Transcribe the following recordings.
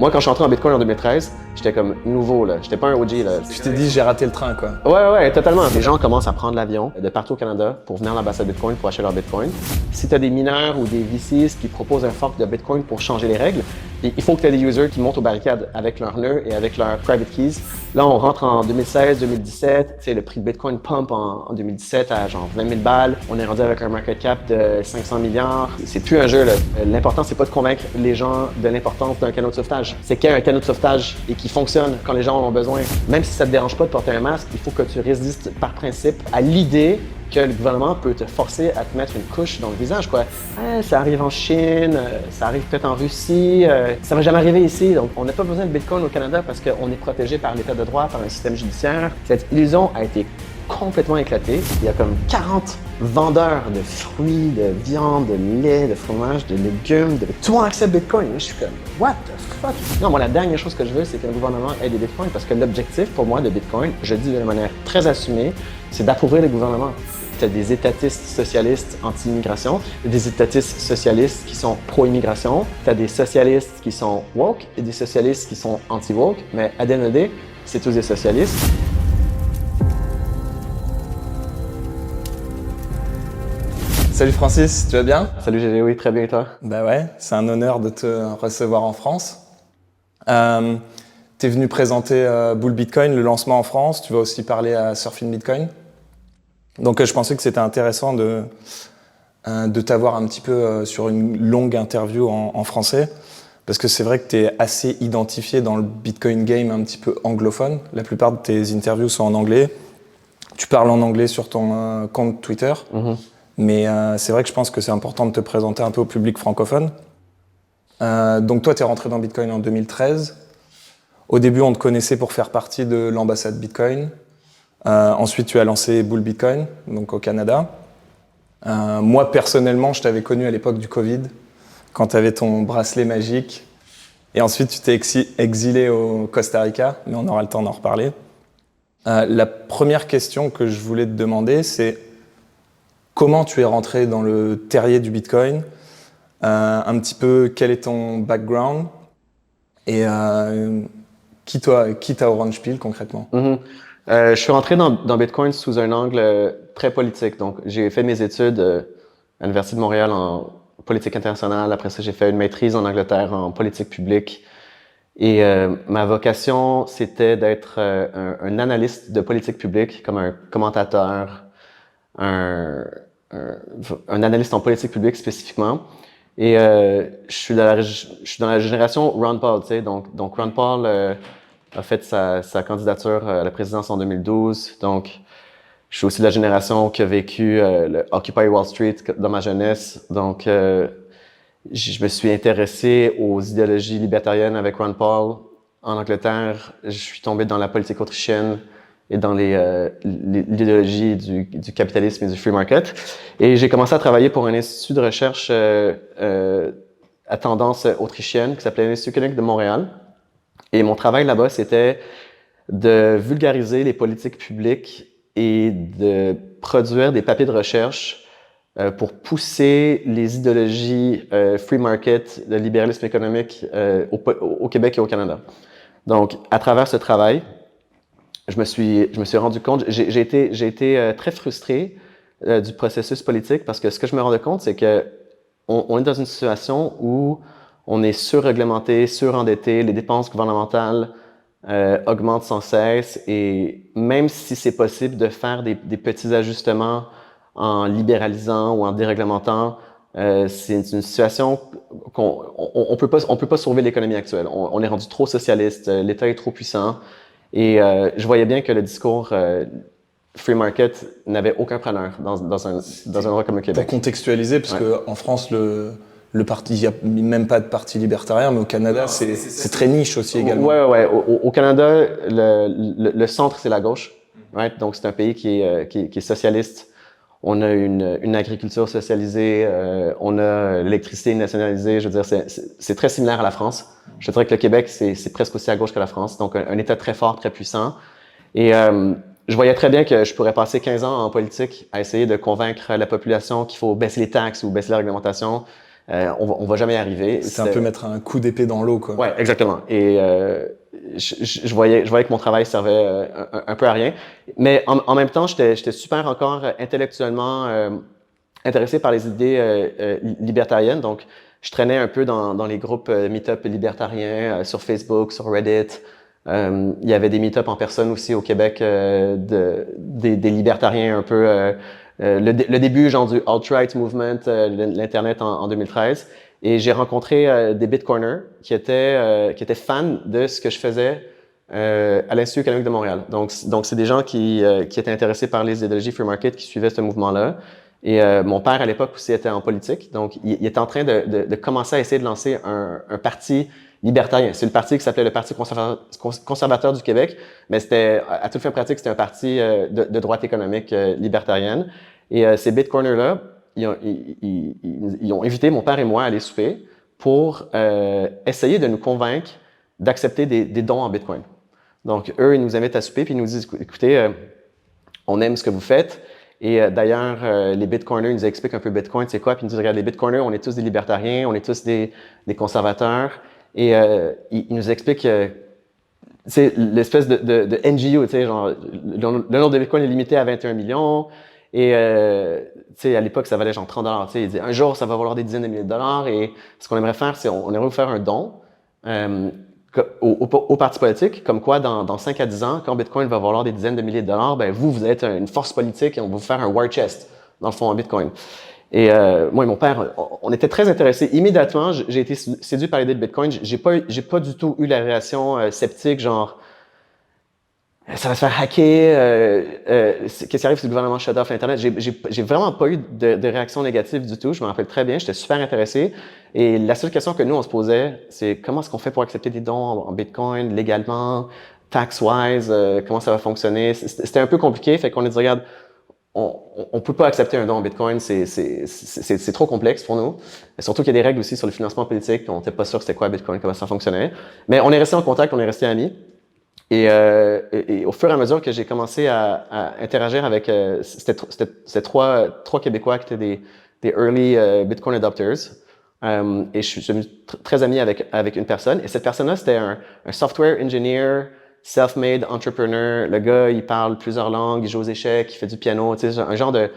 Moi, quand je suis entré en Bitcoin en 2013, j'étais comme nouveau, là. J'étais pas un OG, là. Tu t'es dit, j'ai raté le train, quoi. Ouais, totalement. Les gens commencent à prendre l'avion de partout au Canada pour venir à l'ambassade Bitcoin pour acheter leur Bitcoin. Si tu as des mineurs ou des VCs qui proposent un fork de Bitcoin pour changer les règles, il faut que tu aies des users qui montent aux barricades avec leurs nœuds et avec leurs private keys. Là, on rentre en 2016, 2017. Tu sais, le prix de Bitcoin pump en 2017 à genre 20 000 balles. On est rendu avec un market cap de 500 milliards. C'est plus un jeu, là. L'important, c'est pas de convaincre les gens de l'importance d'un canot de sauvetage. C'est qu'il y a un canot de sauvetage et qui fonctionne quand les gens en ont besoin. Même si ça te dérange pas de porter un masque, il faut que tu résistes par principe à l'idée que le gouvernement peut te forcer à te mettre une couche dans le visage, quoi. Ça arrive en Chine, ça arrive peut-être en Russie, ça va jamais arriver ici. Donc, on n'a pas besoin de Bitcoin au Canada parce qu'on est protégé par l'État de droit, par un système judiciaire. Cette illusion a été complètement éclatée. Il y a comme 40 vendeurs de fruits, de viande, de lait, de fromage, de légumes, tout le monde accepte Bitcoin. Je suis comme, what the fuck? Non, moi, la dernière chose que je veux, c'est que le gouvernement ait des Bitcoins parce que l'objectif pour moi de Bitcoin, je dis de manière très assumée, c'est d'appauvrir le gouvernement. Tu as des étatistes socialistes anti-immigration, des étatistes socialistes qui sont pro-immigration, tu as des socialistes qui sont woke et des socialistes qui sont anti-woke, mais à DND, c'est tous des socialistes. Salut Francis, tu vas bien? Salut GG, oui, très bien et toi? Bah ouais, c'est un honneur de te recevoir en France. T'es venu présenter Bull Bitcoin, le lancement en France, tu vas aussi parler à Surfing Bitcoin. Donc je pensais que c'était intéressant de t'avoir un petit peu sur une longue interview en français, parce que c'est vrai que tu es assez identifié dans le Bitcoin game un petit peu anglophone. La plupart de tes interviews sont en anglais. Tu parles en anglais sur ton compte Twitter, mais c'est vrai que je pense que c'est important de te présenter un peu au public francophone. Donc toi, tu es rentré dans Bitcoin en 2013. Au début, on te connaissait pour faire partie de l'ambassade Bitcoin. Ensuite, tu as lancé Bull Bitcoin, donc au Canada. Moi, personnellement, je t'avais connu à l'époque du Covid, quand tu avais ton bracelet magique. Et ensuite, tu t'es exilé au Costa Rica, mais on aura le temps d'en reparler. La première question que je voulais te demander, c'est comment tu es rentré dans le terrier du Bitcoin, un petit peu quel est ton background et qui t'a Orange Pill concrètement. Je suis rentré dans Bitcoin sous un angle très politique. Donc, j'ai fait mes études à l'Université de Montréal en politique internationale. Après ça, j'ai fait une maîtrise en Angleterre en politique publique. Et ma vocation, c'était d'être un analyste de politique publique, comme un commentateur, un analyste en politique publique spécifiquement. Et je suis dans la génération Ron Paul, tu sais. Donc Ron Paul a fait sa candidature à la présidence en 2012. Donc, je suis aussi de la génération qui a vécu le Occupy Wall Street dans ma jeunesse. Donc, je me suis intéressé aux idéologies libertariennes avec Ron Paul en Angleterre. Je suis tombé dans la politique autrichienne et dans l'idéologie du capitalisme et du free market. Et j'ai commencé à travailler pour un institut de recherche à tendance autrichienne qui s'appelait l'Institut Koenig de Montréal. Et mon travail là-bas, c'était de vulgariser les politiques publiques et de produire des papiers de recherche pour pousser les idéologies free market, le libéralisme économique au Québec et au Canada. Donc, à travers ce travail, je me suis rendu compte, j'ai été très frustré du processus politique parce que ce que je me rendais compte, c'est que on est dans une situation où on est surréglementé, surendetté, les dépenses gouvernementales augmentent sans cesse et même si c'est possible de faire des petits ajustements en libéralisant ou en déréglementant, c'est une situation qu'on peut pas sauver l'économie actuelle. On est rendu trop socialiste, l'État est trop puissant et je voyais bien que le discours free market n'avait aucun preneur dans un endroit comme le Québec. Pour contextualiser, parce que en France, le parti, il n'y a même pas de parti libertarien, mais au Canada, c'est très niche aussi également. Ouais. Au Canada, le centre, c'est la gauche. Right? Donc, c'est un pays qui est socialiste. On a une agriculture socialisée, on a l'électricité nationalisée. Je veux dire, c'est très similaire à la France. Je dirais que le Québec, c'est presque aussi à gauche que la France. Donc, un État très fort, très puissant. Et je voyais très bien que je pourrais passer 15 ans en politique à essayer de convaincre la population qu'il faut baisser les taxes ou baisser la réglementation, On va jamais y arriver. C'est un peu mettre un coup d'épée dans l'eau, quoi. Ouais, exactement. Et je voyais que mon travail servait un peu à rien. Mais en même temps, j'étais super encore intellectuellement intéressé par les idées libertariennes. Donc, je traînais un peu dans les groupes meet-up libertariens sur Facebook, sur Reddit. Il y avait des meet-up en personne aussi au Québec des libertariens un peu le début genre du alt-right movement, l'internet en 2013. Et j'ai rencontré des Bitcoiners qui étaient fans de ce que je faisais à l'Institut économique de Montréal. Donc c'est des gens qui étaient intéressés par les idéologies free market, qui suivaient ce mouvement-là. Et mon père, à l'époque, aussi était en politique. Donc, il était en train de commencer à essayer de lancer un parti libertarien. C'est le parti qui s'appelait le Parti conservateur du Québec, mais c'était, à toute fin pratique, c'était un parti de droite économique libertarienne. Et ces Bitcoiners-là, ils ont invité mon père et moi à aller souper pour essayer de nous convaincre d'accepter des dons en Bitcoin. Donc, eux, ils nous invitent à souper, puis ils nous disent, écoutez, on aime ce que vous faites. Et d'ailleurs, les Bitcoiners, ils nous expliquent un peu Bitcoin, c'est quoi, puis ils nous disent, regarde, les Bitcoiners, on est tous des libertariens, on est tous des conservateurs. Et ils nous expliquent c'est l'espèce de NGO, tu sais, genre, le nombre de Bitcoin est limité à 21 millions. Et, tu sais, à l'époque, ça valait genre 30 $. Tu sais, il dit, un jour, ça va valoir des dizaines de milliers de dollars. Et ce qu'on aimerait faire, c'est, on aimerait vous faire un don, au parti politique, comme quoi, dans 5 à 10 ans, quand Bitcoin va valoir des dizaines de milliers de dollars, ben, vous êtes une force politique et on va vous faire un war chest, dans le fond, en Bitcoin. Et moi et mon père, on était très intéressés. Immédiatement, j'ai été séduit par l'idée de Bitcoin. J'ai pas du tout eu la réaction sceptique, genre ça va se faire hacker. Qu'est-ce qui arrive si le gouvernement shut off l'Internet? J'ai vraiment pas eu de réaction négative du tout. Je me rappelle très bien. J'étais super intéressé. Et la seule question que nous on se posait, c'est comment est-ce qu'on fait pour accepter des dons en Bitcoin légalement, tax-wise, comment ça va fonctionner? C'était un peu compliqué. Fait qu'on a dit, regarde, on peut pas accepter un don en Bitcoin, c'est trop complexe pour nous. Et surtout qu'il y a des règles aussi sur le financement politique, on n'était pas sûr c'était quoi Bitcoin, comment ça fonctionnait. Mais on est resté en contact, on est resté amis. Et au fur et à mesure que j'ai commencé à interagir avec c'était trois Québécois qui étaient des early Bitcoin adopters. Et je suis devenu très ami avec une personne. Et cette personne-là, c'était un software engineer, self-made entrepreneur. Le gars, il parle plusieurs langues, il joue aux échecs, il fait du piano, tu sais, un genre de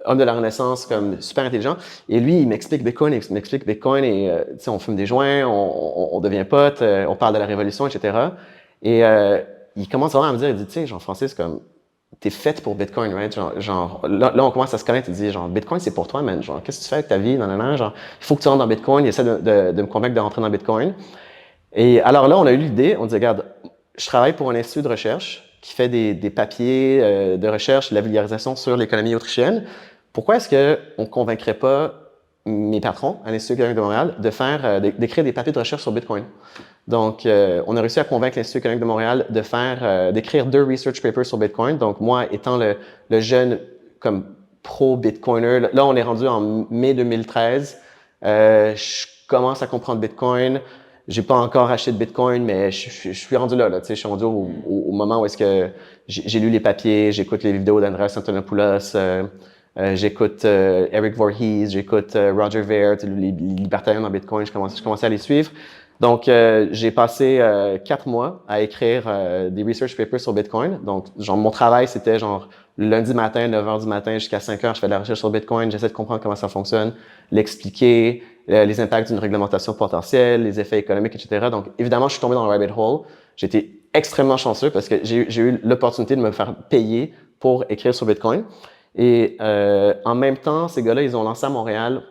homme de la Renaissance, comme super intelligent. Et lui, il m'explique Bitcoin, et tu sais, on fume des joints, on devient potes, on parle de la révolution, etc. Et il commence vraiment à me dire, il dit, tu sais, Jean-Francis, comme t'es faite pour Bitcoin, right? Genre là, on commence à se connaître, il dit, genre, Bitcoin, c'est pour toi, man. Genre, qu'est-ce que tu fais avec ta vie? Non, non, non, genre, il faut que tu rentres dans Bitcoin. Il essaie de me convaincre de rentrer dans Bitcoin. Et alors là, on a eu l'idée, on dit, regarde, je travaille pour un institut de recherche qui fait des papiers de recherche, de la vulgarisation sur l'économie autrichienne. Pourquoi est-ce qu'on ne convaincrait pas mes patrons à l'Institut économique de Montréal d'écrire des papiers de recherche sur Bitcoin? Donc, on a réussi à convaincre l'Institut économique de Montréal d'écrire 2 research papers sur Bitcoin. Donc, moi, étant le jeune comme pro-Bitcoiner, là, on est rendu en mai 2013. Je commence à comprendre Bitcoin. J'ai pas encore acheté de Bitcoin, mais je suis rendu là, tu sais, je suis rendu au moment où est-ce que j'ai lu les papiers, j'écoute les vidéos d'Andreas Antonopoulos, j'écoute Eric Voorhees, j'écoute Roger Ver, les libertariens dans Bitcoin, je commençais à les suivre. Donc, j'ai passé 4 mois à écrire des research papers sur Bitcoin. Donc, genre, mon travail, c'était genre lundi matin, 9h du matin jusqu'à 5h, je fais de la recherche sur Bitcoin, j'essaie de comprendre comment ça fonctionne, l'expliquer, les impacts d'une réglementation potentielle, les effets économiques, etc. Donc, évidemment, je suis tombé dans le rabbit hole. J'ai été extrêmement chanceux parce que j'ai eu l'opportunité de me faire payer pour écrire sur Bitcoin. Et en même temps, ces gars-là, ils ont lancé à Montréal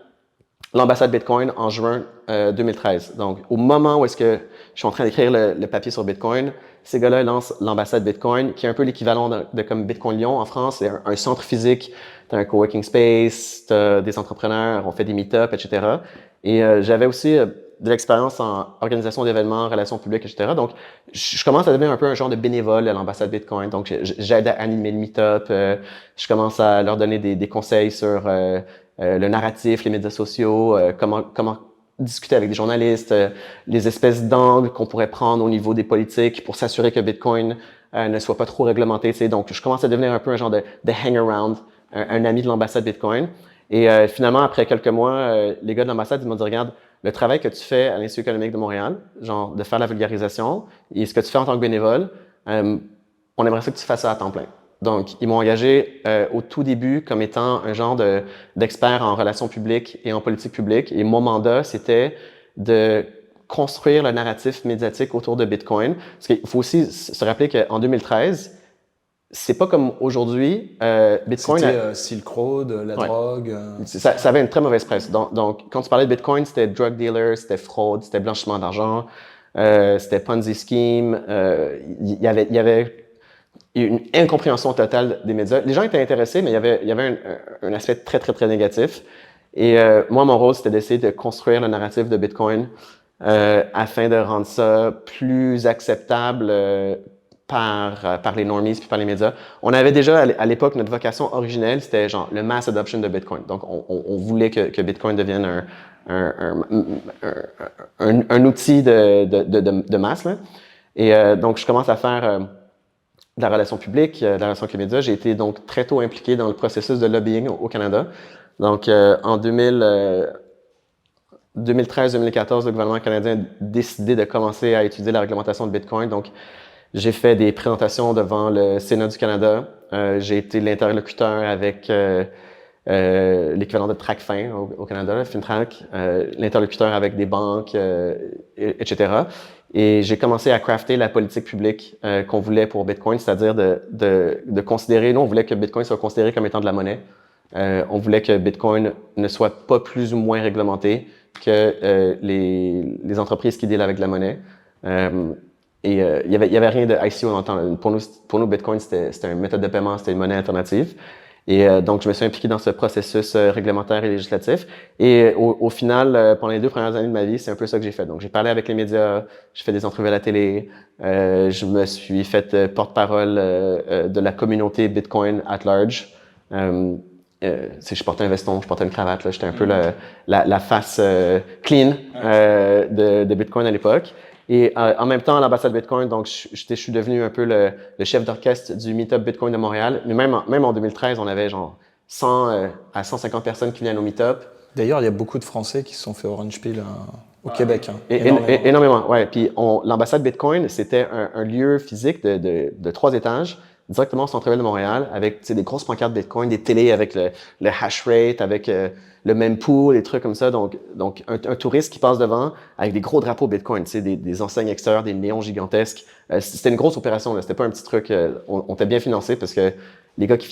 l'ambassade Bitcoin en juin 2013. Donc, au moment où est-ce que je suis en train d'écrire le papier sur Bitcoin, ces gars-là lancent l'ambassade Bitcoin, qui est un peu l'équivalent de comme Bitcoin Lyon en France. C'est un centre physique, t'as un coworking space, t'as des entrepreneurs, on fait des meet-ups, etc. Et j'avais aussi de l'expérience en organisation d'événements, relations publiques, etc. Donc, je commence à devenir un peu un genre de bénévole à l'ambassade Bitcoin. Donc, j'aide à animer le meet-up. Je commence à leur donner des conseils sur le narratif, les médias sociaux, comment discuter avec des journalistes, les espèces d'angles qu'on pourrait prendre au niveau des politiques pour s'assurer que Bitcoin ne soit pas trop réglementé. Tu sais. Donc, je commence à devenir un peu un genre de hang-around, un ami de l'ambassade Bitcoin. Et finalement, après quelques mois, les gars de l'ambassade, ils m'ont dit, regarde, le travail que tu fais à l'Institut économique de Montréal, genre de faire la vulgarisation, et ce que tu fais en tant que bénévole, on aimerait ça que tu fasses ça à temps plein. Donc, ils m'ont engagé au tout début comme étant un genre d'expert en relations publiques et en politique publique. Et mon mandat, c'était de construire le narratif médiatique autour de Bitcoin. Parce qu'il faut aussi se rappeler qu'en 2013, c'est pas comme aujourd'hui. Bitcoin. C'était Silk Road, la drogue. Ça avait une très mauvaise presse. Donc, quand tu parlais de Bitcoin, c'était drug dealer, c'était fraude, c'était blanchiment d'argent, c'était Ponzi scheme. Il y avait une incompréhension totale des médias. Les gens étaient intéressés, mais il y avait un aspect très, très, très négatif. Et moi, mon rôle, c'était d'essayer de construire le narratif de Bitcoin afin de rendre ça plus acceptable par les normies puis par les médias. On avait déjà, à l'époque, notre vocation originelle, c'était genre le mass adoption de Bitcoin. Donc, on voulait que Bitcoin devienne un outil de masse. Là. Et donc, je commence à faire de la relation publique, de la relation avec les médias. J'ai été donc très tôt impliqué dans le processus de lobbying au Canada. Donc, en 2013-2014, le gouvernement canadien a décidé de commencer à étudier la réglementation de Bitcoin. Donc, j'ai fait des présentations devant le Sénat du Canada. J'ai été l'interlocuteur avec l'équivalent de TRACFIN au Canada, FinTrac, l'interlocuteur avec des banques, etc. Et j'ai commencé à crafter la politique publique qu'on voulait pour Bitcoin, c'est-à-dire de considérer, nous, on voulait que Bitcoin soit considéré comme étant de la monnaie. On voulait que Bitcoin ne soit pas plus ou moins réglementé que les entreprises qui dealent avec la monnaie. Et il y avait rien de ICO dans le temps. Pour nous, Bitcoin, c'était une méthode de paiement, c'était une monnaie alternative. Et donc, je me suis impliqué dans ce processus réglementaire et législatif. Et au final, pendant les 2 premières années de ma vie, c'est un peu ça que j'ai fait. Donc, j'ai parlé avec les médias, j'ai fait des entrevues à la télé, je me suis fait porte-parole de la communauté Bitcoin at large. Je portais un veston, je portais une cravate, là, j'étais un peu la face clean de Bitcoin à l'époque. Et en même temps, à l'ambassade Bitcoin, donc je suis devenu un peu le chef d'orchestre du Meetup Bitcoin de Montréal. Mais même en 2013, on avait genre 100 à 150 personnes qui viennent au Meetup. D'ailleurs, il y a beaucoup de Français qui se sont fait Orange Peel au Québec. Hein. Énormément, ouais. Puis l'ambassade Bitcoin, c'était un lieu physique de 3 étages, directement au centre-ville de Montréal, avec des grosses pancartes Bitcoin, des télés avec le hash rate, avec le même pool, des trucs comme ça. Donc un touriste qui passe devant avec des gros drapeaux Bitcoin, des enseignes extérieures, des néons gigantesques. C'était une grosse opération, là. C'était pas un petit truc. On était bien financé parce que les gars qui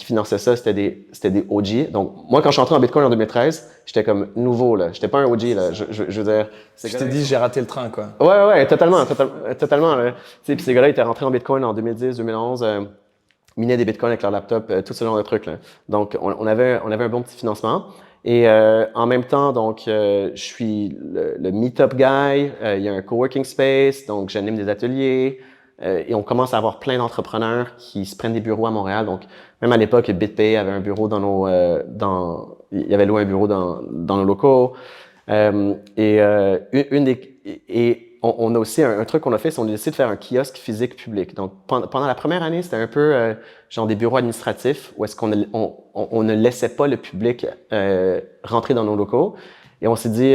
finançaient ça, c'était des OG. Donc, moi, quand je suis entré en Bitcoin en 2013, j'étais comme nouveau, là. J'étais pas un OG, là. Je veux dire. Tu t'es dit, j'ai raté le train, quoi. Ouais, totalement. Puis ces gars-là étaient rentrés en Bitcoin en 2010, 2011, minaient des Bitcoins avec leur laptop, tout ce genre de trucs, là. Donc, on avait un bon petit financement. Et en même temps, donc, je suis le Meetup guy. Il y a un coworking space, donc j'anime des ateliers. Et on commence à avoir plein d'entrepreneurs qui se prennent des bureaux à Montréal. Donc, même à l'époque, BitPay avait un bureau il y avait loué un bureau dans nos locaux. On a aussi un truc qu'on a fait, c'est qu'on a décidé de faire un kiosque physique public. Donc, pendant la première année, c'était un peu genre des bureaux administratifs où est-ce qu'on ne laissait pas le public rentrer dans nos locaux. Et on s'est dit,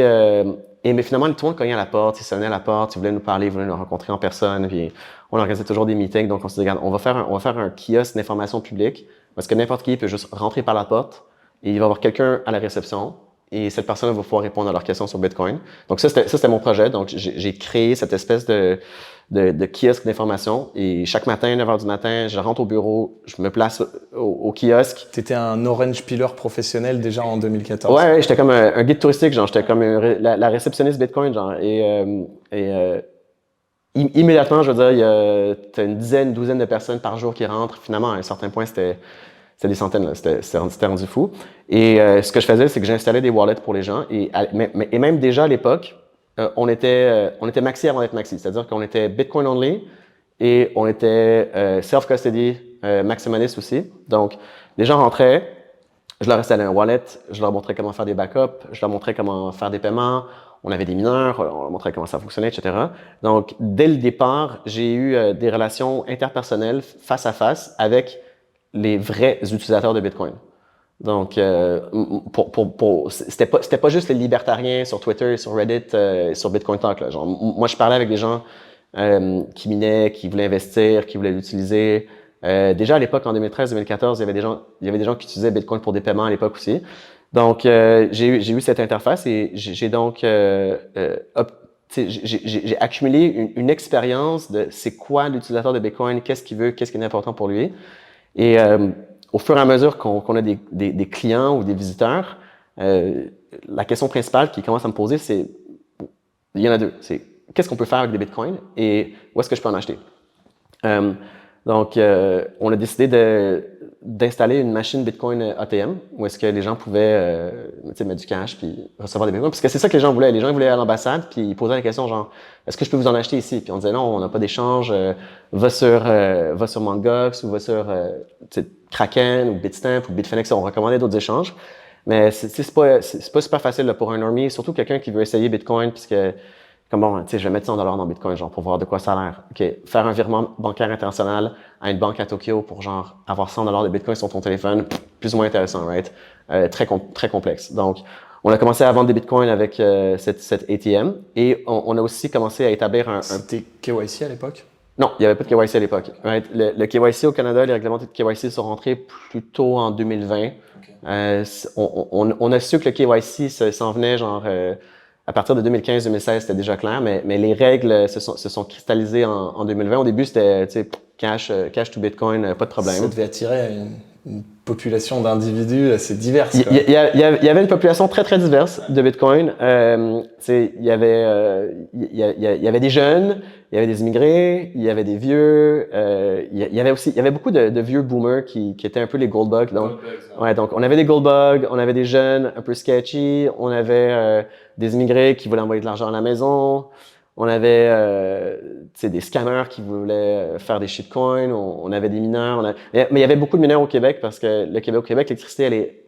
mais finalement, tout le monde cognait à la porte, il sonnait à la porte, il voulait nous parler, il voulait nous rencontrer en personne. Puis on organisait toujours des meetings. Donc, on s'est dit, regarde, on va faire un kiosque d'information publique parce que n'importe qui peut juste rentrer par la porte et il va y avoir quelqu'un à la réception. Et cette personne va pouvoir répondre à leurs questions sur Bitcoin. Donc ça, c'était mon projet. Donc, j'ai créé cette espèce de kiosque d'information. Et chaque matin, 9h du matin, je rentre au bureau, je me place au kiosque. T'étais un orange peeler professionnel déjà en 2014. Ouais, j'étais comme un guide touristique, genre, j'étais comme la réceptionniste Bitcoin, genre. Immédiatement, je veux dire, t'as une douzaine de personnes par jour qui rentrent. Finalement, à un certain point, c'était des centaines, là. C'était rendu fou. Et ce que je faisais, c'est que j'installais des wallets pour les gens. Et même déjà à l'époque, on était maxi avant d'être maxi. C'est-à-dire qu'on était Bitcoin only et on était self-custody, maximaliste aussi. Donc, les gens rentraient, je leur installais un wallet, je leur montrais comment faire des backups, je leur montrais comment faire des paiements. On avait des mineurs, on leur montrait comment ça fonctionnait, etc. Donc, dès le départ, j'ai eu des relations interpersonnelles face à face avec les vrais utilisateurs de Bitcoin. Donc, c'était pas juste les libertariens sur Twitter, sur Reddit, sur Bitcoin Talk, là. Genre, moi, je parlais avec des gens qui minaient, qui voulaient investir, qui voulaient l'utiliser. Déjà à l'époque, en 2013-2014, il y avait des gens qui utilisaient Bitcoin pour des paiements à l'époque aussi. Donc, j'ai eu cette interface et j'ai donc j'ai accumulé une expérience de c'est quoi l'utilisateur de Bitcoin, qu'est-ce qu'il veut, qu'est-ce qui est important pour lui. Et au fur et à mesure qu'on a des clients ou des visiteurs, la question principale qui commence à me poser, c'est, il y en a deux, c'est qu'est-ce qu'on peut faire avec des bitcoins et où est-ce que je peux en acheter? Donc, on a décidé d'installer une machine Bitcoin ATM où est-ce que les gens pouvaient mettre du cash puis recevoir des bitcoins. Parce que c'est ça que les gens voulaient. Les gens voulaient aller à l'ambassade puis ils posaient la question genre est-ce que je peux vous en acheter ici? Puis on disait non, on n'a pas d'échange. Va sur Mt. ou va sur Kraken ou Bitstamp ou Bitfinex. On recommandait d'autres échanges. Mais c'est pas super facile là, pour un normie, surtout quelqu'un qui veut essayer Bitcoin puisque comme bon, tu sais, je vais mettre $100 dans Bitcoin, genre, pour voir de quoi ça a l'air. OK, faire un virement bancaire international à une banque à Tokyo pour, genre, avoir $100 de Bitcoin sur ton téléphone, plus ou moins intéressant, right? Très complexe. Donc, on a commencé à vendre des Bitcoins avec cette ATM et on a aussi commencé à établir un... C'était KYC à l'époque? Non, il n'y avait pas de KYC à l'époque. Right? Le KYC au Canada, les règlements de KYC sont rentrés plutôt en 2020. Okay. On a su que le KYC s'en venait, genre... à partir de 2015-2016, c'était déjà clair, mais les règles se sont cristallisées en 2020. Au début, c'était cash to Bitcoin, pas de problème. Ça devait attirer une population d'individus assez diverses. Il y avait une population très diverse de Bitcoin. Il y avait des jeunes, il y avait des immigrés, il y avait des vieux. Il y avait beaucoup de vieux boomers qui étaient un peu les gold bugs. Donc, donc on avait des gold bugs, on avait des jeunes un peu sketchy, on avait des immigrés qui voulaient envoyer de l'argent à la maison. On avait des scammers qui voulaient faire des shitcoins, on avait des mineurs. Mais il y avait beaucoup de mineurs au Québec parce que au Québec, l'électricité, elle est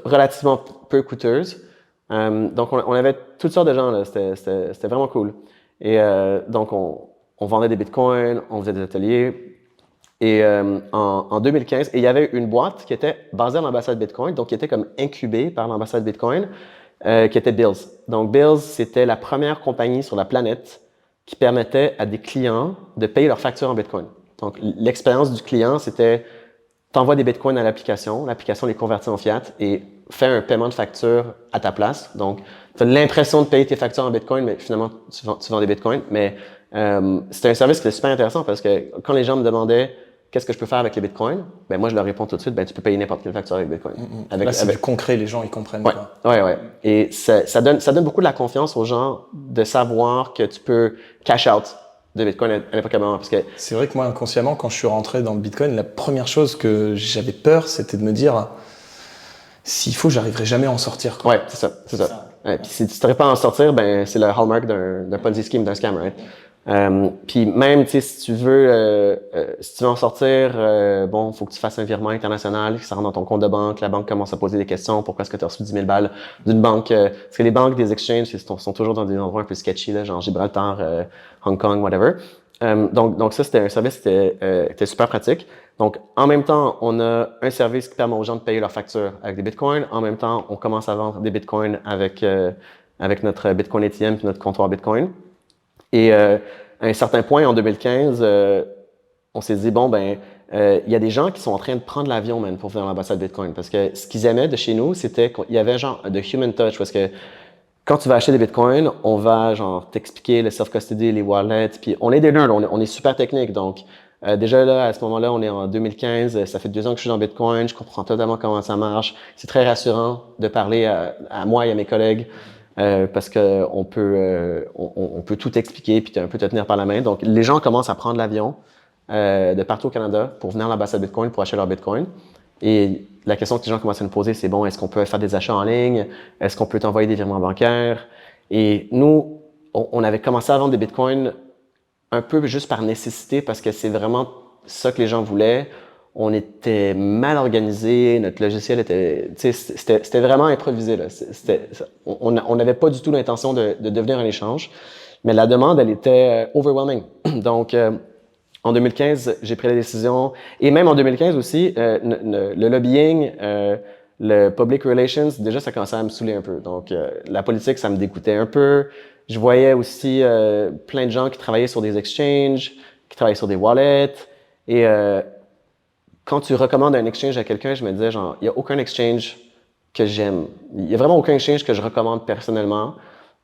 relativement peu coûteuse. Donc, on avait toutes sortes de gens, là. C'était vraiment cool. Et donc, on vendait des bitcoins, on faisait des ateliers. Et en 2015, et il y avait une boîte qui était basée à l'ambassade Bitcoin, donc qui était comme incubée par l'ambassade Bitcoin. Qui était Bills. Donc, Bills, c'était la première compagnie sur la planète qui permettait à des clients de payer leurs factures en Bitcoin. Donc, l'expérience du client, c'était t'envoies des Bitcoins à l'application les convertit en fiat et fait un paiement de facture à ta place. Donc, tu as l'impression de payer tes factures en Bitcoin, mais finalement, tu vends des Bitcoins. Mais c'était un service qui était super intéressant parce que quand les gens me demandaient qu'est-ce que je peux faire avec les bitcoins? Ben moi, je leur réponds tout de suite, ben tu peux payer n'importe quelle facture avec bitcoin. Là, c'est du concret, les gens, ils comprennent. Ouais. Et ça donne beaucoup de la confiance aux gens de savoir que tu peux cash out de bitcoin à n'importe quel moment. Parce que c'est vrai que moi, inconsciemment, quand je suis rentré dans le bitcoin, la première chose que j'avais peur, c'était de me dire, s'il faut, j'arriverai jamais à en sortir. Quoi. Ouais, c'est ça. Ouais, puis si tu n'arrives pas à en sortir, ben c'est le hallmark d'un Ponzi scheme, d'un scam, right? Puis même, tu sais, si tu veux en sortir, faut que tu fasses un virement international, que ça rentre dans ton compte de banque, la banque commence à poser des questions, pourquoi est-ce que tu as reçu 10 000 balles d'une banque, parce que les banques des exchanges sont toujours dans des endroits un peu sketchy, là, genre Gibraltar, Hong Kong, whatever. Donc ça, c'était un service qui était super pratique. Donc, en même temps, on a un service qui permet aux gens de payer leurs factures avec des bitcoins. En même temps, on commence à vendre des bitcoins avec notre Bitcoin ATM puis notre comptoir bitcoin. Et à un certain point, en 2015, on s'est dit, il y a des gens qui sont en train de prendre l'avion, man, pour venir à l'ambassade Bitcoin. Parce que ce qu'ils aimaient de chez nous, c'était qu'il y avait genre de human touch. Parce que quand tu vas acheter des bitcoins, on va genre t'expliquer le self-custody, les wallets. Puis on est des nerds, on est super technique. Donc déjà là, à ce moment-là, on est en 2015. Ça fait 2 ans que je suis dans Bitcoin. Je comprends totalement comment ça marche. C'est très rassurant de parler à moi et à mes collègues. Parce que on peut tout expliquer puis un peu te tenir par la main. Donc, les gens commencent à prendre l'avion de partout au Canada pour venir à l'ambassade Bitcoin pour acheter leur Bitcoin. Et la question que les gens commencent à nous poser, c'est est-ce qu'on peut faire des achats en ligne? Est-ce qu'on peut t'envoyer des virements bancaires? Et nous, on avait commencé à vendre des Bitcoins un peu juste par nécessité parce que c'est vraiment ça que les gens voulaient. On était mal organisé, notre logiciel c'était vraiment improvisé, là. On n'avait pas du tout l'intention de devenir un échange, mais la demande, elle était overwhelming. Donc, En 2015, j'ai pris la décision, et même en 2015 aussi, le lobbying, le public relations, déjà, ça commençait à me saouler un peu. Donc, la politique, ça me dégoûtait un peu. Je voyais aussi plein de gens qui travaillaient sur des exchanges, qui travaillaient sur des wallets. Et quand tu recommandes un exchange à quelqu'un, je me disais, genre, il n'y a aucun exchange que j'aime. Il n'y a vraiment aucun exchange que je recommande personnellement.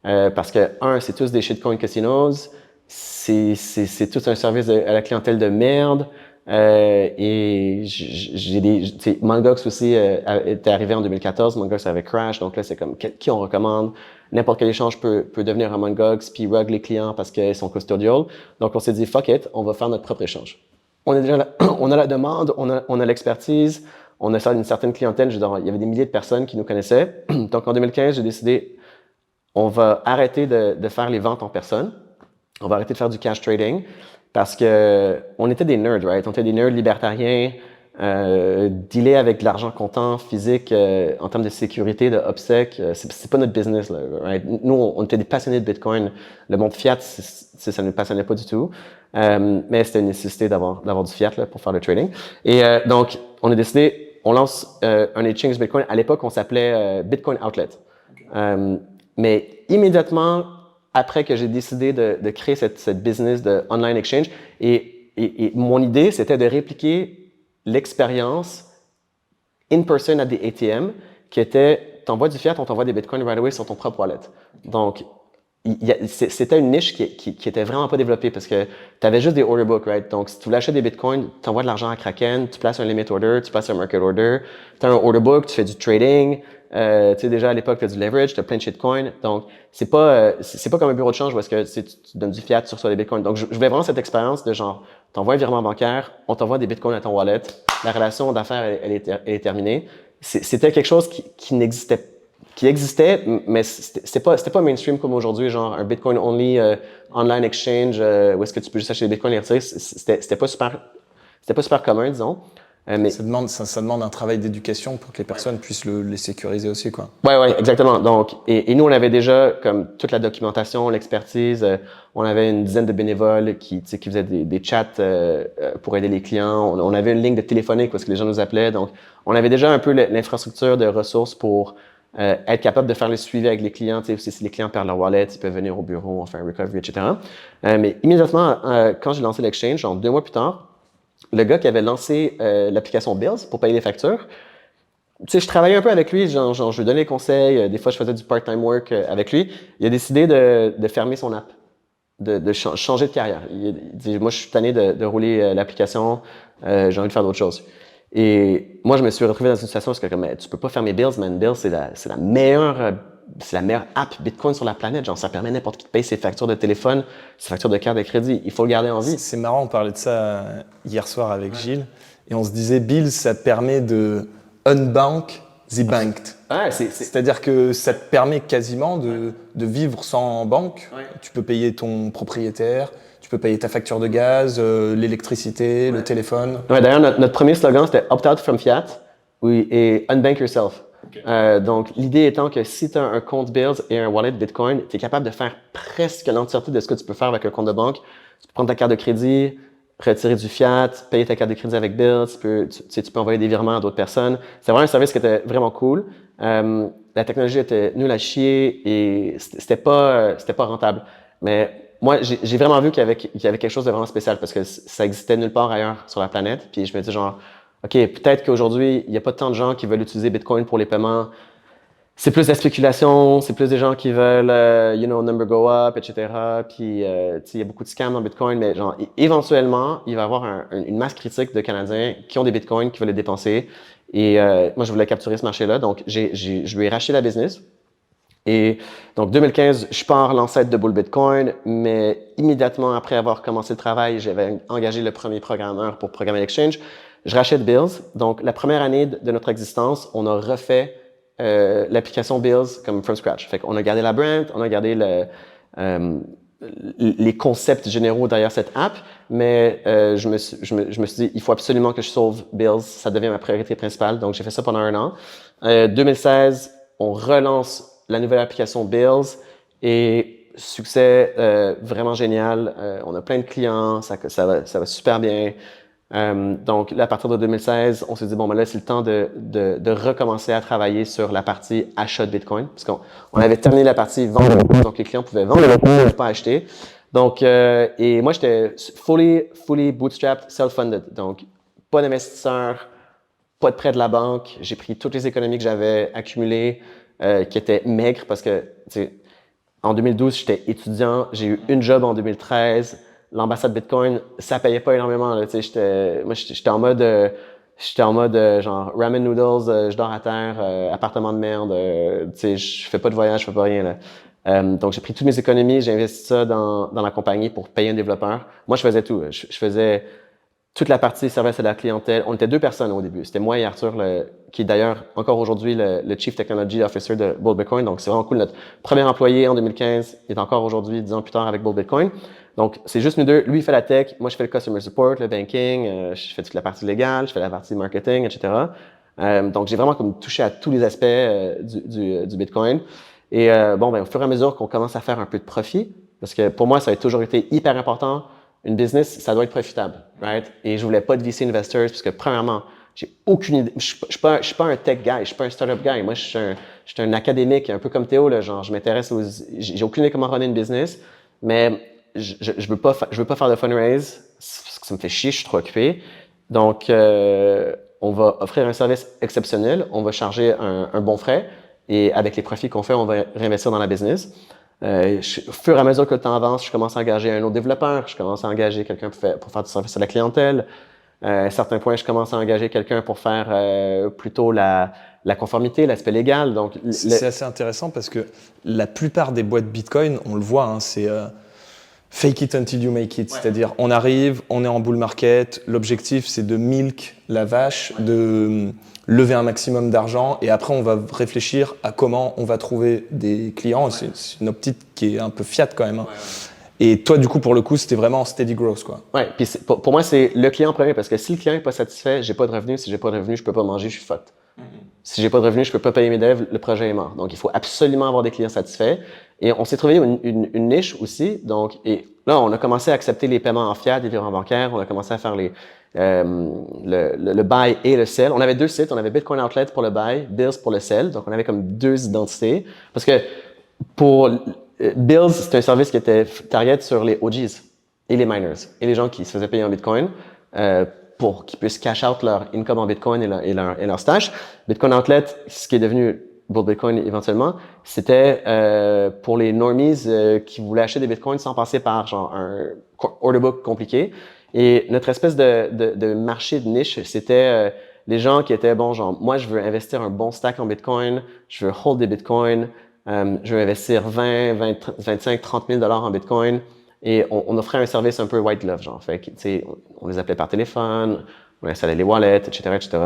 Parce que, un, c'est tous des shitcoin casinos. C'est tout un service à la clientèle de merde. Et j'ai des, tu sais, Mongox aussi était arrivé en 2014. Mongox avait crash. Donc là, c'est comme qui on recommande. N'importe quel échange peut devenir un Mongox puis rug les clients parce qu'ils sont custodial. Donc on s'est dit fuck it, on va faire notre propre échange. On est déjà là, on a la demande, on a l'expertise, on a une certaine clientèle. Je veux dire, il y avait des milliers de personnes qui nous connaissaient. Donc en 2015, j'ai décidé on va arrêter de faire les ventes en personne. On va arrêter de faire du cash trading parce que on était des nerds, right? On était des nerds libertariens, dealer avec de l'argent comptant, physique, en termes de sécurité, de obsèques, c'est pas notre business, là, right? Nous, on était des passionnés de Bitcoin. Le monde fiat, ça ne nous passionnait pas du tout. Mais c'était une nécessité d'avoir du fiat là, pour faire le trading. Et donc, on a décidé, on lance un exchange Bitcoin. À l'époque, on s'appelait Bitcoin Outlet. Mais immédiatement, après que j'ai décidé de créer cette business de online exchange, et mon idée, c'était de répliquer l'expérience in person à des ATM qui était, t'envoies du fiat, on t'envoie des bitcoins right away sur ton propre wallet. Donc, c'était une niche qui était vraiment pas développée parce que tu avais juste des order books, right? Donc, si tu voulais acheter des bitcoins, tu envoies de l'argent à Kraken, tu places un limit order, tu places un market order, tu as un order book, tu fais du trading, tu sais, déjà à l'époque, tu as du leverage, tu as plein de shitcoins. Donc, c'est pas comme un bureau de change où est-ce que tu donnes du fiat sur des bitcoins. Donc, je voulais vraiment cette expérience de genre, t'envoies un virement bancaire, on t'envoie des bitcoins à ton wallet, la relation d'affaires, elle est terminée. C'était quelque chose qui existait, mais c'était pas mainstream comme aujourd'hui, genre un Bitcoin only online exchange où est-ce que tu peux juste acheter des bitcoins et les retirer. C'était pas super commun, disons. Mais Ça demande un travail d'éducation pour que les personnes puissent les sécuriser aussi, quoi. ouais, exactement. Donc, et nous, on avait déjà comme toute la documentation, l'expertise. On avait une dizaine de bénévoles qui faisaient des chats pour aider les clients. On avait une ligne de téléphonique parce que les gens nous appelaient. Donc, on avait déjà un peu l'infrastructure de ressources pour être capable de faire le suivi avec les clients. Si les clients perdent leur wallet, ils peuvent venir au bureau, on fait un recovery, etc. Mais immédiatement, quand j'ai lancé l'exchange, genre 2 mois plus tard, le gars qui avait lancé l'application Bills pour payer les factures, tu sais, je travaillais un peu avec lui, genre je lui donnais des conseils, des fois je faisais du part-time work avec lui. Il a décidé de fermer son app, de changer de carrière. Il dit, moi je suis tanné de rouler l'application, j'ai envie de faire d'autres choses. Et moi je me suis retrouvé dans une situation où c'est comme, tu peux pas fermer Bills, man. Bills c'est la meilleure app Bitcoin sur la planète. Genre, ça permet n'importe qui de payer ses factures de téléphone, ses factures de carte de crédit. Il faut le garder en vie. C'est marrant, on parlait de ça hier soir avec Gilles, et on se disait, Bill, ça te permet de unbank the banked. Ouais, C'est-à-dire que ça te permet quasiment de vivre sans banque. Ouais. Tu peux payer ton propriétaire, tu peux payer ta facture de gaz, l'électricité, le téléphone. Ouais, d'ailleurs, notre premier slogan, c'était Opt out from fiat et Unbank yourself. Okay. Donc, l'idée étant que si tu as un compte Bills et un wallet Bitcoin, tu es capable de faire presque l'entièreté de ce que tu peux faire avec un compte de banque. Tu peux prendre ta carte de crédit, retirer du fiat, payer ta carte de crédit avec Bills, tu peux envoyer des virements à d'autres personnes. C'est vraiment un service qui était vraiment cool. La technologie était nulle à chier et c'était pas rentable. Mais moi, j'ai vraiment vu qu'il y avait quelque chose de vraiment spécial parce que ça existait nulle part ailleurs sur la planète. Puis je me dis genre, OK, peut-être qu'aujourd'hui, il n'y a pas tant de gens qui veulent utiliser Bitcoin pour les paiements. C'est plus de la spéculation, c'est plus des gens qui veulent, number go up, etc. Puis, il y a beaucoup de scams dans Bitcoin, mais genre, éventuellement, il va y avoir une masse critique de Canadiens qui ont des Bitcoins, qui veulent les dépenser. Et moi, je voulais capturer ce marché-là, donc je lui ai racheté la business. Et donc, 2015, je pars l'ancêtre de Bull Bitcoin, mais immédiatement après avoir commencé le travail, j'avais engagé le premier programmeur pour programmer l'exchange. Je rachète Bills. Donc, la première année de notre existence, on a refait l'application Bills comme from scratch. Fait qu'on a gardé la brand, on a gardé les concepts généraux derrière cette app, mais je me suis dit, il faut absolument que je sauve Bills. Ça devient ma priorité principale. Donc, j'ai fait ça pendant 1 an. 2016, on relance la nouvelle application Bills et succès vraiment génial. On a plein de clients, ça va super bien. Donc là, à partir de 2016, on s'est dit, bon, ben là, c'est le temps de recommencer à travailler sur la partie achat de Bitcoin. Parce qu'on avait terminé la partie vente de Bitcoin, donc les clients pouvaient vendre le Bitcoin, mais pas acheter. Donc, et moi, j'étais fully bootstrapped, self-funded. Donc, pas d'investisseur, pas de prêt de la banque. J'ai pris toutes les économies que j'avais accumulées, qui étaient maigres parce que, tu sais, en 2012, j'étais étudiant. J'ai eu une job en 2013. L'ambassade Bitcoin, ça payait pas énormément. Là, tu sais, j'étais en mode genre ramen noodles, je dors à terre, appartement de merde. Tu sais, je fais pas de voyage, je fais pas rien là. Donc j'ai pris toutes mes économies, j'ai investi ça dans la compagnie pour payer un développeur. Moi, je faisais tout. Je faisais toute la partie service à la clientèle. On était 2 personnes au début. C'était moi et Arthur, qui est d'ailleurs encore aujourd'hui le Chief Technology Officer de Bold Bitcoin. Donc, c'est vraiment cool. Notre premier employé en 2015 est encore aujourd'hui, 10 ans plus tard, avec Bold Bitcoin. Donc, c'est juste nous deux. Lui, il fait la tech. Moi, je fais le customer support, le banking. Je fais toute la partie légale. Je fais la partie marketing, etc. Donc, j'ai vraiment comme touché à tous les aspects du Bitcoin. Et bon, ben, au fur et à mesure qu'on commence à faire un peu de profit, parce que pour moi, ça a toujours été hyper important. Une business, ça doit être profitable, right? Et je voulais pas de VC investors parce que premièrement, j'ai aucune idée. Je suis pas un tech guy, je suis pas un startup guy. Moi, je suis un académique, un peu comme Théo, là, genre, je m'intéresse j'ai aucune idée comment runner une business, mais je veux pas faire de fundraise parce que ça me fait chier, je suis trop occupé. Donc, on va offrir un service exceptionnel, on va charger un bon frais et avec les profits qu'on fait, on va réinvestir dans la business. Au fur et à mesure que le temps avance, je commence à engager un autre développeur, je commence à engager quelqu'un pour faire du service à la clientèle. À un certain point, je commence à engager quelqu'un pour faire plutôt la conformité, l'aspect légal. Donc, c'est assez intéressant parce que la plupart des boîtes Bitcoin, on le voit, hein, c'est fake it until you make it. Ouais. C'est-à-dire, on arrive, on est en bull market, l'objectif c'est de milk la vache, de lever un maximum d'argent et après on va réfléchir à comment on va trouver des clients. Ouais. C'est une optique qui est un peu fiat quand même. Hein. Ouais. Et toi, du coup, pour le coup, c'était vraiment steady growth, quoi. Ouais. Puis pour moi, c'est le client premier parce que si le client est pas satisfait, j'ai pas de revenus. Si j'ai pas de revenus, je peux pas manger, je suis fucked. Si j'ai pas de revenus, je peux pas payer mes devs, le projet est mort. Donc, il faut absolument avoir des clients satisfaits. Et on s'est trouvé une niche aussi. Donc, et là, on a commencé à accepter les paiements en fiat, des virements bancaires. On a commencé à faire le buy et le sell. On avait 2 sites. On avait Bitcoin Outlet pour le buy, Bills pour le sell. Donc, on avait comme 2 identités. Parce que pour Bills, c'est un service qui était target sur les OGs et les miners et les gens qui se faisaient payer en Bitcoin. Pour qu'ils puissent cash out leur income en Bitcoin et leur stash. Bitcoin Outlet, ce qui est devenu Bold Bitcoin éventuellement, c'était pour les normies qui voulaient acheter des Bitcoins sans passer par genre un order book compliqué. Et notre espèce de marché de niche, c'était les gens qui étaient bon genre moi je veux investir un bon stack en Bitcoin, je veux hold des Bitcoins, je veux investir 25, 30 000 $ en Bitcoin. Et on offrait un service un peu white glove, genre. Fait que, tu sais, on les appelait par téléphone, on installait les wallets, etc., etc.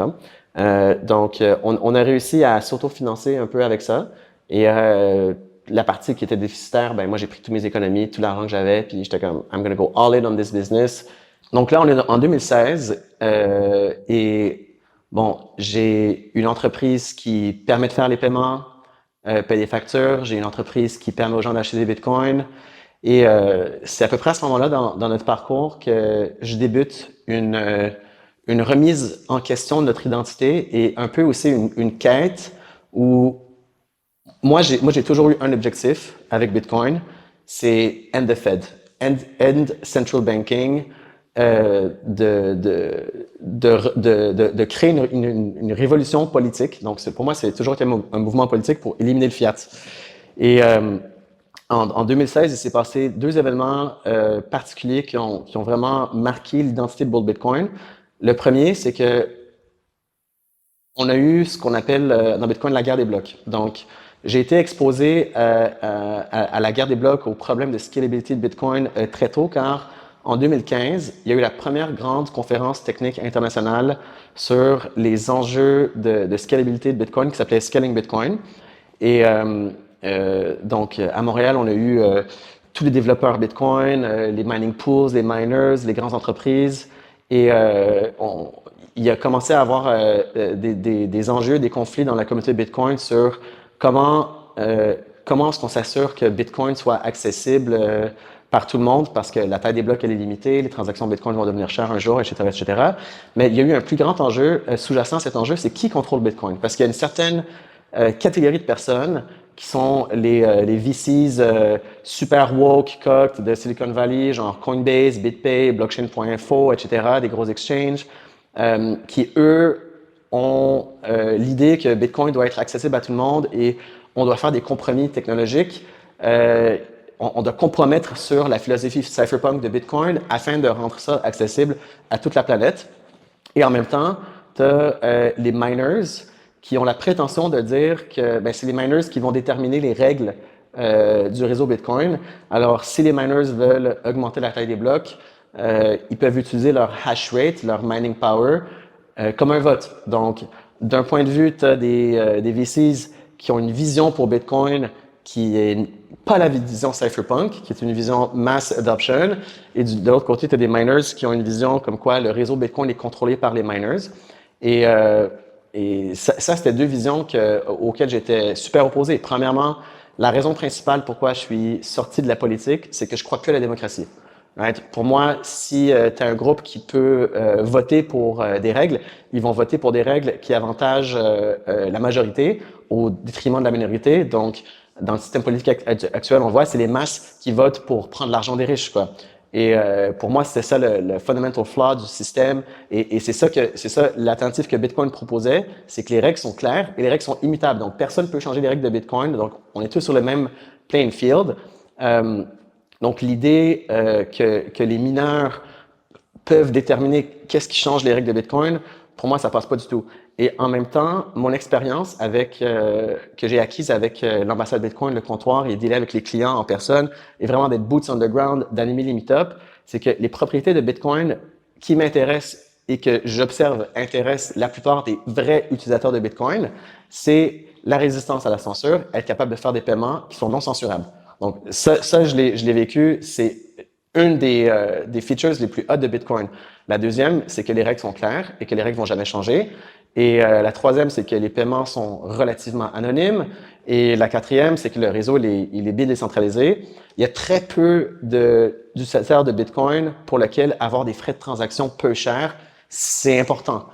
Donc, on a réussi à s'autofinancer un peu avec ça. Et la partie qui était déficitaire, ben moi, j'ai pris toutes mes économies, tout l'argent que j'avais, puis j'étais comme, I'm gonna go all in on this business. Donc là, on est en 2016, et bon, j'ai une entreprise qui permet de faire les paiements, payer les factures. J'ai une entreprise qui permet aux gens d'acheter des bitcoins. Et c'est à peu près à ce moment-là dans notre parcours que je débute une remise en question de notre identité et un peu aussi une quête où moi j'ai toujours eu un objectif avec Bitcoin, c'est end the Fed, end central banking, de créer une révolution politique. Donc pour moi c'est toujours été un mouvement politique pour éliminer le fiat. Et en 2016, il s'est passé 2 événements particuliers qui ont vraiment marqué l'identité de Bold Bitcoin. Le premier, c'est que on a eu ce qu'on appelle dans Bitcoin la guerre des blocs. Donc, j'ai été exposé à la guerre des blocs, au problème de scalability de Bitcoin très tôt, car en 2015, il y a eu la première grande conférence technique internationale sur les enjeux de scalabilité de Bitcoin qui s'appelait Scaling Bitcoin. Et donc, à Montréal, on a eu tous les développeurs Bitcoin, les mining pools, les miners, les grandes entreprises. Et il a commencé à avoir des enjeux, des conflits dans la communauté Bitcoin sur comment comment est-ce qu'on s'assure que Bitcoin soit accessible par tout le monde, parce que la taille des blocs elle est limitée, les transactions Bitcoin vont devenir chères un jour, etc., etc. Mais il y a eu un plus grand enjeu sous-jacent à cet enjeu, c'est qui contrôle Bitcoin, parce qu'il y a une certaine catégorie de personnes qui sont les VCs super woke, cocked de Silicon Valley, genre Coinbase, BitPay, Blockchain.info, etc., des gros exchanges, qui eux ont l'idée que Bitcoin doit être accessible à tout le monde et on doit faire des compromis technologiques. On doit compromettre sur la philosophie cypherpunk de Bitcoin afin de rendre ça accessible à toute la planète. Et en même temps, tu as les miners qui ont la prétention de dire que c'est les miners qui vont déterminer les règles du réseau Bitcoin. Alors, si les miners veulent augmenter la taille des blocs, ils peuvent utiliser leur hash rate, leur mining power, comme un vote. Donc, d'un point de vue, tu as des VCs qui ont une vision pour Bitcoin qui est pas la vision cypherpunk, qui est une vision mass adoption. Et de l'autre côté, tu as des miners qui ont une vision comme quoi le réseau Bitcoin est contrôlé par les miners. Et ça c'était deux visions auxquelles j'étais super opposé. Premièrement, la raison principale pourquoi je suis sorti de la politique, c'est que je crois plus à la démocratie. Right? Pour moi, si tu as un groupe qui peut voter pour des règles, ils vont voter pour des règles qui avantagent la majorité au détriment de la minorité. Donc, dans le système politique actuel, on voit, c'est les masses qui votent pour prendre l'argent des riches, quoi. Et pour moi, c'était ça le fundamental flaw du système. Et c'est ça l'alternative que Bitcoin proposait, c'est que les règles sont claires et les règles sont immutables. Donc, personne ne peut changer les règles de Bitcoin. Donc, on est tous sur le même playing field. Donc, l'idée que les mineurs peuvent déterminer qu'est-ce qui change les règles de Bitcoin, pour moi, ça passe pas du tout. Et en même temps, mon expérience que j'ai acquise avec l'ambassade Bitcoin, le comptoir et dealer avec les clients en personne, et vraiment d'être boots on the ground, d'animer les meet-ups, c'est que les propriétés de Bitcoin qui m'intéressent et que j'observe intéressent la plupart des vrais utilisateurs de Bitcoin, c'est la résistance à la censure, être capable de faire des paiements qui sont non censurables. Donc ça je l'ai vécu, c'est une des features les plus hautes de Bitcoin. La deuxième, c'est que les règles sont claires et que les règles vont jamais changer. Et la troisième, c'est que les paiements sont relativement anonymes. Et la quatrième, c'est que le réseau il est bien décentralisé. Il y a très peu d'utilisateurs de Bitcoin pour lesquels avoir des frais de transaction peu chers, c'est important.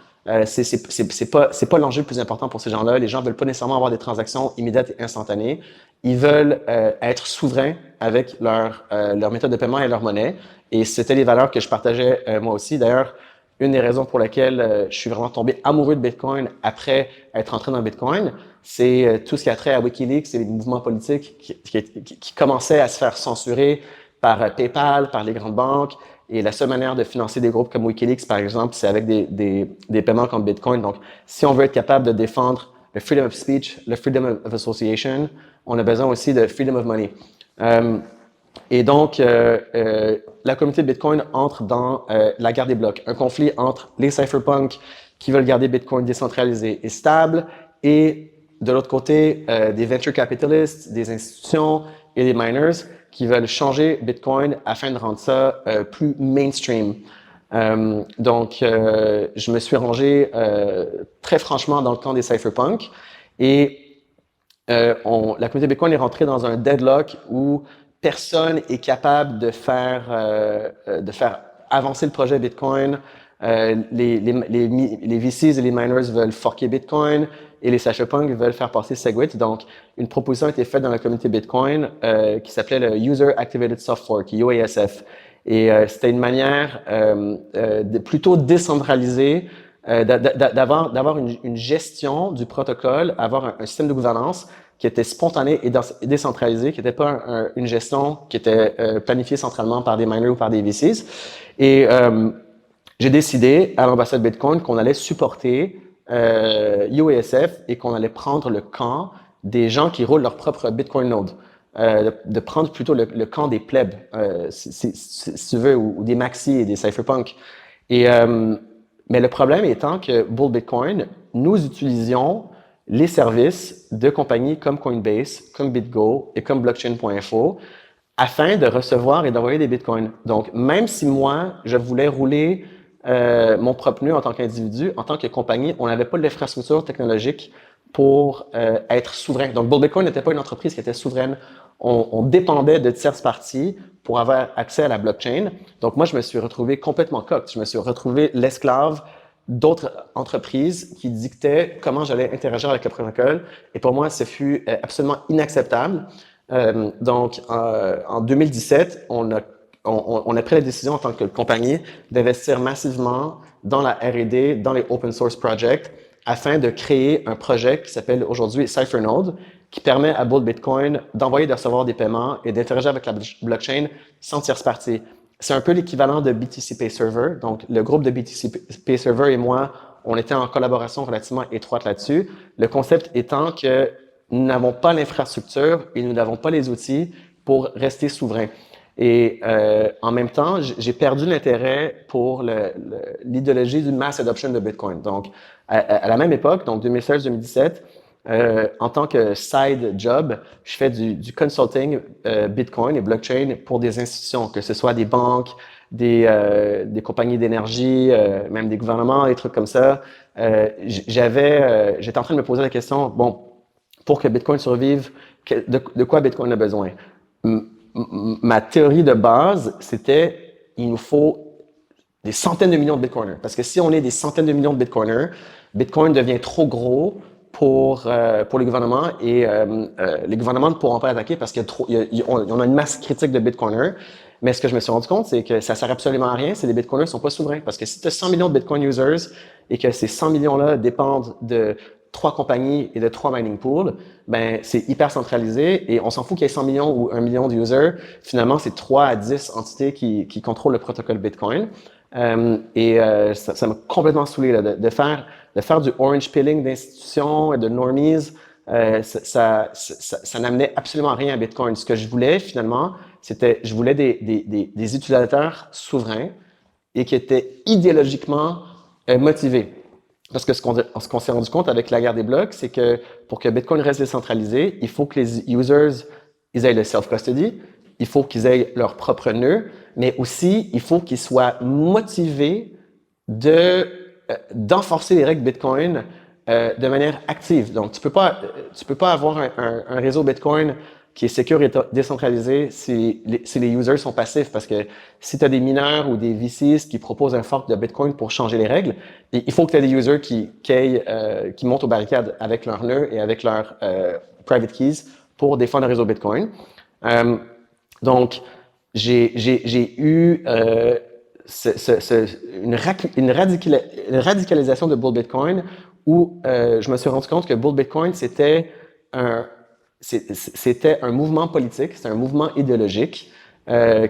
C'est pas l'enjeu le plus important pour ces gens-là. Les gens veulent pas nécessairement avoir des transactions immédiates et instantanées. Ils veulent être souverains avec leur méthode de paiement et leur monnaie. Et c'était les valeurs que je partageais moi aussi. D'ailleurs, une des raisons pour lesquelles je suis vraiment tombé amoureux de Bitcoin après être entré dans Bitcoin, c'est tout ce qui a trait à WikiLeaks et les mouvements politiques qui commençaient à se faire censurer par PayPal, par les grandes banques. Et la seule manière de financer des groupes comme WikiLeaks, par exemple, c'est avec des paiements comme Bitcoin. Donc, si on veut être capable de défendre le freedom of speech, le freedom of association, on a besoin aussi de freedom of money. Et donc, la communauté de Bitcoin entre dans la guerre des blocs, un conflit entre les cypherpunks qui veulent garder Bitcoin décentralisé et stable, et de l'autre côté, des venture capitalists, des institutions et des miners qui veulent changer Bitcoin afin de rendre ça plus mainstream. Donc, je me suis rangé très franchement dans le camp des cypherpunks et la communauté Bitcoin est rentrée dans un deadlock où personne est capable de faire avancer le projet Bitcoin. Les VCs et les miners veulent forker Bitcoin et les cypherpunks veulent faire passer SegWit. Donc, une proposition a été faite dans la communauté Bitcoin qui s'appelait le User Activated Soft Fork, UASF. Et c'était une manière plutôt décentralisée d'avoir une gestion du protocole, avoir un système de gouvernance qui était spontané et décentralisé, qui n'était pas une gestion qui était planifiée centralement par des miners ou par des VCs. Et j'ai décidé à l'ambassade Bitcoin qu'on allait supporter UASF et qu'on allait prendre le camp des gens qui roulent leur propre Bitcoin node. De prendre plutôt le camp des plebs, si tu veux, ou des maxis et des cypherpunks. Et mais le problème étant que Bull Bitcoin, nous utilisions les services de compagnies comme Coinbase, comme BitGo et comme Blockchain.info afin de recevoir et d'envoyer des bitcoins. Donc, même si moi, je voulais rouler mon propre nœud en tant qu'individu, en tant que compagnie, on n'avait pas l'infrastructure technologique pour être souverain. Donc, Bull Bitcoin n'était pas une entreprise qui était souveraine. On dépendait de tierces parties pour avoir accès à la blockchain. Donc, moi, je me suis retrouvé complètement coq. Je me suis retrouvé l'esclave d'autres entreprises qui dictaient comment j'allais interagir avec le protocole. Et pour moi, ce fut absolument inacceptable. Donc, en 2017, on a pris la décision en tant que compagnie d'investir massivement dans la R&D, dans les open source projects, afin de créer un projet qui s'appelle aujourd'hui CypherNode, qui permet à Bull Bitcoin d'envoyer et de recevoir des paiements et d'interagir avec la blockchain sans tierce partie. C'est un peu l'équivalent de BTC Pay Server. Donc, le groupe de BTC Pay Server et moi, on était en collaboration relativement étroite là-dessus. Le concept étant que nous n'avons pas l'infrastructure et nous n'avons pas les outils pour rester souverains. Et en même temps, j'ai perdu l'intérêt pour l'idéologie du mass adoption de Bitcoin. Donc, à la même époque, donc 2016-2017, en tant que side job, je fais du consulting Bitcoin et blockchain pour des institutions, que ce soit des banques, des compagnies d'énergie, même des gouvernements, des trucs comme ça. J'étais en train de me poser la question, bon, pour que Bitcoin survive, de quoi Bitcoin a besoin? Ma théorie de base, c'était il nous faut des centaines de millions de Bitcoiners. Parce que si on est des centaines de millions de Bitcoiners, Bitcoin devient trop gros pour les gouvernements et les gouvernements ne pourront pas attaquer parce qu'on a une masse critique de Bitcoiners. Mais ce que je me suis rendu compte, c'est que ça sert absolument à rien si les Bitcoiners sont pas souverains. Parce que si tu as 100 millions de Bitcoin users et que ces 100 millions-là dépendent de 3 compagnies et de 3 mining pools, ben c'est hyper centralisé et on s'en fout qu'il y ait 100 millions ou 1 million d'users. Finalement, c'est 3 à 10 entités qui contrôlent le protocole Bitcoin. Ça m'a complètement saoulé là, de faire du orange pilling d'institutions et de normies. Ça n'amenait absolument rien à Bitcoin. Ce que je voulais finalement, je voulais des utilisateurs souverains et qui étaient idéologiquement motivés. Parce que ce qu'on s'est rendu compte avec la guerre des blocs, c'est que pour que Bitcoin reste décentralisé, il faut que les users ils aient le self-custody, il faut qu'ils aient leur propre nœud, mais aussi il faut qu'ils soient motivés d'enforcer les règles Bitcoin de manière active. Donc, tu peux pas avoir un réseau Bitcoin qui est sécure et décentralisé si les users sont passifs. Parce que si tu as des mineurs ou des VCs qui proposent un fork de Bitcoin pour changer les règles, il faut que tu aies des users qui montent aux barricades avec leur nœud et avec leurs private keys pour défendre le réseau Bitcoin. Donc, j'ai eu une radicalisation de Bull Bitcoin où je me suis rendu compte que Bull Bitcoin, c'était un mouvement politique, c'était un mouvement idéologique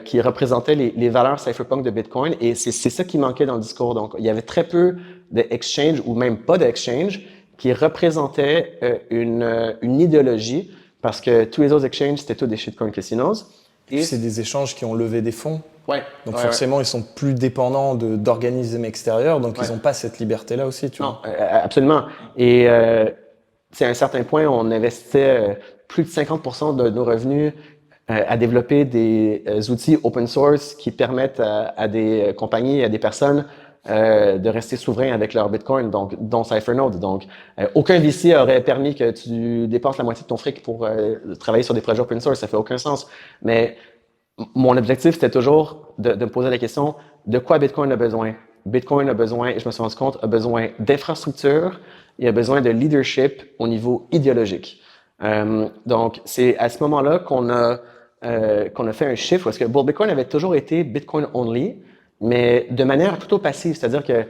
qui représentait les valeurs cypherpunk de Bitcoin et c'est ça qui manquait dans le discours. Donc, il y avait très peu d'exchange ou même pas d'exchange qui représentait une idéologie parce que tous les autres exchanges, c'était tous des shitcoin casinos. Et c'est des échanges qui ont levé des fonds. Ouais. Donc forcément, ils sont plus dépendants d'organismes extérieurs, donc ils n'ont pas cette liberté-là aussi, tu vois. Absolument. Et à un certain point, on investissait plus de 50% de nos revenus à développer des outils open source qui permettent à des compagnies, à des personnes de rester souverains avec leur Bitcoin, donc dont CypherNode. Donc, aucun VC aurait permis que tu dépenses la moitié de ton fric pour travailler sur des projets open source. Ça fait aucun sens. Mais mon objectif, c'était toujours de me poser la question de quoi Bitcoin a besoin. Bitcoin a besoin, et je me suis rendu compte, a besoin d'infrastructure et a besoin de leadership au niveau idéologique. Donc, c'est à ce moment-là qu'on a fait un shift parce que Bitcoin avait toujours été Bitcoin only, mais de manière plutôt passive. C'est-à-dire que,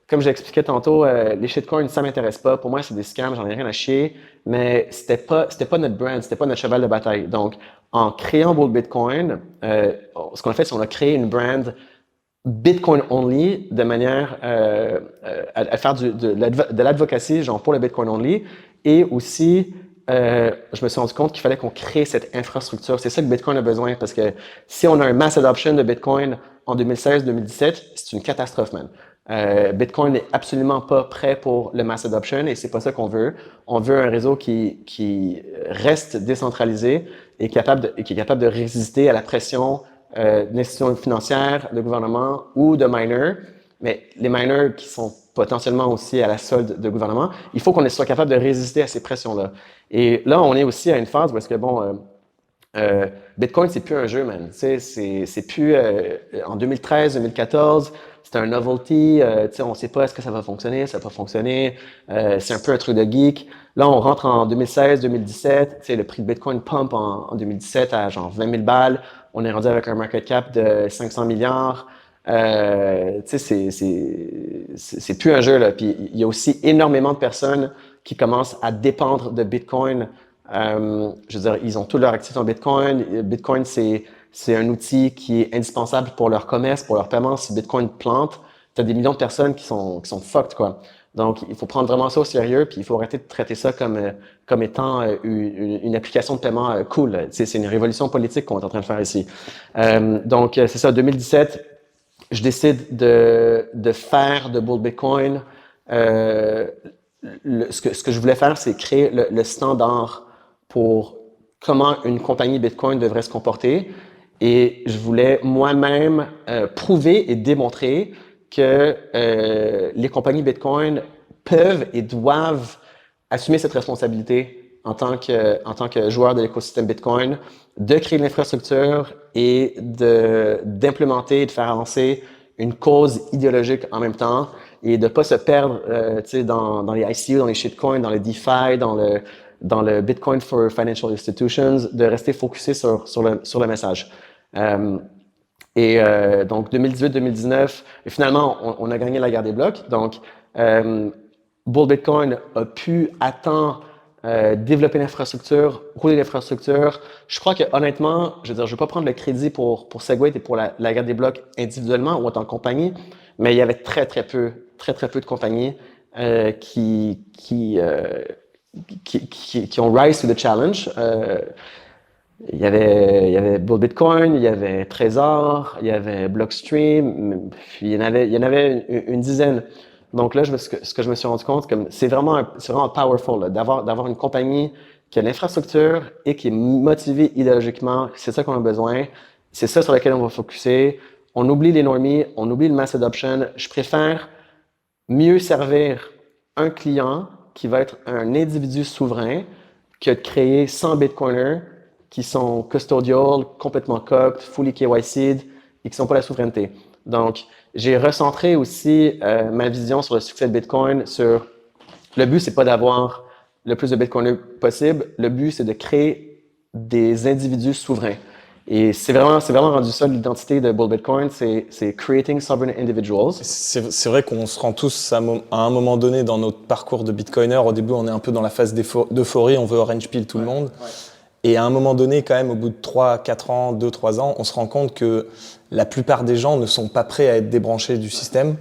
comme je l'expliquais tantôt, les shitcoins, ça m'intéresse pas. Pour moi, c'est des scams, j'en ai rien à chier. Mais c'était pas notre brand, c'était pas notre cheval de bataille. Donc, en créant Bull Bitcoin, ce qu'on a fait, c'est qu'on a créé une brand Bitcoin only de manière à faire de l'advocacy, genre pour le Bitcoin only, et aussi je me suis rendu compte qu'il fallait qu'on crée cette infrastructure. C'est ça que Bitcoin a besoin parce que si on a un mass adoption de Bitcoin en 2016-2017, c'est une catastrophe, man. Bitcoin n'est absolument pas prêt pour le mass adoption et c'est pas ça qu'on veut. On veut un réseau qui reste décentralisé et qui est capable de résister à la pression d'institutions financières, de gouvernements ou de miners, mais les miners qui sont potentiellement aussi à la solde de gouvernement, il faut qu'on soit capable de résister à ces pressions-là. Et là, on est aussi à une phase où est-ce que, Bitcoin, c'est plus un jeu, man. C'est plus en 2013, 2014, c'était un novelty. On sait pas est-ce que ça va fonctionner, ça va pas fonctionner. C'est un peu un truc de geek. Là, on rentre en 2016, 2017. Le prix de Bitcoin pump en 2017 à genre 20 000 balles. On est rendu avec un market cap de 500 milliards. C'est plus un jeu là. Puis il y a aussi énormément de personnes qui commencent à dépendre de Bitcoin. Je veux dire, ils ont tous leurs actifs en Bitcoin. Bitcoin, c'est un outil qui est indispensable pour leur commerce, pour leur paiement. Si Bitcoin plante, tu as des millions de personnes qui sont fucked, quoi. Donc, il faut prendre vraiment ça au sérieux, puis il faut arrêter de traiter ça comme étant une application de paiement cool. C'est une révolution politique qu'on est en train de faire ici. Donc, c'est ça, 2017, je décide de faire de Bull Bitcoin. Ce que je voulais faire, c'est créer le standard pour comment une compagnie Bitcoin devrait se comporter. Et je voulais moi-même prouver et démontrer que les compagnies Bitcoin peuvent et doivent assumer cette responsabilité en tant que joueur de l'écosystème Bitcoin, de créer de l'infrastructure et d'implémenter et de faire avancer une cause idéologique en même temps et de pas se perdre dans les ICO, dans les shitcoins, dans le DeFi, dans le Bitcoin for Financial Institutions, de rester focusé sur le message. Donc 2018-2019, finalement, on a gagné la guerre des blocs. Donc, Bull Bitcoin a pu développer l'infrastructure, rouler l'infrastructure. Je crois que honnêtement, je veux dire, je vais pas prendre le crédit pour Segwit et pour la guerre des blocs individuellement ou en tant que compagnie, mais il y avait très très peu de compagnies qui ont rise to the challenge. Il y avait Bull Bitcoin, il y avait Trésor, il y avait Blockstream, puis il y en avait une dizaine. Donc là, ce que je me suis rendu compte, c'est vraiment powerful là, d'avoir une compagnie qui a l'infrastructure et qui est motivée idéologiquement. C'est ça qu'on a besoin. C'est ça sur lequel on va focuser. On oublie les normies, on oublie le mass adoption. Je préfère mieux servir un client qui va être un individu souverain que de créer 100 Bitcoiners qui sont custodial, complètement cooked, fully KYC'd et qui sont pas la souveraineté. Donc, j'ai recentré aussi ma vision sur le succès de Bitcoin sur le but, c'est pas d'avoir le plus de Bitcoiners possible. Le but, c'est de créer des individus souverains. Et c'est vraiment rendu ça l'identité de Bull Bitcoin, c'est creating sovereign individuals. C'est vrai qu'on se rend tous à un moment donné dans notre parcours de Bitcoiner. Au début, on est un peu dans la phase d'euphorie, on veut orange pill tout le monde. Ouais. Et à un moment donné, quand même, au bout de 3-4 ans, 2-3 ans, on se rend compte que la plupart des gens ne sont pas prêts à être débranchés du système.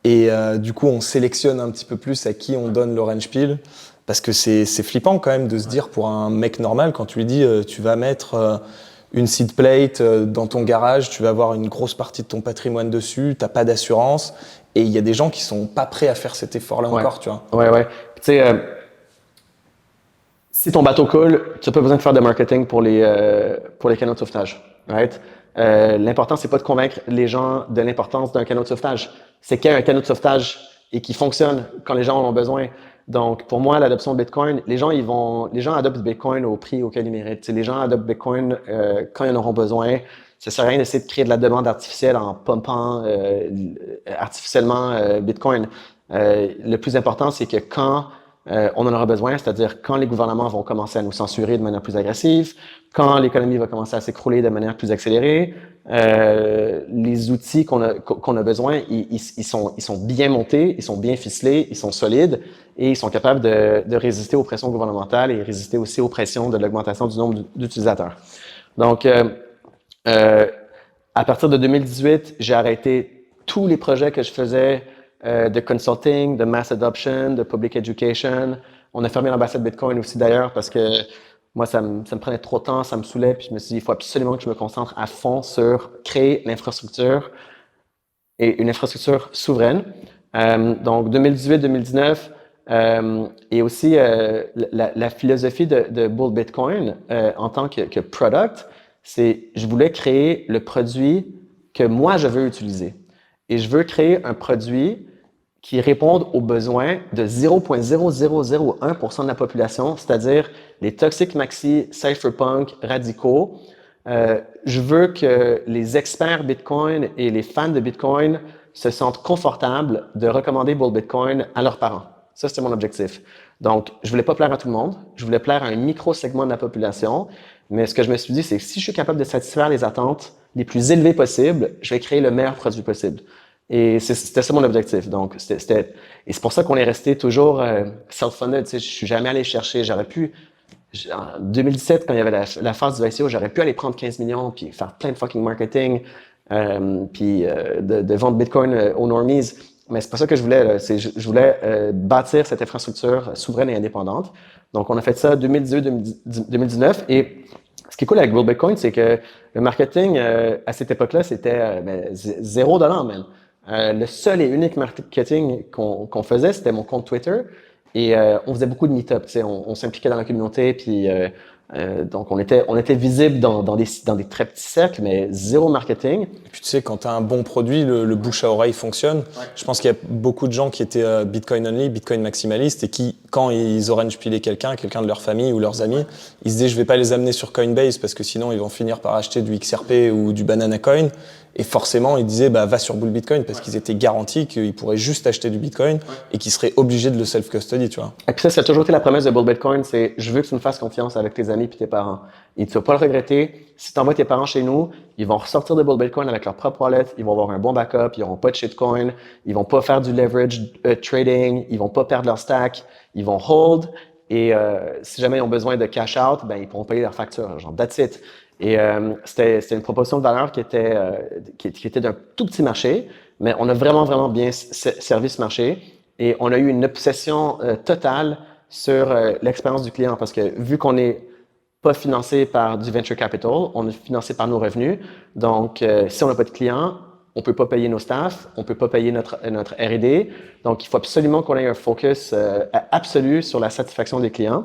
Et du coup, on sélectionne un petit peu plus à qui on donne l'orange pill. Parce que c'est flippant quand même de se dire pour un mec normal, quand tu lui dis tu vas mettre une seed plate dans ton garage, tu vas avoir une grosse partie de ton patrimoine dessus, t'as pas d'assurance. Et il y a des gens qui sont pas prêts à faire cet effort-là encore, tu vois. Ouais. Tu sais, si ton bateau coule, tu n'as pas besoin de faire de marketing pour les canaux de sauvetage, right? L'important, c'est pas de convaincre les gens de l'importance d'un canot de sauvetage. C'est qu'il y a un canot de sauvetage et qui fonctionne quand les gens en ont besoin. Donc, pour moi, l'adoption de Bitcoin, les gens adoptent Bitcoin au prix auquel ils méritent. T'sais, les gens adoptent Bitcoin quand ils en auront besoin. Ça sert à rien d'essayer de créer de la demande artificielle en pumpant artificiellement Bitcoin. Le plus important, c'est que quand on en aura besoin, c'est-à-dire quand les gouvernements vont commencer à nous censurer de manière plus agressive, quand l'économie va commencer à s'écrouler de manière plus accélérée, les outils qu'on a besoin, ils sont bien montés, ils sont bien ficelés, ils sont solides et ils sont capables de résister aux pressions gouvernementales et résister aussi aux pressions de l'augmentation du nombre d'utilisateurs. Donc, à partir de 2018, j'ai arrêté tous les projets que je faisais de consulting, de mass adoption, de public education. On a fermé l'ambassade Bitcoin aussi d'ailleurs parce que moi, ça me prenait trop de temps, ça me saoulait. Puis je me suis dit, il faut absolument que je me concentre à fond sur créer l'infrastructure et une infrastructure souveraine. Donc 2018-2019 et aussi la philosophie de Bull Bitcoin en tant que product, c'est je voulais créer le produit que moi je veux utiliser. et je veux créer un produit qui réponde aux besoins de 0,0001% de la population, c'est-à-dire les toxiques maxi, cypherpunk, radicaux. Je veux que les experts Bitcoin et les fans de Bitcoin se sentent confortables de recommander Bull Bitcoin à leurs parents. Ça, c'était mon objectif. Donc, je voulais pas plaire à tout le monde. Je voulais plaire à un micro-segment de la population. Mais ce que je me suis dit, c'est que si je suis capable de satisfaire les attentes les plus élevées possibles, je vais créer le meilleur produit possible. Et c'était ça mon objectif. Donc, et c'est pour ça qu'on est resté toujours self-funded. Tu sais, je suis jamais allé chercher. J'aurais pu, en 2017, quand il y avait la phase du ICO, j'aurais pu aller prendre 15 millions puis faire plein de fucking marketing, puis de vendre Bitcoin aux normies. Mais c'est pas ça que je voulais. Là. Je voulais bâtir cette infrastructure souveraine et indépendante. Donc, on a fait ça 2018-2019. Et ce qui est cool avec Bull Bitcoin, c'est que le marketing, à cette époque-là, c'était $0, man. Le seul et unique marketing qu'on faisait, c'était mon compte Twitter. Et on faisait beaucoup de meet-up, tu sais, on s'impliquait dans la communauté, puis donc on était visible dans des très petits cercles, mais zéro marketing. Et puis tu sais, quand tu as un bon produit, le bouche à oreille fonctionne. Ouais. Je pense qu'il y a beaucoup de gens qui étaient Bitcoin only, Bitcoin maximaliste, et qui, quand ils orange pilaient quelqu'un de leur famille ou leurs amis, ils se disaient je vais pas les amener sur Coinbase parce que sinon ils vont finir par acheter du XRP ou du Banana Coin. Et forcément, ils disaient va sur Bull Bitcoin parce qu'ils étaient garantis qu'ils pourraient juste acheter du Bitcoin et qu'ils seraient obligés de le self-custody, tu vois. Et puis ça a toujours été la promesse de Bull Bitcoin, c'est je veux que tu me fasses confiance avec tes amis et tes parents. Et tu vas pas le regretter. Si tu envoies tes parents chez nous, ils vont ressortir de Bull Bitcoin avec leur propre wallet, ils vont avoir un bon backup, ils n'auront pas de shitcoin, ils vont pas faire du leverage trading, ils vont pas perdre leur stack, ils vont hold. Et si jamais ils ont besoin de cash out, ben ils pourront payer leur facture. Genre that's it. Et c'était une proposition de valeur qui était d'un tout petit marché, mais on a vraiment bien servi ce marché et on a eu une obsession totale sur l'expérience du client parce que vu qu'on n'est pas financé par du venture capital, on est financé par nos revenus. Donc, si on n'a pas de clients, on peut pas payer nos staffs, on peut pas payer notre R&D. Donc, il faut absolument qu'on ait un focus absolu sur la satisfaction des clients.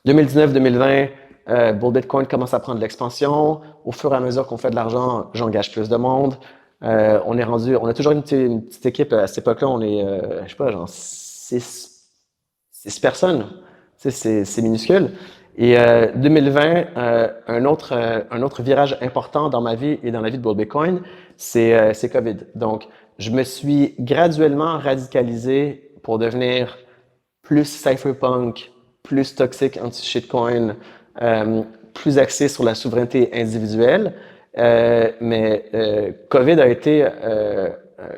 2019-2020, Bull Bitcoin commence à prendre de l'expansion. Au fur et à mesure qu'on fait de l'argent, j'engage plus de monde. On a toujours une petite équipe. À cette époque-là, on est, je sais pas, genre 6 personnes. Tu sais, c'est minuscule. Et 2020, un autre virage important dans ma vie et dans la vie de Bull Bitcoin, c'est COVID. Donc, je me suis graduellement radicalisé pour devenir plus cypherpunk, plus toxique anti-shitcoin, plus axé sur la souveraineté individuelle. Mais COVID a été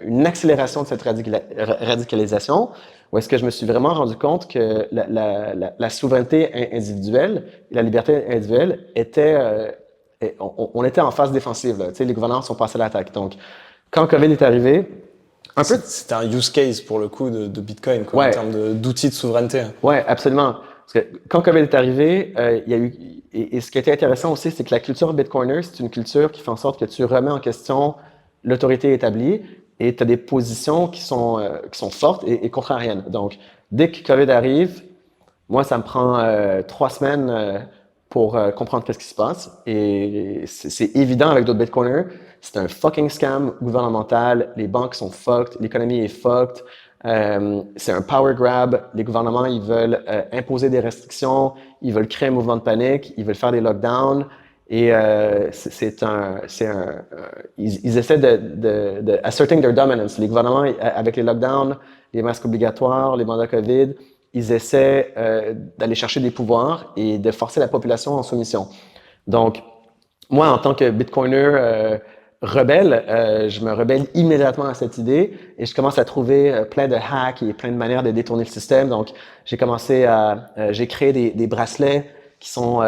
une accélération de cette radicalisation, où est-ce que je me suis vraiment rendu compte que la souveraineté individuelle et la liberté individuelle on était en phase défensive. Là. Tu sais, les gouvernements sont passés à l'attaque. Donc, quand COVID est arrivé, c'était un use case pour le coup de Bitcoin, quoi, ouais. En termes d'outils de souveraineté. Ouais, absolument. Parce que quand COVID est arrivé, il y a eu et ce qui était intéressant aussi, c'est que la culture Bitcoiner, c'est une culture qui fait en sorte que tu remets en question l'autorité établie et tu as des positions qui sont fortes et contrariennes. Donc, dès que COVID arrive, moi, ça me prend 3 semaines pour comprendre qu'est-ce qui se passe. Et c'est évident avec d'autres Bitcoiners, c'est un fucking scam gouvernemental, les banques sont fucked, l'économie est fucked. C'est un power grab. Les gouvernements, ils veulent imposer des restrictions, ils veulent créer un mouvement de panique, ils veulent faire des lockdowns. Et ils essaient de asserting their dominance. Les gouvernements, avec les lockdowns, les masques obligatoires, les mandats COVID, ils essaient d'aller chercher des pouvoirs et de forcer la population en soumission. Donc, moi, en tant que Bitcoiner rebelle, je me rebelle immédiatement à cette idée et je commence à trouver plein de hacks et plein de manières de détourner le système. Donc, j'ai créé des bracelets qui sont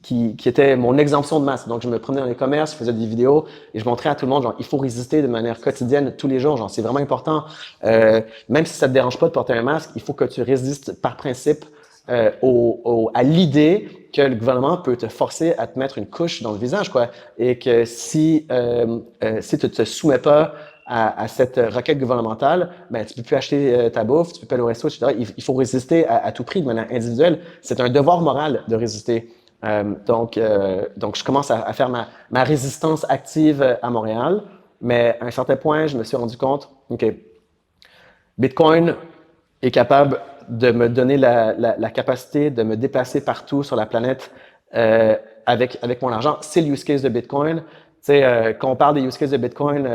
qui étaient mon exemption de masse. Donc, je me promenais dans les commerces, je faisais des vidéos et je montrais à tout le monde, genre, il faut résister de manière quotidienne tous les jours. Genre, c'est vraiment important. Même si ça te dérange pas de porter un masque, il faut que tu résistes par principe à l'idée que le gouvernement peut te forcer à te mettre une couche dans le visage, quoi, et que si tu te soumets pas à cette requête gouvernementale, ben tu peux plus acheter ta bouffe, tu peux pas aller au resto, etc. Il faut résister à tout prix de manière individuelle. C'est un devoir moral de résister. Donc, je commence à faire ma résistance active à Montréal. Mais à un certain point, je me suis rendu compte, OK, Bitcoin est capable de me donner la capacité de me déplacer partout sur la planète avec mon argent. C'est le use case de Bitcoin. Tu sais, quand on parle des use cases de Bitcoin,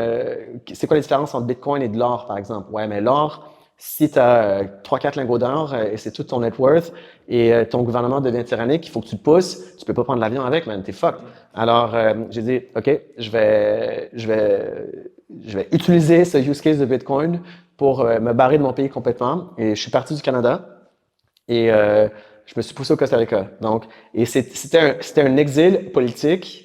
c'est quoi la différence entre Bitcoin et de l'or, par exemple? Ouais, mais l'or, si tu as 3-4 lingots d'or et c'est tout ton net worth et ton gouvernement devient tyrannique, il faut que tu te pousses, tu peux pas prendre l'avion avec, man, t'es fucked. Alors, j'ai dit, OK, je vais utiliser ce use case de Bitcoin pour me barrer de mon pays complètement. Et je suis parti du Canada et je me suis poussé au Costa Rica. Donc, et c'était un exil politique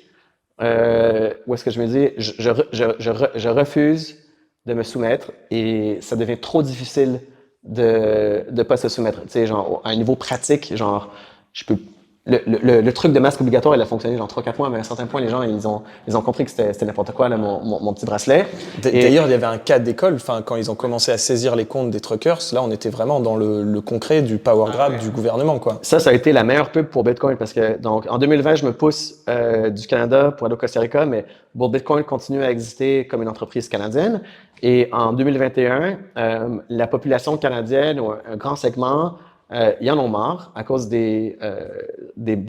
où est-ce que je me dis, je refuse de me soumettre et ça devient trop difficile de pas se soumettre. Tu sais, genre, à un niveau pratique, genre, je peux le truc de masque obligatoire, il a fonctionné genre 3-4 mois, mais à un certain point, les gens, ils ont compris que c'était n'importe quoi, là, mon petit bracelet. D'ailleurs, il y avait un cas d'école, enfin, quand ils ont commencé à saisir les comptes des truckers, là, on était vraiment dans le concret du power grab du gouvernement, quoi. Ça a été la meilleure pub pour Bitcoin parce que, donc, en 2020, je me pousse du Canada pour aller au Costa Rica, mais Bitcoin continue à exister comme une entreprise canadienne. Et en 2021, la population canadienne, ou un grand segment, ils en ont marre à cause des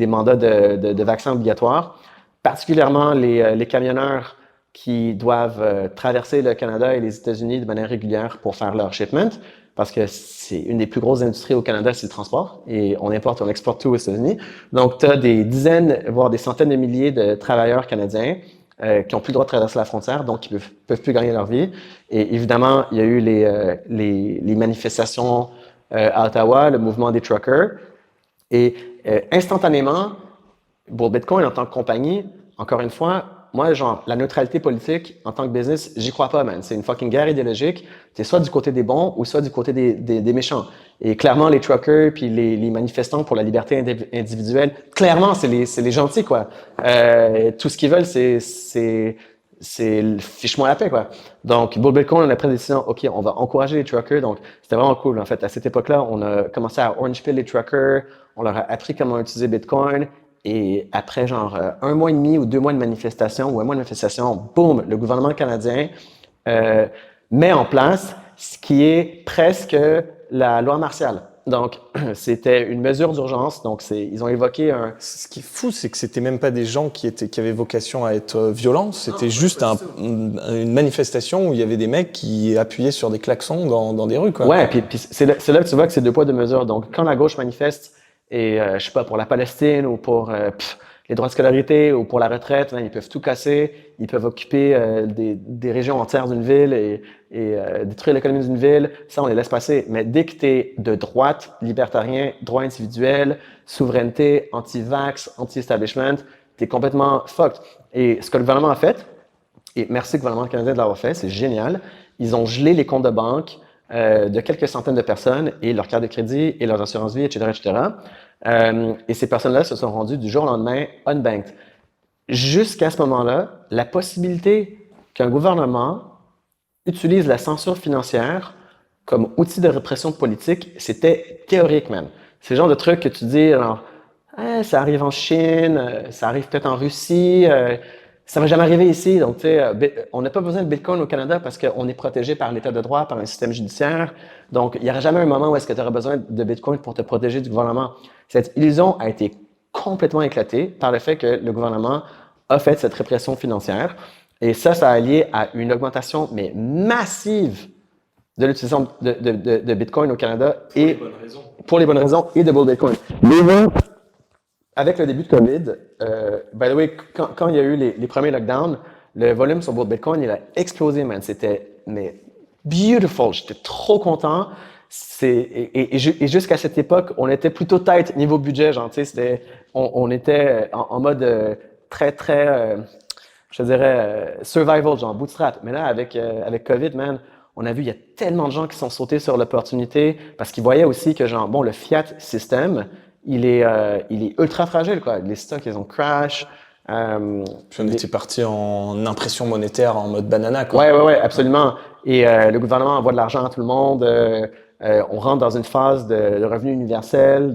mandats de vaccins obligatoires, particulièrement les camionneurs qui doivent traverser le Canada et les États-Unis de manière régulière pour faire leur shipment, parce que c'est une des plus grosses industries au Canada, c'est le transport, et on importe, on exporte tout aux États-Unis. Donc, tu as des dizaines, voire des centaines de milliers de travailleurs canadiens qui n'ont plus le droit de traverser la frontière, donc qui peuvent plus gagner leur vie. Et évidemment, il y a eu les manifestations à Ottawa, le mouvement des truckers. Et instantanément, pour Bitcoin en tant que compagnie, encore une fois, moi, genre, la neutralité politique en tant que business, j'y crois pas, man. C'est une fucking guerre idéologique. T'es soit du côté des bons ou soit du côté des méchants. Et clairement, les truckers puis les manifestants pour la liberté individuelle, clairement, c'est les gentils, quoi. Tout ce qu'ils veulent, c'est fiche-moi la paix, quoi. Donc, Bull Bitcoin, on a pris la décision, OK, on va encourager les truckers. Donc, c'était vraiment cool. En fait, à cette époque-là, on a commencé à orange pill les truckers. On leur a appris comment utiliser Bitcoin. Et après, genre, 1 mois et demi ou 2 mois de manifestation, ou 1 mois de manifestation, boum, le gouvernement canadien met en place ce qui est presque la loi martiale. Donc, c'était une mesure d'urgence. Donc, ils ont évoqué un... Ce qui est fou, c'est que c'était même pas des gens qui avaient vocation à être violents. C'était juste une manifestation où il y avait des mecs qui appuyaient sur des klaxons dans des rues, quoi. Ouais, puis c'est là que tu vois que c'est 2 poids 2 mesures. Donc, quand la gauche manifeste, et je sais pas, pour la Palestine ou pour les droits de scolarité ou pour la retraite, ils peuvent tout casser, ils peuvent occuper des régions entières d'une ville et détruire l'économie d'une ville, ça on les laisse passer. Mais dès que tu es de droite, libertarien, droit individuel, souveraineté, anti-vax, anti-establishment, tu es complètement fucked. Et ce que le gouvernement a fait, et merci au gouvernement canadien de l'avoir fait, c'est génial, ils ont gelé les comptes de banque de quelques centaines de personnes et leurs cartes de crédit et leurs assurances vie, etc., etc. Et ces personnes-là se sont rendues du jour au lendemain unbanked. Jusqu'à ce moment-là, la possibilité qu'un gouvernement utilise la censure financière comme outil de répression politique, c'était théorique, man. C'est le genre de truc que tu dis, alors, ça arrive en Chine, ça arrive peut-être en Russie, ça va jamais arriver ici. Donc, tu sais, on n'a pas besoin de Bitcoin au Canada parce qu'on est protégé par l'État de droit, par un système judiciaire. Donc, il n'y aura jamais un moment où est-ce que tu auras besoin de Bitcoin pour te protéger du gouvernement. Cette illusion a été complètement éclatée par le fait que le gouvernement a fait cette répression financière. Et ça a lié à une augmentation, mais massive de l'utilisation de Bitcoin au Canada. Pour les bonnes raisons et de Bull Bitcoin. Mais avec le début de COVID, by the way, quand il y a eu les premiers lockdowns, le volume sur Bull Bitcoin, il a explosé, man. C'était, mais beautiful. J'étais trop content. Et jusqu'à cette époque, on était plutôt tight niveau budget, genre, tu sais, on était en mode très, très, je dirais, survival, genre bootstrap. Mais là, avec COVID, man, on a vu, il y a tellement de gens qui sont sautés sur l'opportunité parce qu'ils voyaient aussi que, genre, bon, le fiat system, il est ultra fragile, quoi. Les stocks, ils ont crash. Puis on était parti en impression monétaire en mode banana, quoi. Ouais, absolument. Et le gouvernement envoie de l'argent à tout le monde. On rentre dans une phase de revenu universel,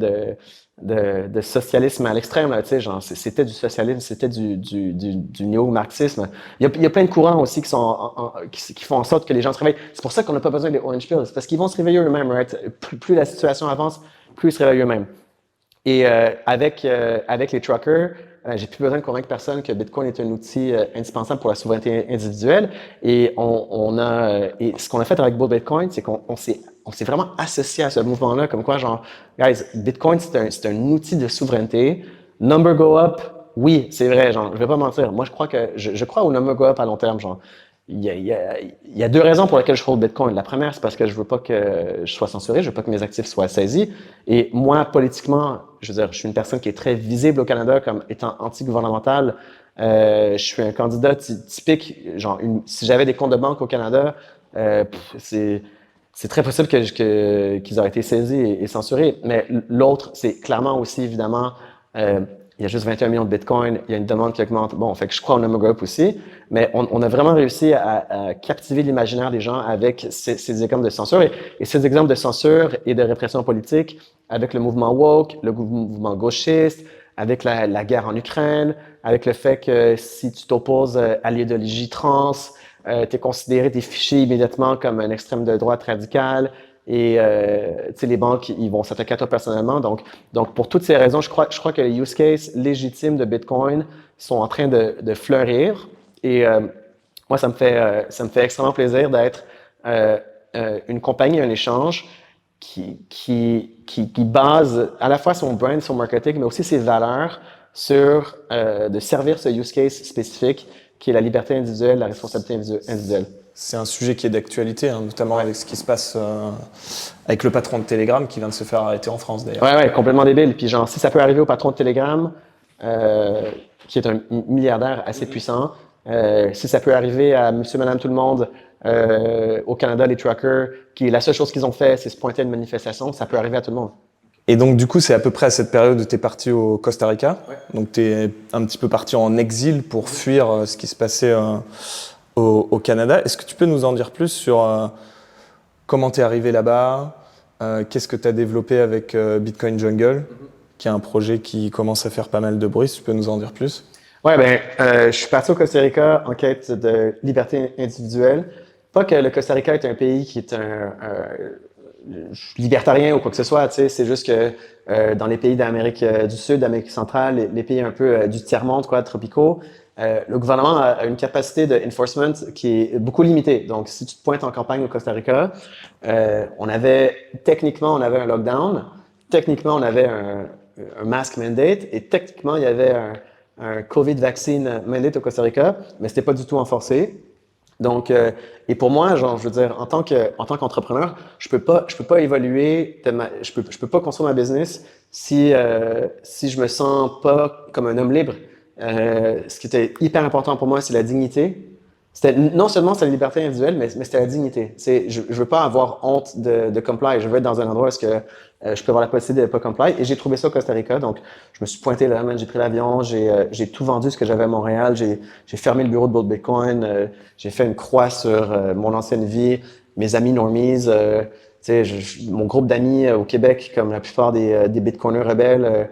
de socialisme à l'extrême, là, tu sais, genre, c'était du socialisme, c'était du néo-marxisme. Il y a plein de courants aussi qui font en sorte que les gens se réveillent. C'est pour ça qu'on n'a pas besoin des orange pills, parce qu'ils vont se réveiller eux-mêmes, right? Plus la situation avance, plus ils se réveillent eux-mêmes. Et avec les truckers, j'ai plus besoin de convaincre personne que Bitcoin est un outil indispensable pour la souveraineté individuelle. Et et ce qu'on a fait avec Bull Bitcoin, c'est qu'on s'est vraiment associé à ce mouvement-là, comme quoi, genre, guys, Bitcoin, c'est un outil de souveraineté. Number go up, oui, c'est vrai, genre, je vais pas mentir. Moi, je crois au number go up à long terme, genre. Il y a deux raisons pour lesquelles je hold Bitcoin. La première, c'est parce que je veux pas que je sois censuré, je veux pas que mes actifs soient saisis. Et moi, politiquement, je veux dire, je suis une personne qui est très visible au Canada comme étant anti-gouvernementale. Je suis un candidat typique. Genre, si j'avais des comptes de banque au Canada, c'est très possible qu'ils auraient été saisis et censurés. Mais l'autre, c'est clairement aussi, évidemment, il y a juste 21 millions de Bitcoin, il y a une demande qui augmente. Bon, fait que je crois au number group aussi, mais on a vraiment réussi à captiver l'imaginaire des gens avec ces exemples de censure. Et ces exemples de censure et de répression politique avec le mouvement woke, le mouvement gauchiste, avec la guerre en Ukraine, avec le fait que si tu t'opposes à l'idéologie trans, tu es considéré, t'es fiché immédiatement comme un extrême de droite radical. Et tu sais, les banques, ils vont s'attaquer à toi personnellement. Donc pour toutes ces raisons, je crois que les use cases légitimes de Bitcoin sont en train de fleurir. Et moi, ça me fait extrêmement plaisir d'être une compagnie, un échange qui base à la fois son brand, son marketing, mais aussi ses valeurs sur de servir ce use case spécifique qui est la liberté individuelle, la responsabilité individuelle. C'est un sujet qui est d'actualité, hein, notamment avec ce qui se passe avec le patron de Telegram qui vient de se faire arrêter en France d'ailleurs. Ouais, complètement débile. Puis genre, si ça peut arriver au patron de Telegram, qui est un milliardaire assez puissant, si ça peut arriver à monsieur, madame, tout le monde au Canada, les truckers, qui la seule chose qu'ils ont fait, c'est se pointer à une manifestation, ça peut arriver à tout le monde. Et donc du coup, c'est à peu près à cette période où tu es parti au Costa Rica. Ouais. Donc tu es un petit peu parti en exil pour fuir ce qui se passait au Canada. Est-ce que tu peux nous en dire plus sur comment tu es arrivé là-bas, qu'est-ce que tu as développé avec Bitcoin Jungle, qui est un projet qui commence à faire pas mal de bruit, si tu peux nous en dire plus? Ouais, je suis parti au Costa Rica en quête de liberté individuelle. Pas que le Costa Rica est un pays qui est un libertarien ou quoi que ce soit, tu sais, c'est juste que dans les pays d'Amérique du Sud, d'Amérique centrale, les pays un peu du tiers-monde, quoi, tropicaux, le gouvernement a une capacité de enforcement qui est beaucoup limitée. Donc, si tu te pointes en campagne au Costa Rica, techniquement, on avait un lockdown, techniquement, on avait un mask mandate et techniquement, il y avait un COVID vaccine mandate au Costa Rica, mais c'était pas du tout enforcé. Donc, et pour moi, genre, je veux dire, en tant qu'entrepreneur, je peux pas évoluer, je peux pas construire ma business si je me sens pas comme un homme libre. Ce qui était hyper important pour moi, c'est la dignité. Non seulement c'est la liberté individuelle, mais c'était la dignité. Je veux pas avoir honte de comply. Je veux être dans un endroit où est-ce que je peux avoir la possibilité de pas comply. Et j'ai trouvé ça au Costa Rica. Donc, je me suis pointé là, j'ai pris l'avion, j'ai tout vendu ce que j'avais à Montréal. J'ai fermé le bureau de Bull Bitcoin. J'ai fait une croix sur mon ancienne vie, mes amis normies. Mon groupe d'amis au Québec, comme la plupart des Bitcoiners rebelles,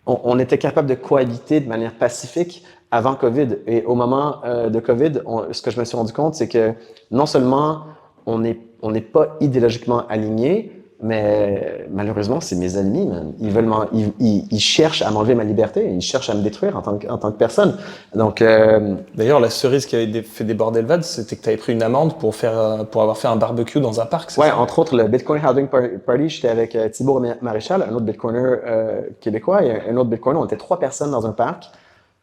on était capable de cohabiter de manière pacifique avant COVID. Et au moment de COVID, ce que je me suis rendu compte, c'est que non seulement on n'est pas idéologiquement alignés, mais malheureusement, c'est mes ennemis, man. Ils cherchent à m'enlever ma liberté, ils cherchent à me détruire en tant que personne. Donc, d'ailleurs, la cerise qui avait fait déborder le vase, c'était que tu avais pris une amende pour avoir fait un barbecue dans un parc. Ouais, entre autres, le Bitcoin Housing Party, j'étais avec Thibault Maréchal, un autre Bitcoiner québécois, et un autre Bitcoiner. On était 3 personnes dans un parc.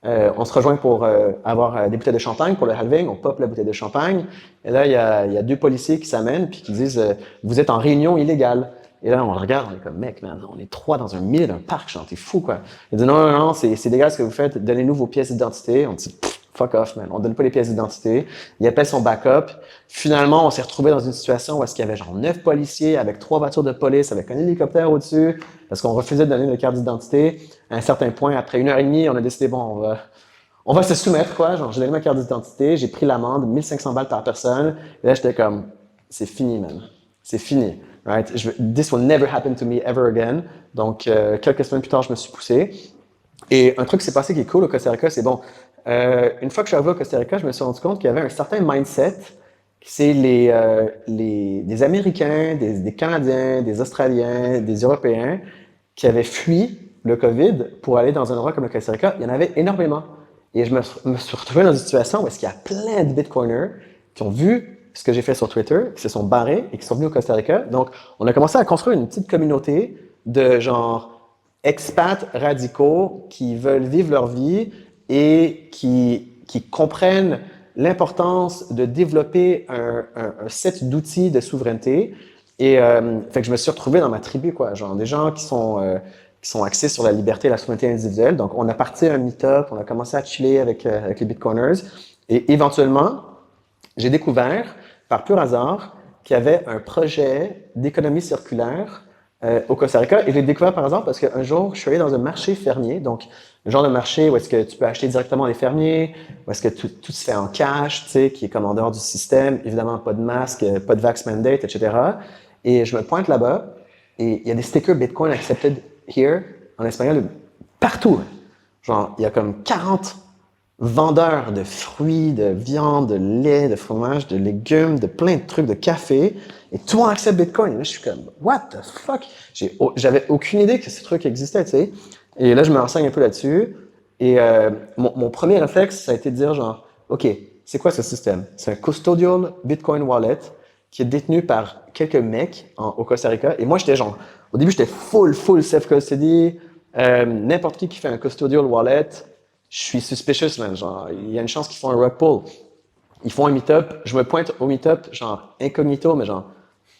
On se rejoint pour avoir des bouteilles de champagne pour le halving. On pop la bouteille de champagne. Et là, il y a 2 policiers qui s'amènent puis qui disent vous êtes en réunion illégale. Et là, on le regarde, on est comme mec, man, on est 3 dans un milieu d'un parc, genre, t'es fou, quoi. Il dit non, c'est légal ce que vous faites, donnez-nous vos pièces d'identité. On dit fuck off, man, on donne pas les pièces d'identité. Il appelle son backup. Finalement, on s'est retrouvé dans une situation où est-ce qu'il y avait genre 9 policiers avec 3 voitures de police, avec un hélicoptère au-dessus, parce qu'on refusait de donner nos cartes d'identité. À un certain point, après 1h30, on a décidé, bon, on va se soumettre, quoi. Genre, j'ai donné ma carte d'identité, j'ai pris l'amende, 1500 balles par personne. Et là, j'étais comme, c'est fini, man. c'est fini. Right? This will never happen to me ever again. Donc, quelques semaines plus tard, je me suis poussé. Et un truc qui s'est passé qui est cool au Costa Rica, c'est bon, une fois que je suis arrivé au Costa Rica, je me suis rendu compte qu'il y avait un certain mindset. C'est des Américains, des Canadiens, des Australiens, des Européens qui avaient fui le COVID pour aller dans un endroit comme le Costa Rica. Il y en avait énormément. Et je me suis retrouvé dans une situation où est-ce qu'il y a plein de Bitcoiners qui ont vu ce que j'ai fait sur Twitter, qui se sont barrés et qui sont venus au Costa Rica. Donc, on a commencé à construire une petite communauté de genre expats radicaux qui veulent vivre leur vie et qui comprennent l'importance de développer un set d'outils de souveraineté. Et fait que je me suis retrouvé dans ma tribu, quoi, genre des gens qui sont axés sur la liberté et la souveraineté individuelle. Donc, on a parti un meet-up, on a commencé à chiller avec les Bitcoiners. Et éventuellement, j'ai découvert, par pur hasard, qu'il y avait un projet d'économie circulaire au Costa Rica. Et je l'ai découvert par hasard parce qu'un jour, je suis allé dans un marché fermier. Donc, le genre de marché où est-ce que tu peux acheter directement des fermiers, où est-ce que tout se fait en cash, tu sais, qui est comme en dehors du système. Évidemment, pas de masque, pas de vax mandate, etc. Et je me pointe là-bas et il y a des stickers Bitcoin accepted here en espagnol partout. Genre, il y a comme 40 vendeurs de fruits, de viande, de lait, de fromage, de légumes, de plein de trucs, de café. Et tout le monde accepte Bitcoin. Et là, je suis comme, what the fuck? J'avais aucune idée que ce truc existait, tu sais. Et là, je me renseigne un peu là-dessus. Et mon premier réflexe, ça a été de dire genre, OK, c'est quoi ce système? C'est un custodial Bitcoin wallet qui est détenu par quelques mecs au Costa Rica. Et moi, j'étais genre, au début, j'étais full self-custody. N'importe qui fait un custodial wallet, je suis suspicious, man. Genre, il y a une chance qu'ils font un rug pull. Ils font un meet-up. Je me pointe au meet-up, genre, incognito, mais genre,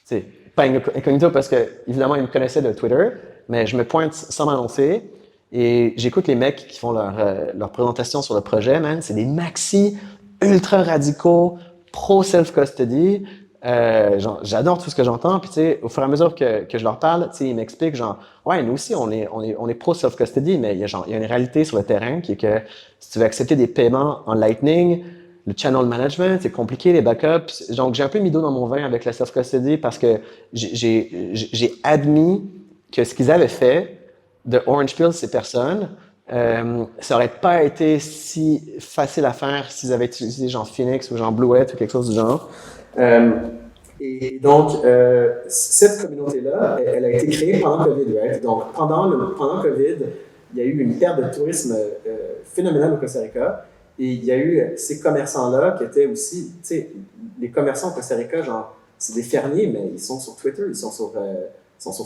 tu sais, pas incognito parce que, évidemment, ils me connaissaient de Twitter, mais je me pointe sans m'annoncer et j'écoute les mecs qui font leur présentation sur le projet, man. C'est des maxi ultra radicaux, pro self-custody. J'adore tout ce que j'entends. Puis, tu sais, au fur et à mesure que je leur parle, tu sais, ils m'expliquent, genre, ouais, nous aussi, on est pro self-custody, mais il y a une réalité sur le terrain qui est que si tu veux accepter des paiements en Lightning, le channel management, c'est compliqué, les backups. Donc, j'ai un peu mis d'eau dans mon vin avec la self-custody parce que j'ai admis que ce qu'ils avaient fait de Orange Pill, ces personnes, ça aurait pas été si facile à faire s'ils avaient utilisé genre Phoenix ou genre Bluet ou quelque chose du genre. Et donc, cette communauté-là, elle a été créée pendant COVID, right? Donc, pendant COVID, il y a eu une perte de tourisme phénoménale au Costa Rica. Et il y a eu ces commerçants-là qui étaient aussi, tu sais, les commerçants au Costa Rica, genre, c'est des fermiers, mais ils sont sur Twitter, ils sont sur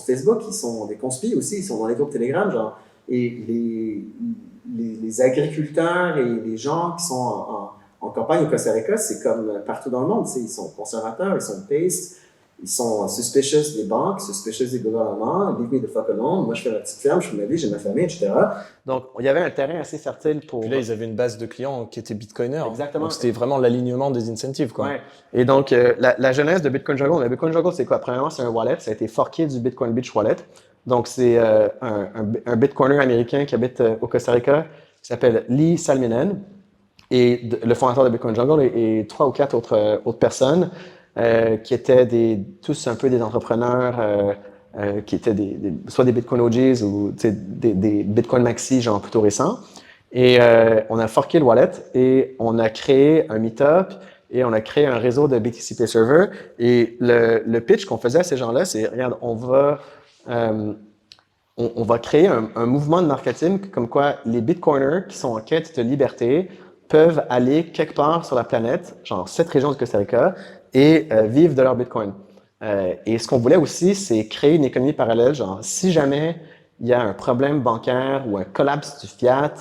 Facebook, ils sont des conspis aussi, ils sont dans les groupes Telegram, genre. Et les agriculteurs et les gens qui sont en campagne au Costa Rica, c'est comme partout dans le monde, tu sais, ils sont conservateurs, ils sont pastes, ils sont suspicious des banques, suspicious des gouvernements, leave me the fuck alone, moi je fais ma petite ferme, je fais ma vie, j'ai ma famille, etc. Donc, il y avait un terrain assez fertile pour... Puis là, ils avaient une base de clients qui étaient bitcoiners. Exactement. Donc, c'était vraiment l'alignement des incentives, quoi. Ouais. Et donc, la genèse de Bitcoin Jungle, le Bitcoin Jungle, c'est quoi? Premièrement, c'est un wallet, ça a été forké du Bitcoin Beach Wallet. Donc, c'est un Bitcoiner américain qui habite au Costa Rica, qui s'appelle Lee Salminen. Et le fondateur de Bitcoin Jungle et 3 ou 4 autres personnes qui étaient tous un peu des entrepreneurs qui étaient soit des Bitcoin OGs ou des Bitcoin Maxi, genre plutôt récents. Et on a forké le wallet et on a créé un meet-up et on a créé un réseau de BTC Pay Server. Et le pitch qu'on faisait à ces gens-là, c'est, regarde, on va créer un mouvement de marketing comme quoi les Bitcoiners qui sont en quête de liberté peuvent aller quelque part sur la planète, genre cette région du Costa Rica, et vivre de leur Bitcoin. Et ce qu'on voulait aussi, c'est créer une économie parallèle, genre si jamais il y a un problème bancaire ou un collapse du fiat,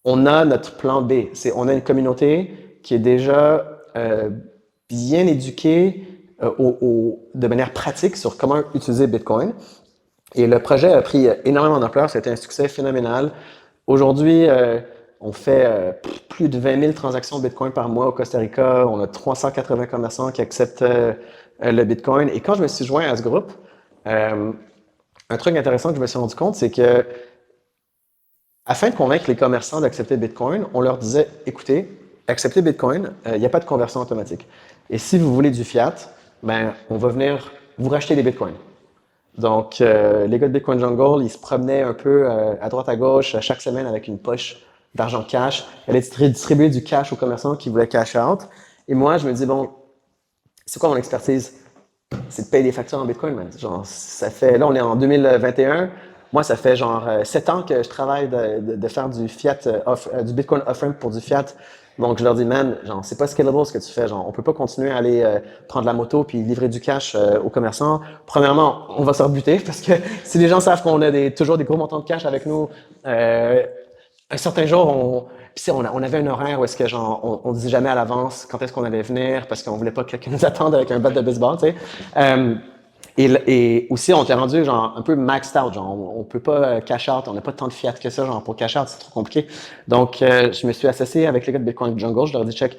on a notre plan B. On a une communauté qui est déjà bien éduquée de manière pratique sur comment utiliser Bitcoin. Et le projet a pris énormément d'ampleur, c'était un succès phénoménal. Aujourd'hui, on fait plus de 20 000 transactions Bitcoin par mois au Costa Rica. On a 380 commerçants qui acceptent le Bitcoin. Et quand je me suis joint à ce groupe, un truc intéressant que je me suis rendu compte, c'est que afin de convaincre les commerçants d'accepter Bitcoin, on leur disait, écoutez, acceptez Bitcoin, il n'y a pas de conversion automatique. Et si vous voulez du fiat, ben, on va venir vous rachetez des bitcoins. Donc, les gars de Bitcoin Jungle, ils se promenaient un peu à droite à gauche chaque semaine avec une poche d'argent cash. Ils allaient distribuer du cash aux commerçants qui voulaient cash out. Et moi, je me dis, bon, c'est quoi mon expertise? C'est de payer des factures en Bitcoin, man. Genre, ça fait, là, on est en 2021. Moi, ça fait genre 7 ans que je travaille de faire du fiat, du Bitcoin off-ramp pour du fiat. Donc, je leur dis, man, genre, c'est pas scalable ce que tu fais. Genre, on peut pas continuer à aller prendre la moto puis livrer du cash aux commerçants. Premièrement, on va se rebuter parce que si les gens savent qu'on a toujours des gros montants de cash avec nous, un certain jour, on avait un horaire où est-ce que genre on disait jamais à l'avance quand est-ce qu'on allait venir parce qu'on voulait pas que quelqu'un nous attende avec un bat de baseball, tu sais. Et aussi, on était rendu genre un peu maxed out, genre on peut pas cash out, on n'a pas tant de fiat que ça, genre pour cash out, c'est trop compliqué. Donc, je me suis associé avec les gars de Bitcoin Jungle, je leur ai dit, check,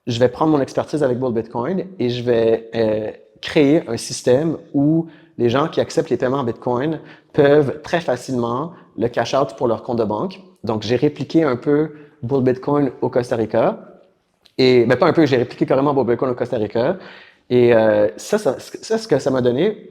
je vais prendre mon expertise avec Bull Bitcoin et je vais créer un système où les gens qui acceptent les paiements en Bitcoin peuvent très facilement le cash out pour leur compte de banque. Donc, j'ai répliqué un peu Bull Bitcoin au Costa Rica. Et, ben pas un peu, j'ai répliqué carrément Bull Bitcoin au Costa Rica. Et ce que ça m'a donné,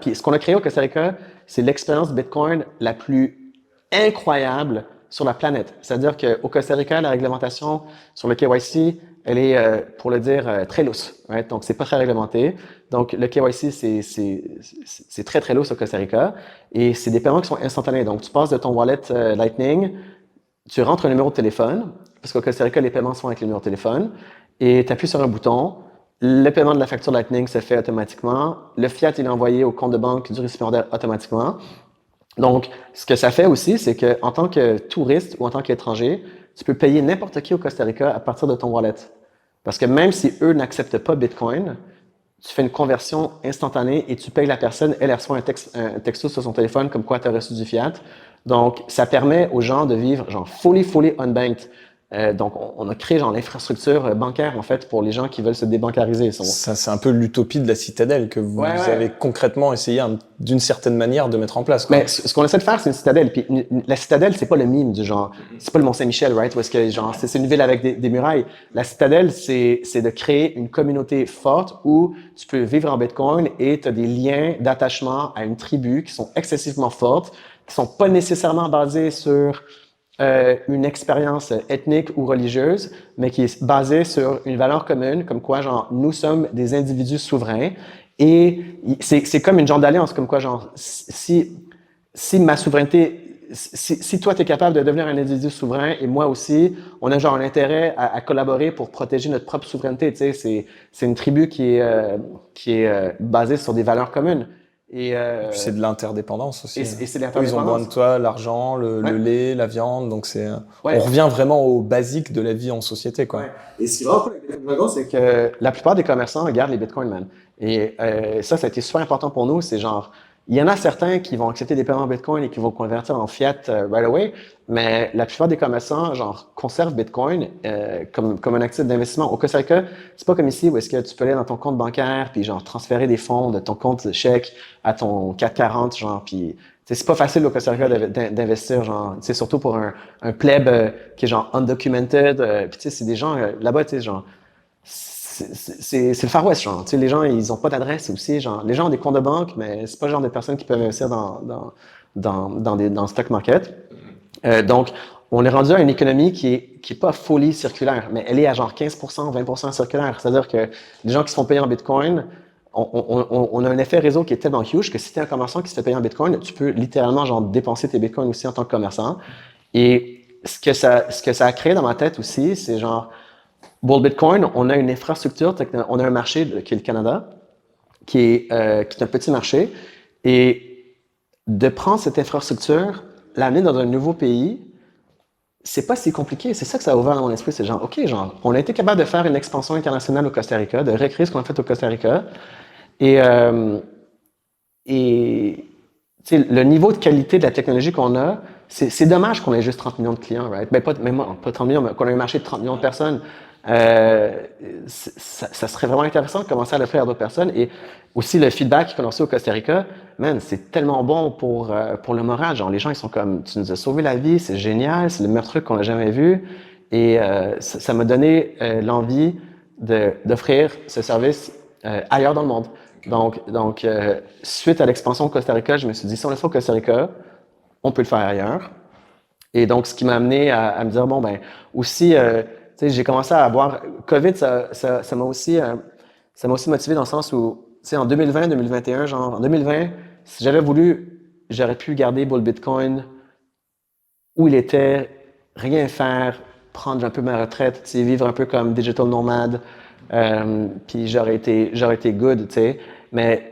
puis ce qu'on a créé au Costa Rica, c'est l'expérience Bitcoin la plus incroyable sur la planète. C'est-à-dire qu'au Costa Rica, la réglementation sur le KYC, elle est, pour le dire, très loose. Right? Donc, c'est pas très réglementé. Donc, le KYC, c'est très, très loose au Costa Rica. Et c'est des paiements qui sont instantanés. Donc, tu passes de ton wallet Lightning, tu rentres un numéro de téléphone, parce qu'au Costa Rica, les paiements sont avec le numéro de téléphone, et tu appuies sur un bouton. Le paiement de la facture Lightning se fait automatiquement. Le fiat, il est envoyé au compte de banque du récipiendaire automatiquement. Donc, ce que ça fait aussi, c'est que en tant que touriste ou en tant qu'étranger, tu peux payer n'importe qui au Costa Rica à partir de ton wallet. Parce que même si eux n'acceptent pas Bitcoin, tu fais une conversion instantanée et tu payes la personne, elle reçoit un texto sur son téléphone comme quoi tu as reçu du fiat. Donc, ça permet aux gens de vivre genre fully unbanked. Donc, on a créé genre l'infrastructure bancaire en fait pour les gens qui veulent se débancariser. Ça, c'est un peu l'utopie de la citadelle que vous avez concrètement essayé d'une certaine manière de mettre en place, quoi. Mais ce qu'on essaie de faire, c'est une citadelle. Puis la citadelle, c'est pas le mime du genre, c'est pas le Mont-Saint-Michel, right? Où est-ce que genre c'est une ville avec des murailles. La citadelle, c'est de créer une communauté forte où tu peux vivre en Bitcoin et tu as des liens d'attachement à une tribu qui sont excessivement fortes, qui sont pas nécessairement basées sur une expérience ethnique ou religieuse, mais qui est basée sur une valeur commune, comme quoi, genre, nous sommes des individus souverains. Et c'est comme une genre d'alliance, comme quoi, genre, si ma souveraineté, si toi, tu es capable de devenir un individu souverain et moi aussi, on a genre un intérêt à collaborer pour protéger notre propre souveraineté. Tu sais, c'est une tribu qui est basée sur des valeurs communes. Et puis c'est de l'interdépendance aussi. Et c'est l'interdépendance. Ils ont besoin de toi, l'argent, le lait, la viande, donc on revient vraiment au basique de la vie en société, quoi. Ouais. Et ce qui est vraiment cool avec les Bitcoin, c'est que la plupart des commerçants regardent les Bitcoin, man. Et ça a été super important pour nous. C'est genre, il y en a certains qui vont accepter des paiements en Bitcoin et qui vont convertir en fiat right away, mais la plupart des commerçants, genre, conservent Bitcoin comme un actif d'investissement. Au Costa Rica, c'est pas comme ici où est-ce que tu peux aller dans ton compte bancaire puis genre transférer des fonds de ton compte chèque à ton 440, genre, puis c'est pas facile au Costa Rica d'investir, genre, c'est surtout pour un pleb qui est genre undocumented, puis tu sais, c'est des gens là-bas, tu sais, genre, c'est le Far West, genre. Tu sais, les gens, ils ont pas d'adresse aussi, genre. Les gens ont des comptes de banque, mais c'est pas le genre de personnes qui peuvent investir dans le stock market. Donc, on est rendu à une économie qui est pas fully circulaire, mais elle est à genre 15%, 20% circulaire. C'est-à-dire que les gens qui se font payer en Bitcoin, on a un effet réseau qui est tellement huge que si tu es un commerçant qui se fait payer en Bitcoin, tu peux littéralement genre dépenser tes Bitcoins aussi en tant que commerçant. Et ce que ça a créé dans ma tête aussi, c'est genre, Bull Bitcoin, on a une infrastructure, on a un marché qui est le Canada, qui est un petit marché, et de prendre cette infrastructure, l'amener dans un nouveau pays, c'est pas si compliqué. C'est ça que ça a ouvert dans mon esprit. C'est genre, OK, genre, on a été capable de faire une expansion internationale au Costa Rica, de recréer ce qu'on a fait au Costa Rica, et tu sais, le niveau de qualité de la technologie qu'on a, c'est dommage qu'on ait juste 30 millions de clients, right? Ben, pas 30 millions, mais qu'on ait un marché de 30 millions de personnes. Ça serait vraiment intéressant de commencer à l'offrir à d'autres personnes. Et aussi, le feedback qu'on a reçu au Costa Rica, man, c'est tellement bon pour le moral. Genre, les gens, ils sont comme, tu nous as sauvé la vie, c'est génial, c'est le meilleur truc qu'on a jamais vu. Et ça m'a donné l'envie d'offrir ce service ailleurs dans le monde. Donc, suite à l'expansion au Costa Rica, je me suis dit, si on le fait au Costa Rica, on peut le faire ailleurs. Et donc, ce qui m'a amené à me dire, bon, ben, aussi, tu sais, j'ai commencé à avoir, COVID, ça m'a aussi motivé dans le sens où, tu sais, en 2020, 2021, genre, en 2020, si j'avais voulu, j'aurais pu garder Bull Bitcoin où il était, rien faire, prendre un peu ma retraite, tu sais, vivre un peu comme digital nomade, puis j'aurais été good, tu sais. Mais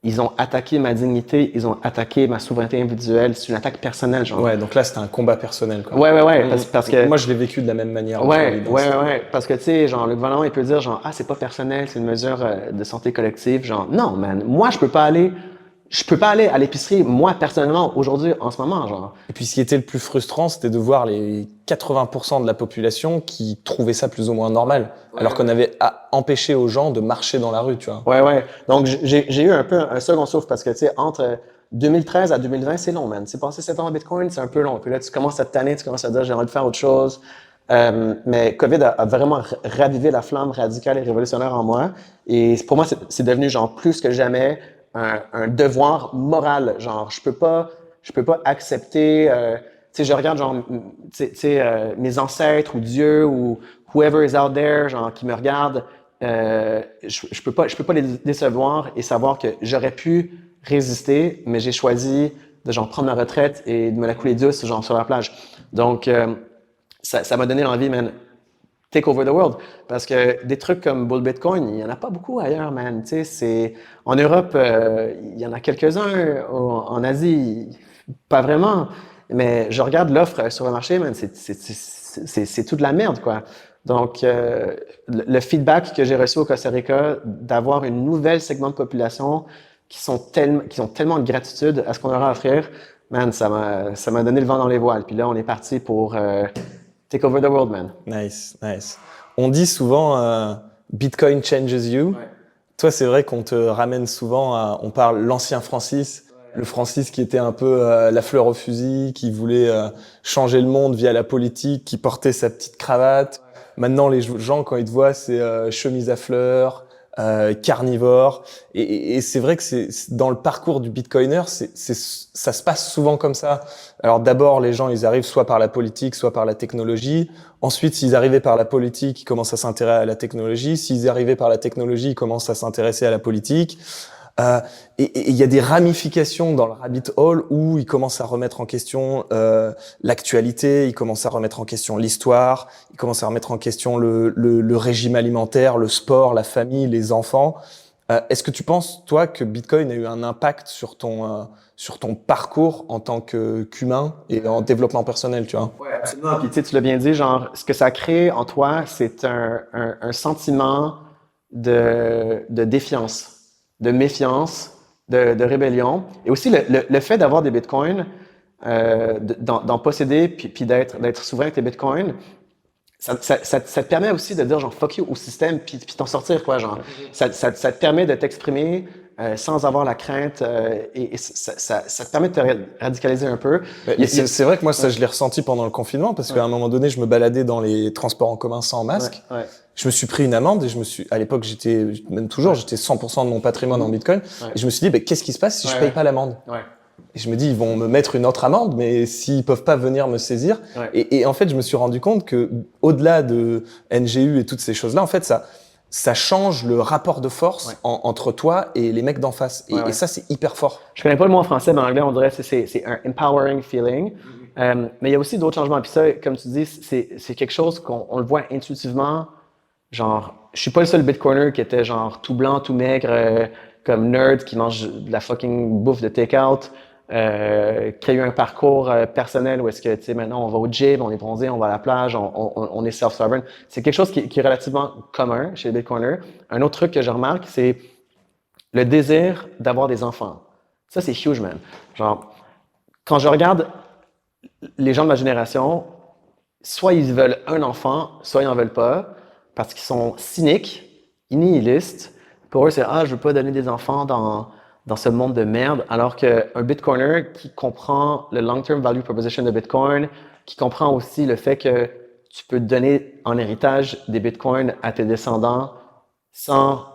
ils ont attaqué ma dignité, ils ont attaqué ma souveraineté individuelle, c'est une attaque personnelle, genre. Ouais, donc là, c'était un combat personnel, quoi. Ouais, parce que Moi, je l'ai vécu de la même manière dans ouais, l'évidence. parce que tu sais, genre le gouvernement il peut dire genre ah c'est pas personnel, c'est une mesure de santé collective, genre non man, moi je peux pas aller à l'épicerie moi personnellement aujourd'hui en ce moment genre. Et puis, ce qui était le plus frustrant, c'était de voir les 80% de la population qui trouvaient ça plus ou moins normal, alors qu'on avait empêché aux gens de marcher dans la rue, tu vois. Ouais. Donc j'ai eu un peu un second souffle parce que tu sais entre 2013 à 2020 c'est long man, c'est passé 7 ans en Bitcoin, c'est un peu long. Puis là tu commences à te tanner, tu commences à dire j'ai envie de faire autre chose. Mais COVID a vraiment ravivé la flamme radicale et révolutionnaire en moi. Et pour moi, c'est devenu genre plus que jamais un devoir moral. Genre, je peux pas accepter. Tu sais, je regarde genre, tu sais, mes ancêtres ou Dieu ou whoever is out there, genre qui me regarde. Je peux pas les décevoir et savoir que j'aurais pu résister, mais j'ai choisi de genre prendre ma retraite et de me la couler douce, genre sur la plage. Donc ça m'a donné l'envie, man, take over the world. Parce que des trucs comme Bull Bitcoin, il n'y en a pas beaucoup ailleurs, man. Tu sais, en Europe, il y en a quelques-uns. En Asie, pas vraiment. Mais je regarde l'offre sur le marché, man, c'est tout de la merde, quoi. Donc, le feedback que j'ai reçu au Costa Rica, d'avoir une nouvelle segment de population qui ont tellement de gratitude à ce qu'on leur a à offrir, man, ça m'a donné le vent dans les voiles. Puis là, on est parti pour take over the world, man. Nice. On dit souvent Bitcoin changes you. Ouais. Toi, c'est vrai qu'on te ramène souvent on parle l'ancien Francis, le Francis qui était un peu la fleur au fusil, qui voulait changer le monde via la politique, qui portait sa petite cravate. Maintenant, les gens, quand ils te voient, c'est chemise à fleurs, carnivore. Et c'est vrai que c'est dans le parcours du Bitcoiner, ça se passe souvent comme ça. Alors d'abord, les gens, ils arrivent soit par la politique, soit par la technologie. Ensuite, s'ils arrivaient par la politique, ils commencent à s'intéresser à la technologie. S'ils arrivaient par la technologie, ils commencent à s'intéresser à la politique. Et il y a des ramifications dans le rabbit hole où ils commencent à remettre en question l'actualité, ils commencent à remettre en question l'histoire, ils commencent à remettre en question le régime alimentaire, le sport, la famille, les enfants. Est-ce que tu penses, toi, que Bitcoin a eu un impact sur ton parcours en tant qu'humain et en développement personnel, tu vois? Ouais, absolument. Puis tu l'as bien dit, genre, ce que ça crée en toi, c'est un sentiment de défiance, de méfiance, de rébellion. Et aussi le fait d'avoir des bitcoins, d'en posséder, puis d'être souverain avec tes bitcoins, ça te permet aussi de dire genre fuck you au système puis t'en sortir quoi genre ça te permet de t'exprimer sans avoir la crainte et ça te permet de te radicaliser un peu. C'est vrai que moi ça je l'ai ressenti pendant le confinement parce qu'à un moment donné je me baladais dans les transports en commun sans masque. Ouais. Je me suis pris une amende et à l'époque j'étais 100% de mon patrimoine en Bitcoin et je me suis dit qu'est-ce qui se passe si je paye pas l'amende? Et je me dis, ils vont me mettre une autre amende, mais s'ils peuvent pas venir me saisir. Et en fait, je me suis rendu compte que, au-delà de NGU et toutes ces choses-là, en fait, ça change le rapport de force entre toi et les mecs d'en face. Et ça, c'est hyper fort. Je connais pas le mot en français, mais en anglais, on dirait que c'est un empowering feeling. Mais il y a aussi d'autres changements. Puis ça, comme tu dis, c'est quelque chose qu'on le voit intuitivement. Genre, je suis pas le seul Bitcoiner qui était genre tout blanc, tout maigre, comme nerd qui mange de la fucking bouffe de take-out. Qui a eu un parcours personnel où est-ce que, tu sais, maintenant on va au gym, on est bronzé, on va à la plage, on est self-sovereign. C'est quelque chose qui est relativement commun chez les Bitcoiners. Un autre truc que je remarque, c'est le désir d'avoir des enfants. Ça, c'est huge, man. Genre, quand je regarde les gens de ma génération, soit ils veulent un enfant, soit ils en veulent pas, parce qu'ils sont cyniques, nihilistes. Pour eux, c'est « Ah, je veux pas donner des enfants dans ce monde de merde », alors qu'un Bitcoiner qui comprend le long-term value proposition de Bitcoin, qui comprend aussi le fait que tu peux donner en héritage des Bitcoins à tes descendants sans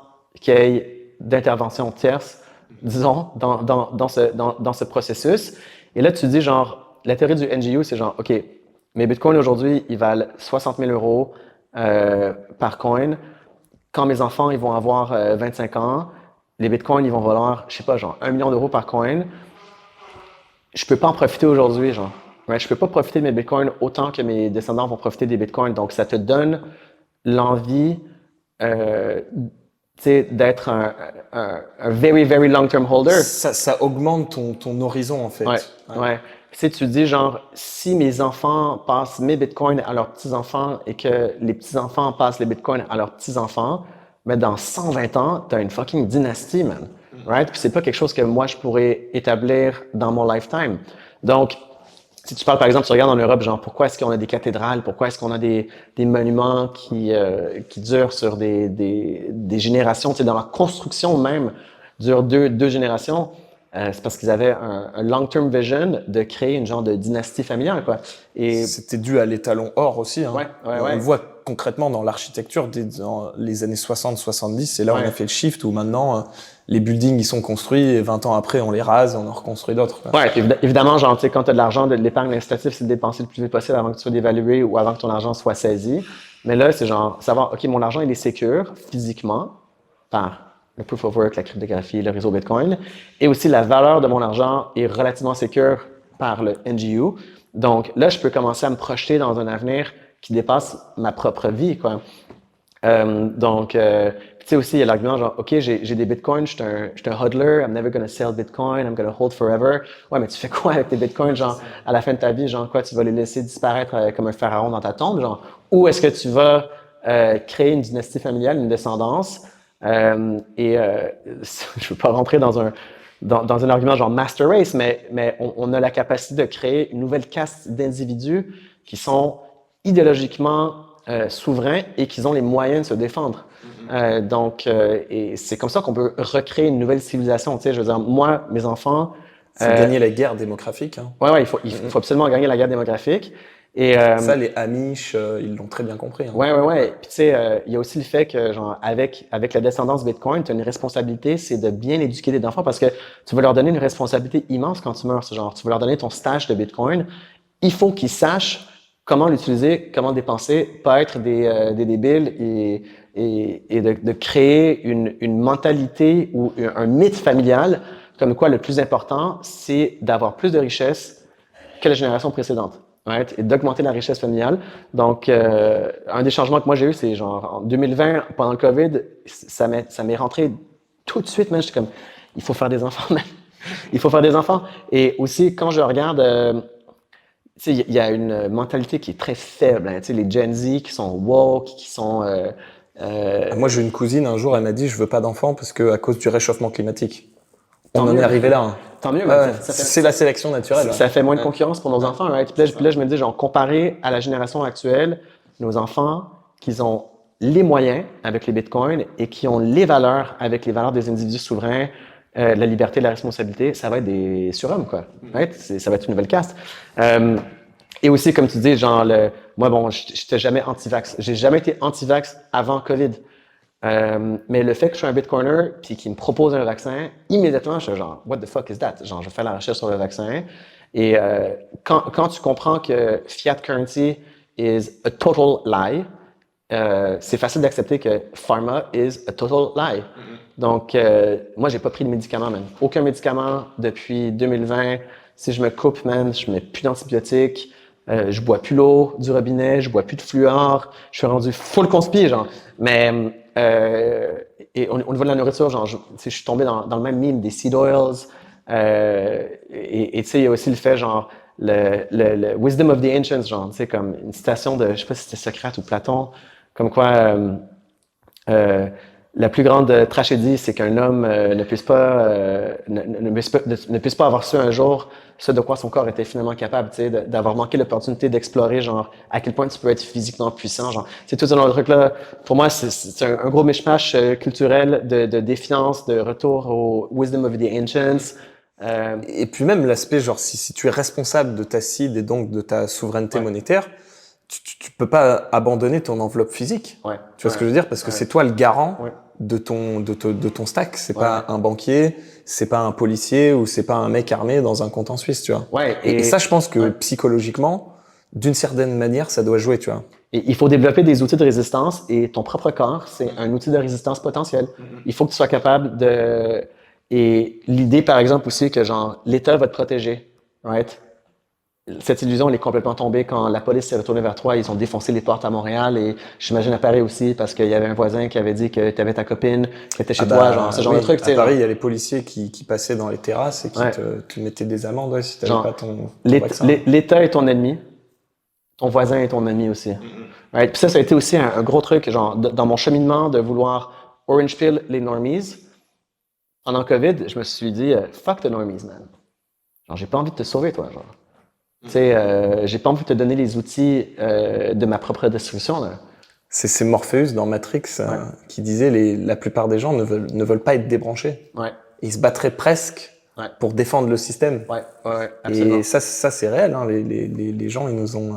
qu'il y ait d'intervention tierce, disons, dans ce processus. Et là, tu te dis, genre, la théorie du NGU, c'est genre, OK, mes bitcoins aujourd'hui, ils valent 60 000 euros par coin. Quand mes enfants, ils vont avoir 25 ans, les bitcoins, ils vont valoir, je sais pas, genre 1 million d'euros par coin. Je peux pas en profiter aujourd'hui, genre. Ouais, je peux pas profiter de mes bitcoins autant que mes descendants vont profiter des bitcoins. Donc, ça te donne l'envie, tu sais, d'être un very, very long-term holder. Ça augmente ton horizon, en fait. Ouais, ouais. Tu sais, tu te dis, genre, si mes enfants passent mes bitcoins à leurs petits-enfants et que les petits-enfants passent les bitcoins à leurs petits-enfants, mais dans 120 ans, t'as une fucking dynastie, man. Right? Puis c'est pas quelque chose que moi, je pourrais établir dans mon lifetime. Donc, si tu parles, par exemple, tu regardes en Europe, genre, pourquoi est-ce qu'on a des cathédrales? Pourquoi est-ce qu'on a des monuments qui durent sur des générations? Tu sais, dans la construction même, dure deux générations. C'est parce qu'ils avaient un long-term vision de créer une genre de dynastie familiale, quoi. Et c'était dû à l'étalon or aussi. Hein. Ouais. On le voit concrètement dans l'architecture dans les années 60-70. C'est là où on a fait le shift où maintenant les buildings ils sont construits et 20 ans après on les rase et on en reconstruit d'autres. Ouais, évidemment, genre, tu sais, quand tu as de l'argent, de l'épargne incitative, c'est de dépenser le plus vite possible avant que tu sois dévalué ou avant que ton argent soit saisi. Mais là, c'est genre savoir, OK, mon argent, il est sécure physiquement par le proof of work, la cryptographie, le réseau Bitcoin. Et aussi, la valeur de mon argent est relativement sécure par le NGU. Donc là, je peux commencer à me projeter dans un avenir qui dépasse ma propre vie, quoi. Tu sais aussi, il y a l'argument genre, OK, j'ai des bitcoins, je suis un hodler, I'm never gonna sell bitcoin, I'm gonna hold forever. Ouais, mais tu fais quoi avec tes bitcoins, genre, à la fin de ta vie, genre, quoi, tu vas les laisser disparaître comme un pharaon dans ta tombe, genre, ou est-ce que tu vas créer une dynastie familiale, une descendance, je veux pas rentrer dans un argument genre master race, mais on a la capacité de créer une nouvelle caste d'individus qui sont idéologiquement souverains et qui ont les moyens de se défendre. Et c'est comme ça qu'on peut recréer une nouvelle civilisation. Tu sais, je veux dire, moi, mes enfants. Il faut gagner la guerre démographique. Hein. Ouais, il faut absolument gagner la guerre démographique. Et ça, les Amish, ils l'ont très bien compris. Hein. Ouais. Puis tu sais, il y a aussi le fait que, genre, avec la descendance Bitcoin, tu as une responsabilité, c'est de bien éduquer les enfants parce que tu vas leur donner une responsabilité immense quand tu meurs. Genre, tu vas leur donner ton stage de Bitcoin. Il faut qu'ils sachent comment l'utiliser, comment le dépenser, pas être des débiles et de créer une mentalité ou un mythe familial comme quoi le plus important, c'est d'avoir plus de richesse que la génération précédente. Right? Et d'augmenter la richesse familiale. Donc, un des changements que moi j'ai eu, c'est genre en 2020, pendant le COVID, ça m'est rentré tout de suite, man. J'étais comme, il faut faire des enfants, man. Il faut faire des enfants. Et aussi, quand je regarde, tu sais, il y a une mentalité qui est très faible. Hein. Tu sais, les Gen Z qui sont woke, qui sont... Moi, j'ai une cousine, un jour, elle m'a dit, je veux pas d'enfants parce que à cause du réchauffement climatique. On en est arrivé là. Hein. Tant mieux. C'est la sélection naturelle. Ça fait moins de concurrence pour nos enfants. Right? Puis là, je me dis, genre, comparé à la génération actuelle, nos enfants, qui ont les moyens avec les bitcoins et qui ont les valeurs avec les valeurs des individus souverains, la liberté, la responsabilité, ça va être des surhommes, quoi. Right? Ça va être une nouvelle caste. Et aussi, comme tu dis, genre, moi, bon, j'étais jamais anti-vax. J'ai jamais été anti-vax avant COVID. Mais le fait que je suis un bitcoiner puis qu'il me propose un vaccin, immédiatement, je suis genre, what the fuck is that? Genre, je fais la recherche sur le vaccin. Et quand tu comprends que fiat currency is a total lie, c'est facile d'accepter que pharma is a total lie. Donc, moi, j'ai pas pris de médicaments, man. Aucun médicament depuis 2020. Si je me coupe, man, je mets plus d'antibiotiques. Je bois plus l'eau du robinet, je bois plus de fluor. Je suis rendu full conspi, genre. Mais et au niveau de la nourriture, genre, je suis tombé dans le même meme des seed oils. Et tu sais, il y a aussi le fait, genre, le wisdom of the ancients, genre, tu sais, comme une citation de, je sais pas si c'était Socrate ou Platon, comme quoi la plus grande tragédie, c'est qu'un homme ne puisse pas avoir su un jour ce de quoi son corps était finalement capable, tu sais, d'avoir manqué l'opportunité d'explorer, genre, à quel point tu peux être physiquement puissant, genre. C'est tout ce genre de truc-là. Pour moi, c'est un gros mishmash culturel de défiance, de retour au wisdom of the ancients. Et puis même l'aspect, genre, si tu es responsable de ta seed et donc de ta souveraineté monétaire, tu peux pas abandonner ton enveloppe physique. Ouais. Tu vois ce que je veux dire? Parce que c'est toi le garant de ton stack. C'est pas un banquier, c'est pas un policier ou c'est pas un mec armé dans un compte en Suisse, tu vois. Ouais, Et ça, je pense que psychologiquement, d'une certaine manière, ça doit jouer, tu vois. Et il faut développer des outils de résistance et ton propre corps, c'est un outil de résistance potentiel. Il faut que tu sois capable de... Et l'idée, par exemple, aussi que genre, l'État va te protéger, right? Cette illusion, elle est complètement tombée quand la police s'est retournée vers toi. Ils ont défoncé les portes à Montréal et j'imagine à Paris aussi parce qu'il y avait un voisin qui avait dit que tu avais ta copine qui était chez toi, genre ce genre de truc. À Paris, il y a les policiers qui passaient dans les terrasses et qui te mettaient des amendes si tu n'avais pas ton vaccin. L'État est ton ennemi, ton voisin est ton ami aussi. Right? Puis ça a été aussi un gros truc, genre dans mon cheminement de vouloir orange pill les normies. Pendant COVID, je me suis dit fuck the normies, man. Genre j'ai pas envie de te sauver, toi, genre. Tu sais, j'ai pas envie de te donner les outils de ma propre destruction, là. C'est Morpheus dans Matrix qui disait la plupart des gens ne veulent pas être débranchés. Ouais. Ils se battraient presque pour défendre le système. Ouais, absolument. Et ça c'est réel, hein. Les gens, ils nous ont...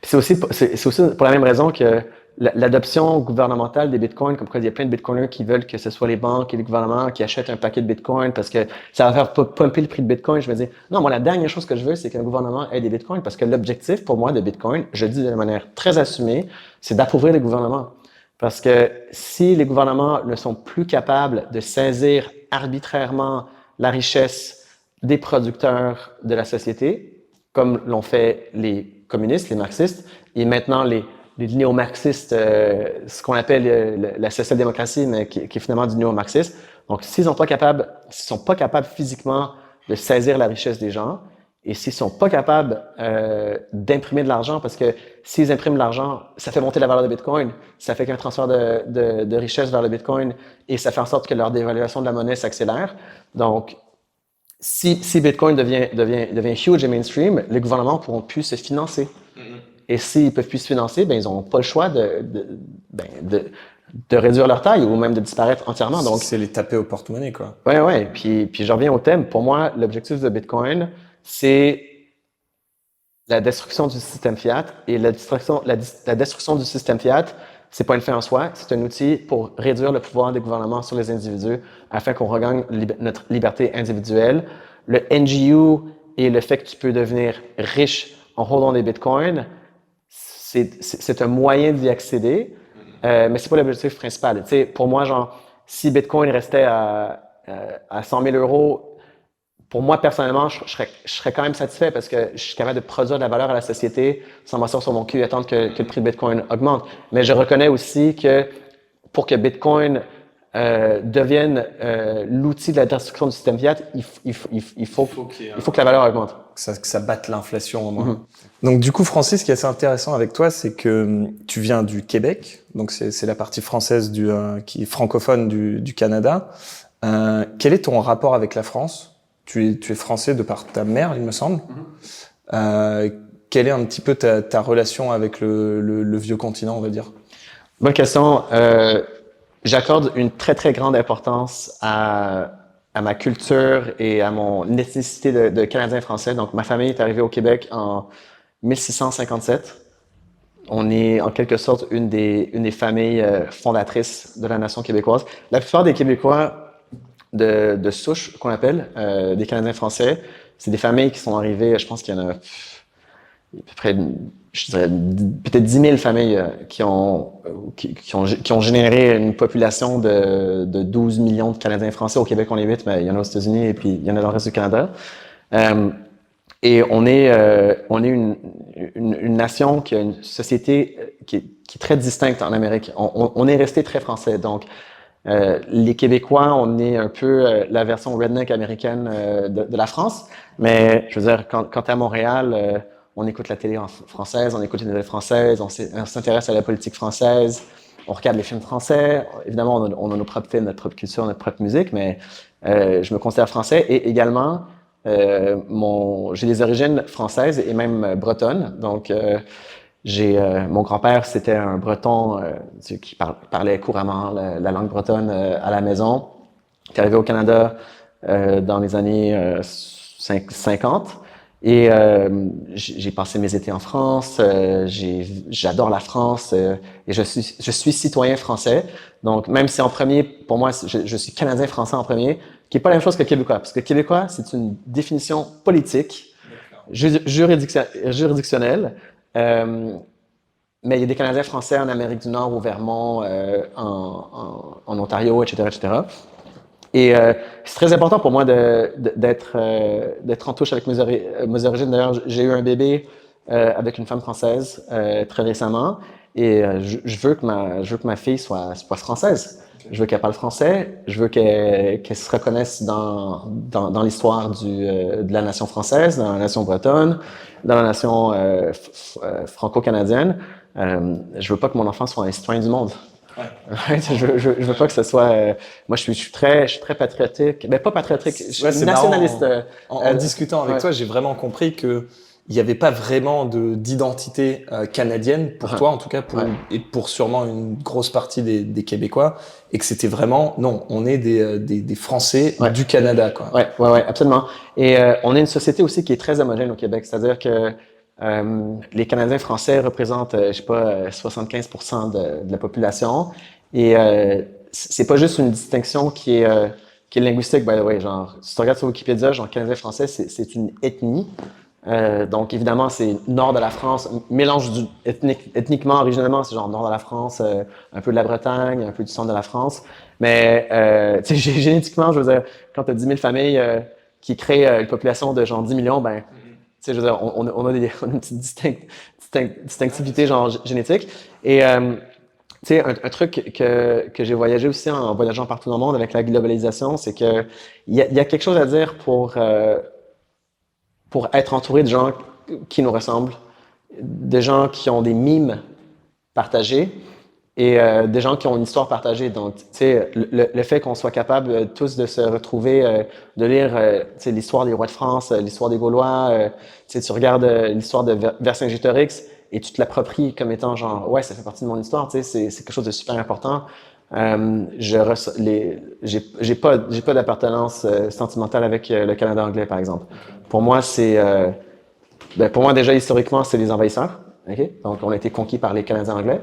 Puis c'est aussi pour la même raison que l'adoption gouvernementale des bitcoins, comme quoi il y a plein de bitcoiners qui veulent que ce soit les banques et les gouvernements qui achètent un paquet de bitcoins parce que ça va faire pumper le prix de bitcoin. Je me dis, non, moi, la dernière chose que je veux, c'est qu'un gouvernement ait des bitcoins parce que l'objectif pour moi de bitcoin, je le dis de manière très assumée, c'est d'appauvrir les gouvernements. Parce que si les gouvernements ne sont plus capables de saisir arbitrairement la richesse des producteurs de la société, comme l'ont fait les communistes, les marxistes, et maintenant les néo-marxistes, ce qu'on appelle la social-démocratie, mais qui est finalement du néo-marxisme. Donc, s'ils sont pas capables physiquement de saisir la richesse des gens, et s'ils sont pas capables d'imprimer de l'argent, parce que s'ils impriment de l'argent, ça fait monter la valeur de Bitcoin, ça fait qu'un transfert de richesse vers le Bitcoin, et ça fait en sorte que leur dévaluation de la monnaie s'accélère. Donc, si Bitcoin devient huge et mainstream, les gouvernements pourront plus se financer. Et s'ils peuvent plus se financer, ben ils n'ont pas le choix de réduire leur taille ou même de disparaître entièrement. Donc c'est les taper au porte-monnaie, quoi. Ouais. Puis je reviens au thème. Pour moi, l'objectif de Bitcoin, c'est la destruction du système fiat. Et la destruction du système fiat, c'est pas une fin en soi. C'est un outil pour réduire le pouvoir des gouvernements sur les individus afin qu'on regagne notre liberté individuelle. Le NGU et le fait que tu peux devenir riche en holdant des bitcoins, c'est un moyen d'y accéder, mais c'est pas l'objectif principal. Tu sais, pour moi, genre, si Bitcoin restait à 100 000 euros, pour moi, personnellement, je serais quand même satisfait parce que je suis capable de produire de la valeur à la société sans m'asseoir sur mon cul et attendre que le prix de Bitcoin augmente. Mais je reconnais aussi que pour que Bitcoin devienne l'outil de la destruction du système fiat, il faut que la valeur augmente. Que ça batte l'inflation au moins. Donc du coup, Francis, ce qui est assez intéressant avec toi, c'est que tu viens du Québec, donc c'est la partie française qui est francophone du Canada. Quel est ton rapport avec la France ? Tu es français de par ta mère, il me semble. Quelle est un petit peu ta relation avec le vieux continent, on va dire ? Bonne question. J'accorde une très, très grande importance à ma culture et à mon ethnicité de Canadien français. Donc, ma famille est arrivée au Québec en 1657. On est en quelque sorte une des familles fondatrices de la nation québécoise. La plupart des Québécois de souche, qu'on appelle, des Canadiens français, c'est des familles qui sont arrivées, je pense qu'il y en a à peu près, je dirais, peut-être 10 000 familles qui ont généré une population de 12 millions de Canadiens français. Au Québec, on est 8, mais il y en a aux États-Unis et puis il y en a dans le reste du Canada. Et on est une nation qui a une société qui est très distincte en Amérique. On est resté très français. Donc, les Québécois, on est un peu la version redneck américaine de la France. Mais, je veux dire, quand t'es à Montréal, on écoute la télé française, on écoute les nouvelles françaises, on s'intéresse à la politique française, on regarde les films français. Évidemment, on a nos propres films, notre propre culture, notre propre musique, mais je me considère français. Et également, j'ai des origines françaises et même bretonnes. Donc, mon grand-père, c'était un breton qui parlait couramment la langue bretonne à la maison, qui est arrivé au Canada dans les années 50. Et j'ai passé mes étés en France, j'adore la France et je suis citoyen français. Donc, même si en premier, pour moi, je suis Canadien-Français en premier, qui est pas la même chose que Québécois, parce que Québécois, c'est une définition politique, juridictionnelle. Euh, mais il y a des Canadiens français en Amérique du Nord, au Vermont, en Ontario, etc., etc. Et c'est très important pour moi d'être en touche avec mes origines. D'ailleurs, j'ai eu un bébé avec une femme française très récemment, et je veux que ma fille soit française. Okay. Je veux qu'elle parle français. Je veux qu'elle se reconnaisse dans l'histoire de la nation française, dans la nation bretonne, dans la nation franco-canadienne. Je veux pas que mon enfant soit un citoyen du monde. Ouais, je veux pas que ce soit. Moi, je suis très patriotique. Mais pas patriotique. Je suis nationaliste. En discutant avec toi, j'ai vraiment compris que il n'y avait pas vraiment d'identité canadienne pour toi, en tout cas, et pour sûrement une grosse partie des Québécois, et que c'était vraiment non, on est des Français du Canada, quoi. Ouais, absolument. Et on est une société aussi qui est très homogène au Québec, c'est-à-dire que les Canadiens français représentent, je sais pas, 75% de la population. Et c'est pas juste une distinction qui est linguistique, by the way. Genre, si tu regardes sur Wikipédia, genre Canadien français, c'est une ethnie. Donc évidemment, c'est nord de la France, mélange ethniquement, originellement, c'est genre nord de la France, un peu de la Bretagne, un peu du centre de la France. Mais tu sais, génétiquement, je veux dire, quand tu as 10 000 familles qui créent une population de genre 10 millions, ben tu sais, je veux dire, on a une petite distinctivité genre génétique. Et tu sais, un truc que j'ai voyagé aussi en voyageant partout dans le monde avec la globalisation, c'est que il y a quelque chose à dire pour être entouré de gens qui nous ressemblent, de gens qui ont des mimes partagés et des gens qui ont une histoire partagée. Donc, tu sais, le fait qu'on soit capable tous de se retrouver, de lire, tu sais, l'histoire des rois de France, l'histoire des Gaulois, tu sais, tu regardes l'histoire de Vercingétorix et tu te l'appropries comme étant genre, ouais, ça fait partie de mon histoire, tu sais, c'est quelque chose de super important. J'ai pas d'appartenance sentimentale avec le Canada anglais, par exemple. Pour moi, pour moi déjà historiquement, c'est les envahisseurs. Okay? Donc, on a été conquis par les Canadiens anglais.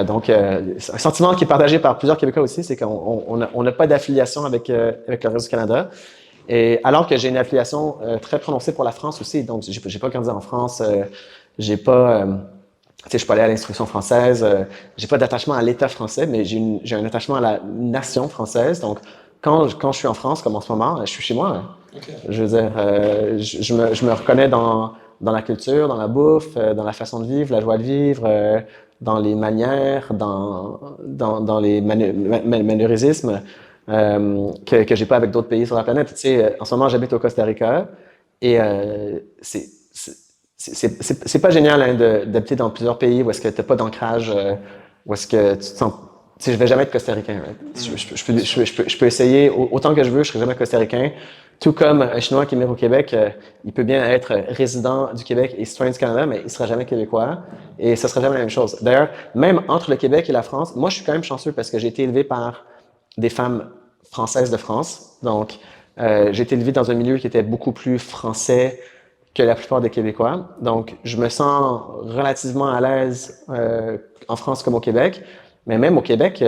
Donc, un sentiment qui est partagé par plusieurs Québécois aussi, c'est qu'on n'a pas d'affiliation avec le reste du Canada. Et alors que j'ai une affiliation très prononcée pour la France aussi. Donc, j'ai pas grandi en France. J'ai pas tu sais, je suis pas allé à l'instruction française, j'ai pas d'attachement à l'État français, mais j'ai un attachement à la nation française. Donc, quand je suis en France, comme en ce moment, je suis chez moi. Okay. Je veux dire, je me reconnais dans la culture, dans la bouffe, dans la façon de vivre, la joie de vivre, dans les manières, dans les mannerismes que j'ai pas avec d'autres pays sur la planète. Tu sais, en ce moment, j'habite au Costa Rica et c'est pas génial hein, d'habiter dans plusieurs pays où est-ce que t'as pas d'ancrage, où est-ce que tu te sens. Tu sais, je vais jamais être costaricain. Right? Je peux essayer autant que je veux, je serai jamais costaricain. Tout comme un Chinois qui est né au Québec, il peut bien être résident du Québec et citoyen du Canada, mais il sera jamais québécois et ça sera jamais la même chose. D'ailleurs, même entre le Québec et la France, moi je suis quand même chanceux parce que j'ai été élevé par des femmes françaises de France. Donc, j'ai été élevé dans un milieu qui était beaucoup plus français que la plupart des Québécois. Donc, je me sens relativement à l'aise en France comme au Québec. Mais même au Québec,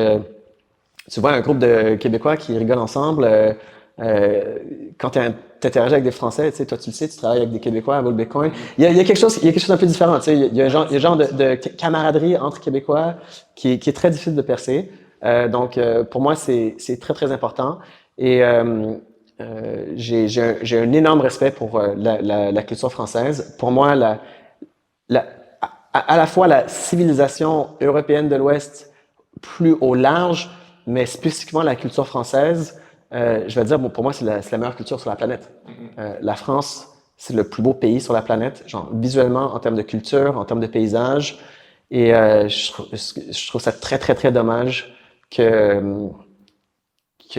tu vois un groupe de Québécois qui rigolent ensemble. Quand tu interagis avec des Français, tu sais, toi tu le sais, tu travailles avec des Québécois à Bull Bitcoin. Il y a quelque chose d'un peu différent. Tu sais, il y a un genre de camaraderie entre Québécois qui est très difficile de percer. Donc, pour moi, c'est très très important. Et j'ai un énorme respect pour la culture française. Pour moi, à la fois la civilisation européenne de l'Ouest plus au large, mais spécifiquement la culture française, je vais dire, bon, pour moi, c'est la meilleure culture sur la planète. La France, c'est le plus beau pays sur la planète, genre visuellement, en termes de culture, en termes de paysage. Et je trouve ça très, très, très dommage que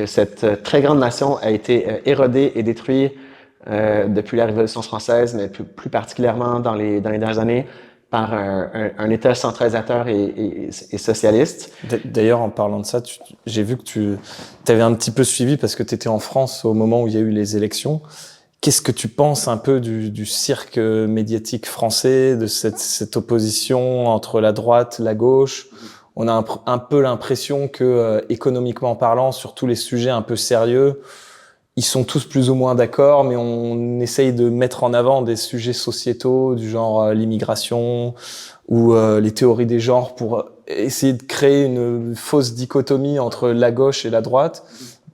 cette très grande nation a été érodée et détruite depuis la Révolution française, mais plus particulièrement dans les dernières années, par un État centralisateur et socialiste. D'ailleurs, en parlant de ça, j'ai vu que tu avais un petit peu suivi parce que tu étais en France au moment où il y a eu les élections. Qu'est-ce que tu penses un peu du cirque médiatique français, de cette opposition entre la droite, la gauche? On a un peu l'impression que, économiquement parlant, sur tous les sujets un peu sérieux, ils sont tous plus ou moins d'accord, mais on essaye de mettre en avant des sujets sociétaux du genre l'immigration ou les théories des genres pour essayer de créer une fausse dichotomie entre la gauche et la droite.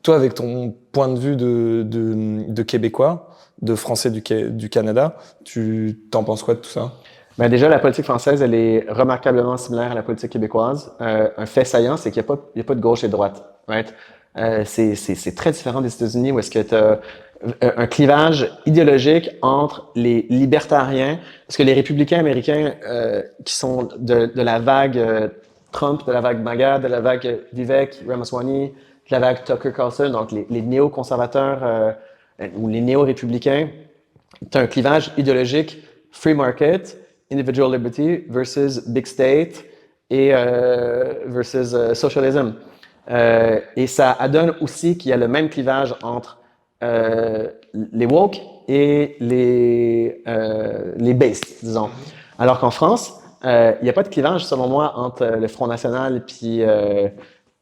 Toi, avec ton point de vue de Québécois, de Français du Canada, tu t'en penses quoi de tout ça? Ben déjà, la politique française, elle est remarquablement similaire à la politique québécoise. Un fait saillant, c'est qu'il n'y a pas de gauche et de droite. Right? C'est très différent des États-Unis où est-ce que tu as un clivage idéologique entre les libertariens, parce que les républicains américains qui sont de la vague Trump, de la vague MAGA, de la vague Vivek Ramaswamy, de la vague Tucker Carlson, donc les néoconservateurs ou les néo-républicains, tu as un clivage idéologique free market, individual liberty versus big state et versus socialism. Et ça donne aussi qu'il y a le même clivage entre les woke et les based, disons. Alors qu'en France, il n'y a pas de clivage, selon moi, entre le Front National puis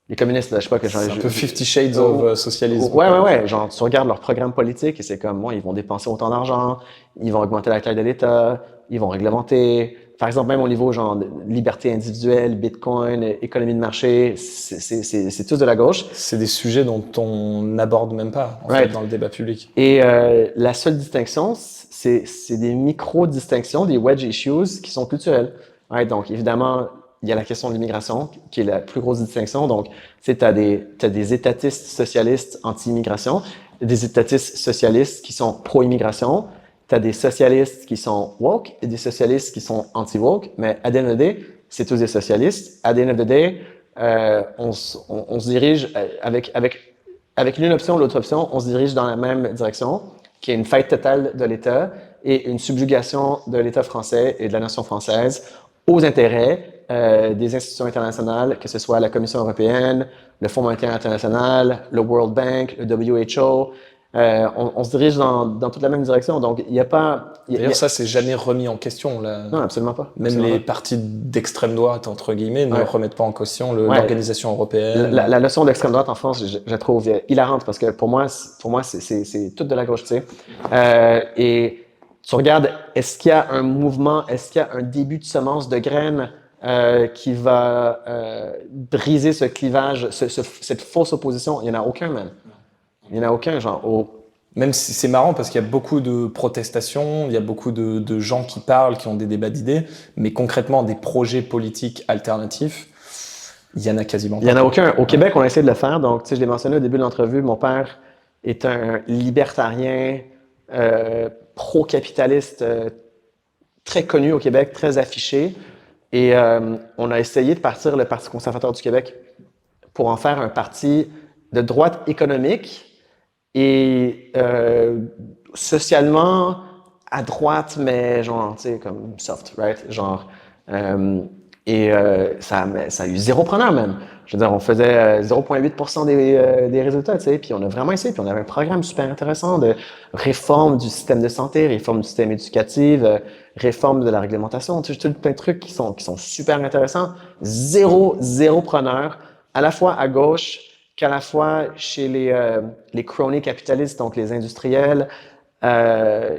les communistes. Là, je sais pas que c'est un peu 50 Shades of Socialism. Ouais. Genre, tu regardes leur programme politique et c'est comme, moi, ils vont dépenser autant d'argent, ils vont augmenter la taille de l'État, ils vont réglementer. Par exemple, même au niveau genre liberté individuelle, Bitcoin, économie de marché, c'est tous de la gauche. C'est des sujets dont on n'aborde même pas en fait, dans le débat public. Et la seule distinction, c'est des micro-distinctions, des wedge issues qui sont culturelles. Right? Donc, évidemment, il y a la question de l'immigration, qui est la plus grosse distinction. Donc, tu sais, t'as des étatistes socialistes anti-immigration, des étatistes socialistes qui sont pro-immigration, tu as des socialistes qui sont woke et des socialistes qui sont anti-woke, mais à the end of the day, c'est tous des socialistes. À the end of the day, on se dirige avec l'une option ou l'autre option, on se dirige dans la même direction, qui est une faillite totale de l'État et une subjugation de l'État français et de la nation française aux intérêts des institutions internationales, que ce soit la Commission européenne, le Fonds monétaire international, le World Bank, le WHO. On se dirige dans toute la même direction. Donc, il n'y a pas... D'ailleurs, ça, c'est jamais remis en question. Là. Non, absolument pas. Même absolument les pas. partis d'extrême droite, entre guillemets, ne remettent pas en question l'organisation européenne. La notion d'extrême droite en France, je la trouve hilarante parce que pour moi c'est toute de la gauche, tu sais. Et tu regardes, est-ce qu'il y a un mouvement, est-ce qu'il y a un début de semence de graines qui va briser ce clivage, cette fausse opposition? Il n'y en a aucun, même. Il n'y en a aucun, genre. Même si c'est marrant parce qu'il y a beaucoup de protestations, il y a beaucoup de gens qui parlent, qui ont des débats d'idées, mais concrètement, des projets politiques alternatifs, il y en a quasiment pas. Il n'y en a aucun. Au Québec, on a essayé de le faire. Donc, tu sais, je l'ai mentionné au début de l'entrevue, mon père est un libertarien pro-capitaliste très connu au Québec, très affiché. Et on a essayé de partir le Parti conservateur du Québec pour en faire un parti de droite économique et socialement à droite, mais genre, tu sais, comme soft, right? Genre, ça a eu zéro preneur même. Je veux dire, on faisait 0,8% des résultats, tu sais, puis on a vraiment essayé, puis on avait un programme super intéressant de réforme du système de santé, réforme du système éducatif, réforme de la réglementation, tu sais, tout plein de trucs qui sont super intéressants. Zéro preneur, à la fois à gauche qu'à la fois chez les crony capitalistes, donc les industriels,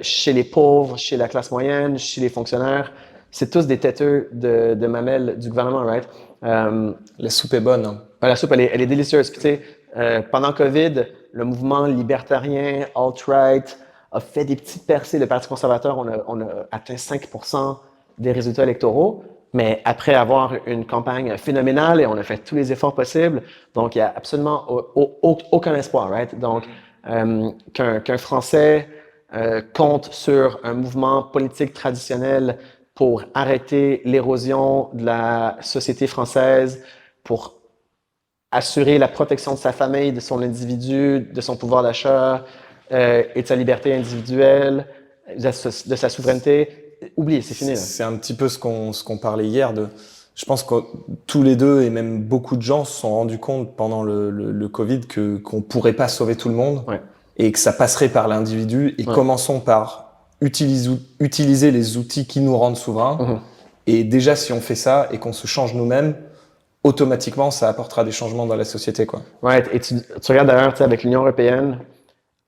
chez les pauvres, chez la classe moyenne, chez les fonctionnaires. C'est tous des têteux de mamelles du gouvernement, right? La soupe est bonne. Hein. La soupe, elle est délicieuse. Puis, tu sais, pendant COVID, le mouvement libertarien, alt-right, a fait des petites percées. Le Parti conservateur, on a atteint 5% des résultats électoraux. Mais après avoir une campagne phénoménale et on a fait tous les efforts possibles, donc il n'y a absolument aucun espoir, right? Donc, qu'un Français compte sur un mouvement politique traditionnel pour arrêter l'érosion de la société française, pour assurer la protection de sa famille, de son individu, de son pouvoir d'achat et de sa liberté individuelle, de sa souveraineté. Oubliez, c'est fini. Là. C'est un petit peu ce qu'on parlait hier. Je pense que tous les deux et même beaucoup de gens se sont rendus compte pendant le Covid qu'on pourrait pas sauver tout le monde. Ouais. et que ça passerait par l'individu. Et commençons par utiliser les outils qui nous rendent souverains. Et déjà, si on fait ça et qu'on se change nous-mêmes, automatiquement, ça apportera des changements dans la société, quoi. Ouais, et tu regardes d'ailleurs, avec l'Union européenne,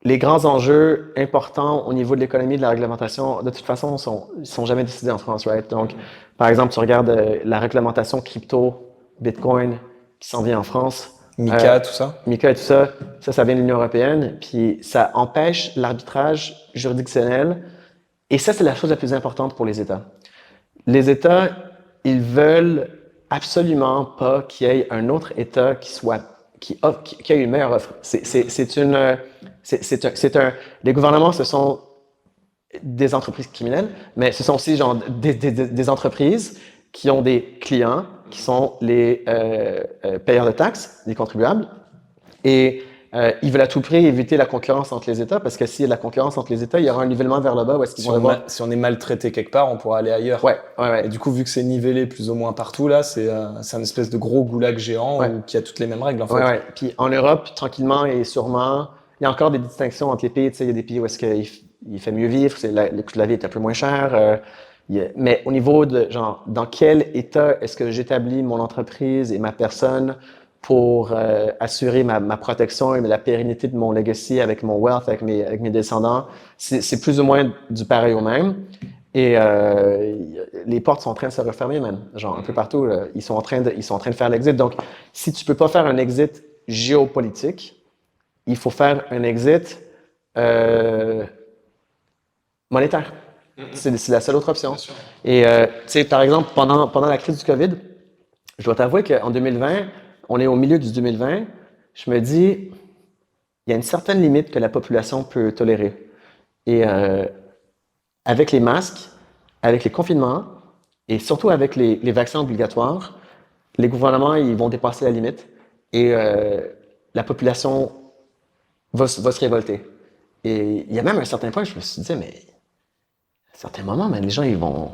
les grands enjeux importants au niveau de l'économie, de la réglementation, de toute façon, ils sont jamais décidés en France, right? Donc, par exemple, tu regardes la réglementation crypto, Bitcoin, qui s'en vient en France. MiCA, tout ça. MiCA et tout ça, ça vient de l'Union européenne, puis ça empêche l'arbitrage juridictionnel. Et ça, c'est la chose la plus importante pour les États. Les États, ils veulent absolument pas qu'il y ait un autre État qui ait une meilleure offre. Les gouvernements, ce sont des entreprises criminelles, mais ce sont aussi genre des entreprises qui ont des clients qui sont les payeurs de taxes, les contribuables, et ils veulent à tout prix éviter la concurrence entre les États, parce que s'il y a de la concurrence entre les États, il y aura un nivellement vers le bas où est-ce qu'ils vont devoir... Si on est maltraité quelque part, on pourra aller ailleurs. Ouais. Et du coup, vu que c'est nivelé plus ou moins partout, là, c'est un espèce de gros goulag géant qui a toutes les mêmes règles, en fait. Ouais. Puis en Europe, tranquillement et sûrement, il y a encore des distinctions entre les pays. Tu sais, il y a des pays où est-ce qu'il fait mieux vivre, le coût de la vie est un peu moins cher. Mais au niveau de, genre, dans quel état est-ce que j'établis mon entreprise et ma personne pour assurer ma protection et la pérennité de mon legacy avec mon wealth, avec mes descendants, c'est plus ou moins du pareil au même. Et les portes sont en train de se refermer, man. Genre, un peu partout, là. Ils sont en train de faire l'exit. Donc, si tu peux pas faire un exit géopolitique, il faut faire un exit monétaire. C'est la seule autre option. Et, tu sais, par exemple, pendant la crise du COVID, je dois t'avouer qu'en 2020, on est au milieu du 2020, je me dis, il y a une certaine limite que la population peut tolérer. Et avec les masques, avec les confinements, et surtout avec les vaccins obligatoires, les gouvernements, ils vont dépasser la limite et la population va se révolter. Et il y a même un certain point, je me suis dit, mais à un certain moment, les gens, ils vont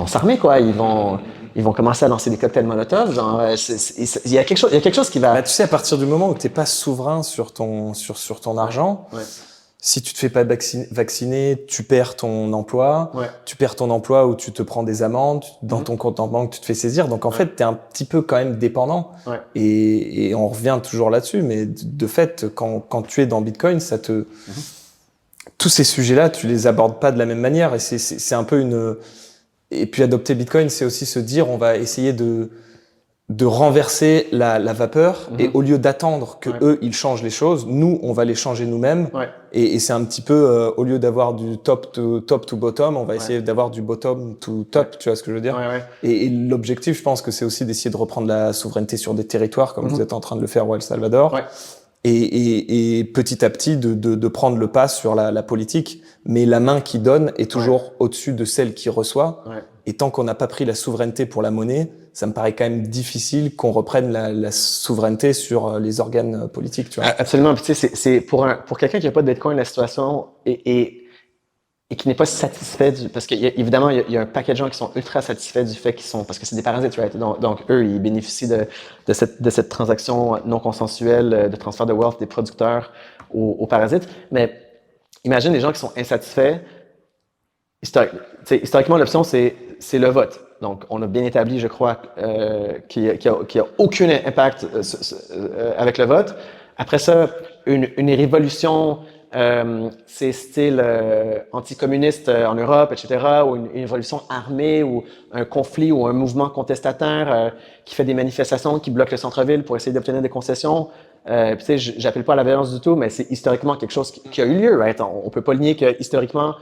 s'armer, quoi. Ils vont commencer à lancer des cocktails Molotov. Genre, il y a quelque chose qui va. Bah, tu sais, à partir du moment où t'es pas souverain sur ton argent, si tu te fais pas vacciner, tu perds ton emploi. Tu perds ton emploi ou tu te prends des amendes dans ton compte en banque, tu te fais saisir. Donc en fait, t'es un petit peu quand même dépendant. Et on revient toujours là-dessus. Mais de fait, quand tu es dans Bitcoin, ça te tous ces sujets-là, tu les abordes pas de la même manière. Et c'est un peu une Et puis adopter Bitcoin, c'est aussi se dire on va essayer de renverser la vapeur et au lieu d'attendre que eux ils changent les choses, nous on va les changer nous-mêmes. Et c'est un petit peu au lieu d'avoir du top to bottom, on va essayer d'avoir du bottom to top, tu vois ce que je veux dire. Et l'objectif, je pense que c'est aussi d'essayer de reprendre la souveraineté sur des territoires comme vous êtes en train de le faire au El Salvador. Et petit à petit de prendre le pas sur la politique, mais la main qui donne est toujours au-dessus de celle qui reçoit. Et tant qu'on n'a pas pris la souveraineté pour la monnaie, ça me paraît quand même difficile qu'on reprenne la souveraineté sur les organes politiques, tu vois. Absolument. Puis tu sais, c'est pour quelqu'un qui n'a pas de Bitcoin, la situation et qui n'est pas satisfait parce qu'évidemment, il y a un paquet de gens qui sont ultra satisfaits du fait qu'ils sont, parce que c'est des parasites, right? Donc eux, ils bénéficient de cette transaction non consensuelle de transfert de wealth des producteurs aux parasites. Mais imagine les gens qui sont insatisfaits. Historiquement, l'option, c'est le vote. Donc, on a bien établi, je crois, qu'il y a aucun impact avec le vote. Après ça, une révolution, c'est style anticommuniste en Europe, etc., ou une révolution armée, ou un conflit, ou un mouvement contestataire qui fait des manifestations, qui bloque le centre-ville pour essayer d'obtenir des concessions. Tu sais, j'appelle pas à la violence du tout, mais c'est historiquement quelque chose qui a eu lieu, right? On peut pas nier que historiquement,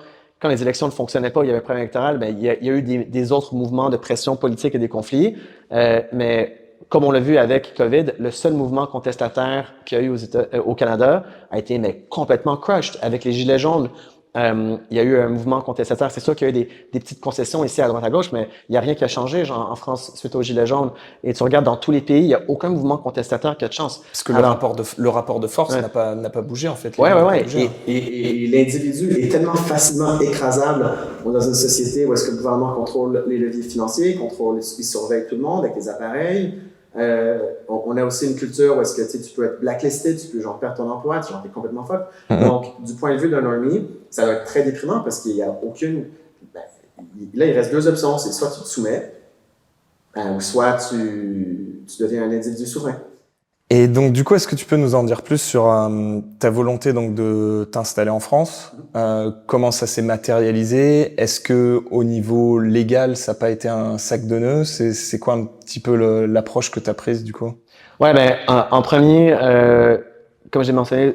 quand les élections ne fonctionnaient pas, il y avait un problème électoral, ben, il y a eu des autres mouvements de pression politique et des conflits. Mais comme on l'a vu avec COVID, le seul mouvement contestataire qu'il y a eu au Canada a été complètement crushed avec les Gilets jaunes. Il y a eu un mouvement contestataire. C'est sûr qu'il y a eu des petites concessions ici à droite à gauche, mais il n'y a rien qui a changé genre, en France suite aux Gilets jaunes. Et tu regardes dans tous les pays, il n'y a aucun mouvement contestataire qui a de chance. Parce que le rapport de force n'a pas bougé en fait. Ouais. Et l'individu est tellement facilement écrasable dans une société où est-ce que le gouvernement contrôle les leviers financiers, il surveille tout le monde avec des appareils. On a aussi une culture où est-ce que tu peux être blacklisté, tu peux genre perdre ton emploi, tu es complètement fuck. Donc, du point de vue d'un normie, ça va être très déprimant parce qu'il n'y a aucune... Ben, là, il reste deux options. C'est soit tu te soumets, ou soit tu deviens un individu souverain. Et donc, du coup, est-ce que tu peux nous en dire plus sur ta volonté donc de t'installer en France? Comment ça s'est matérialisé? Est-ce que au niveau légal, ça n'a pas été un sac de nœuds? C'est quoi un petit peu l'approche que tu as prise, du coup? Ouais, ben, en premier, comme j'ai mentionné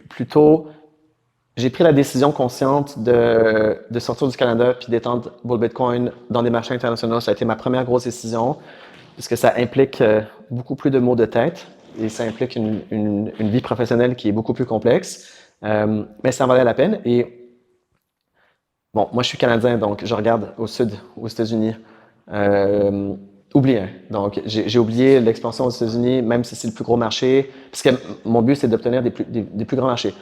plus tôt, j'ai pris la décision consciente de sortir du Canada puis d'étendre Bull Bitcoin dans des marchés internationaux. Ça a été ma première grosse décision, parce que ça implique beaucoup plus de maux de tête et ça implique une vie professionnelle qui est beaucoup plus complexe. Mais ça en valait la peine. Et bon, moi, je suis Canadien, donc je regarde au sud, aux États-Unis. Oublié. Donc, j'ai oublié l'expansion aux États-Unis, même si c'est le plus gros marché, parce que mon but, c'est d'obtenir des plus grands marchés.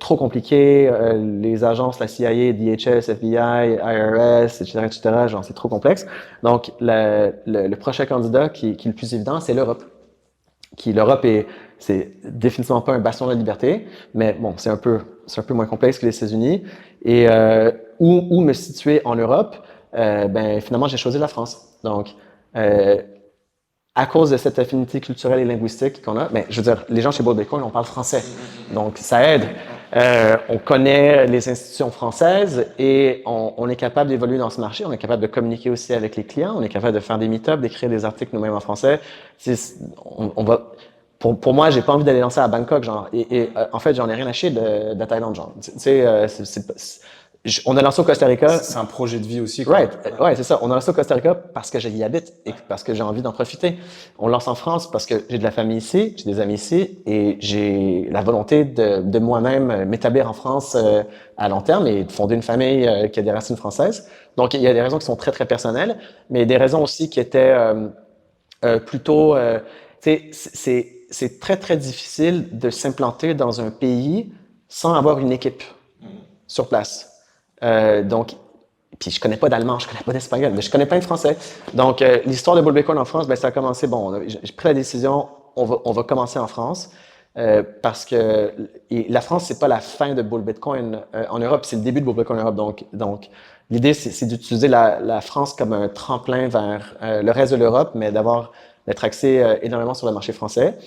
Trop compliqué, les agences, la CIA, DHS, FBI, IRS, etc., genre, c'est trop complexe. Donc, le prochain candidat qui est le plus évident, c'est l'Europe. L'Europe c'est définitivement pas un bastion de la liberté, mais bon, c'est un peu moins complexe que les États-Unis. Et où me situer en Europe? Ben, finalement, j'ai choisi la France. Donc, à cause de cette affinité culturelle et linguistique qu'on a, ben, je veux dire, les gens chez Bull Bitcoin, on parle français. Donc, ça aide. On connaît les institutions françaises et on est capable d'évoluer dans ce marché. On est capable de communiquer aussi avec les clients. On est capable de faire des meet-ups, d'écrire des articles nous-mêmes en français. On va... Pour moi, j'ai pas envie d'aller lancer à Bangkok, genre. En fait, j'en ai rien à chier de la Thaïlande, genre. Tu sais, on a lancé au Costa Rica. C'est un projet de vie aussi, quoi. Right. Ouais, c'est ça. On a lancé au Costa Rica parce que j'y habite et parce que j'ai envie d'en profiter. On lance en France parce que j'ai de la famille ici, j'ai des amis ici et j'ai la volonté de moi-même m'établir en France à long terme et de fonder une famille qui a des racines françaises. Donc, il y a des raisons qui sont très, très personnelles, mais des raisons aussi qui étaient plutôt... tu sais, c'est très, très difficile de s'implanter dans un pays sans avoir une équipe sur place. Donc, puis je connais pas d'allemand, je connais pas d'espagnol, mais je connais plein de français. Donc, l'histoire de Bull Bitcoin en France, ben, ça a commencé, bon, j'ai pris la décision, on va commencer en France, parce que la France, c'est pas la fin de Bull Bitcoin en Europe, c'est le début de Bull Bitcoin en Europe. Donc l'idée, c'est d'utiliser la France comme un tremplin vers le reste de l'Europe, mais d'être axé énormément sur le marché français.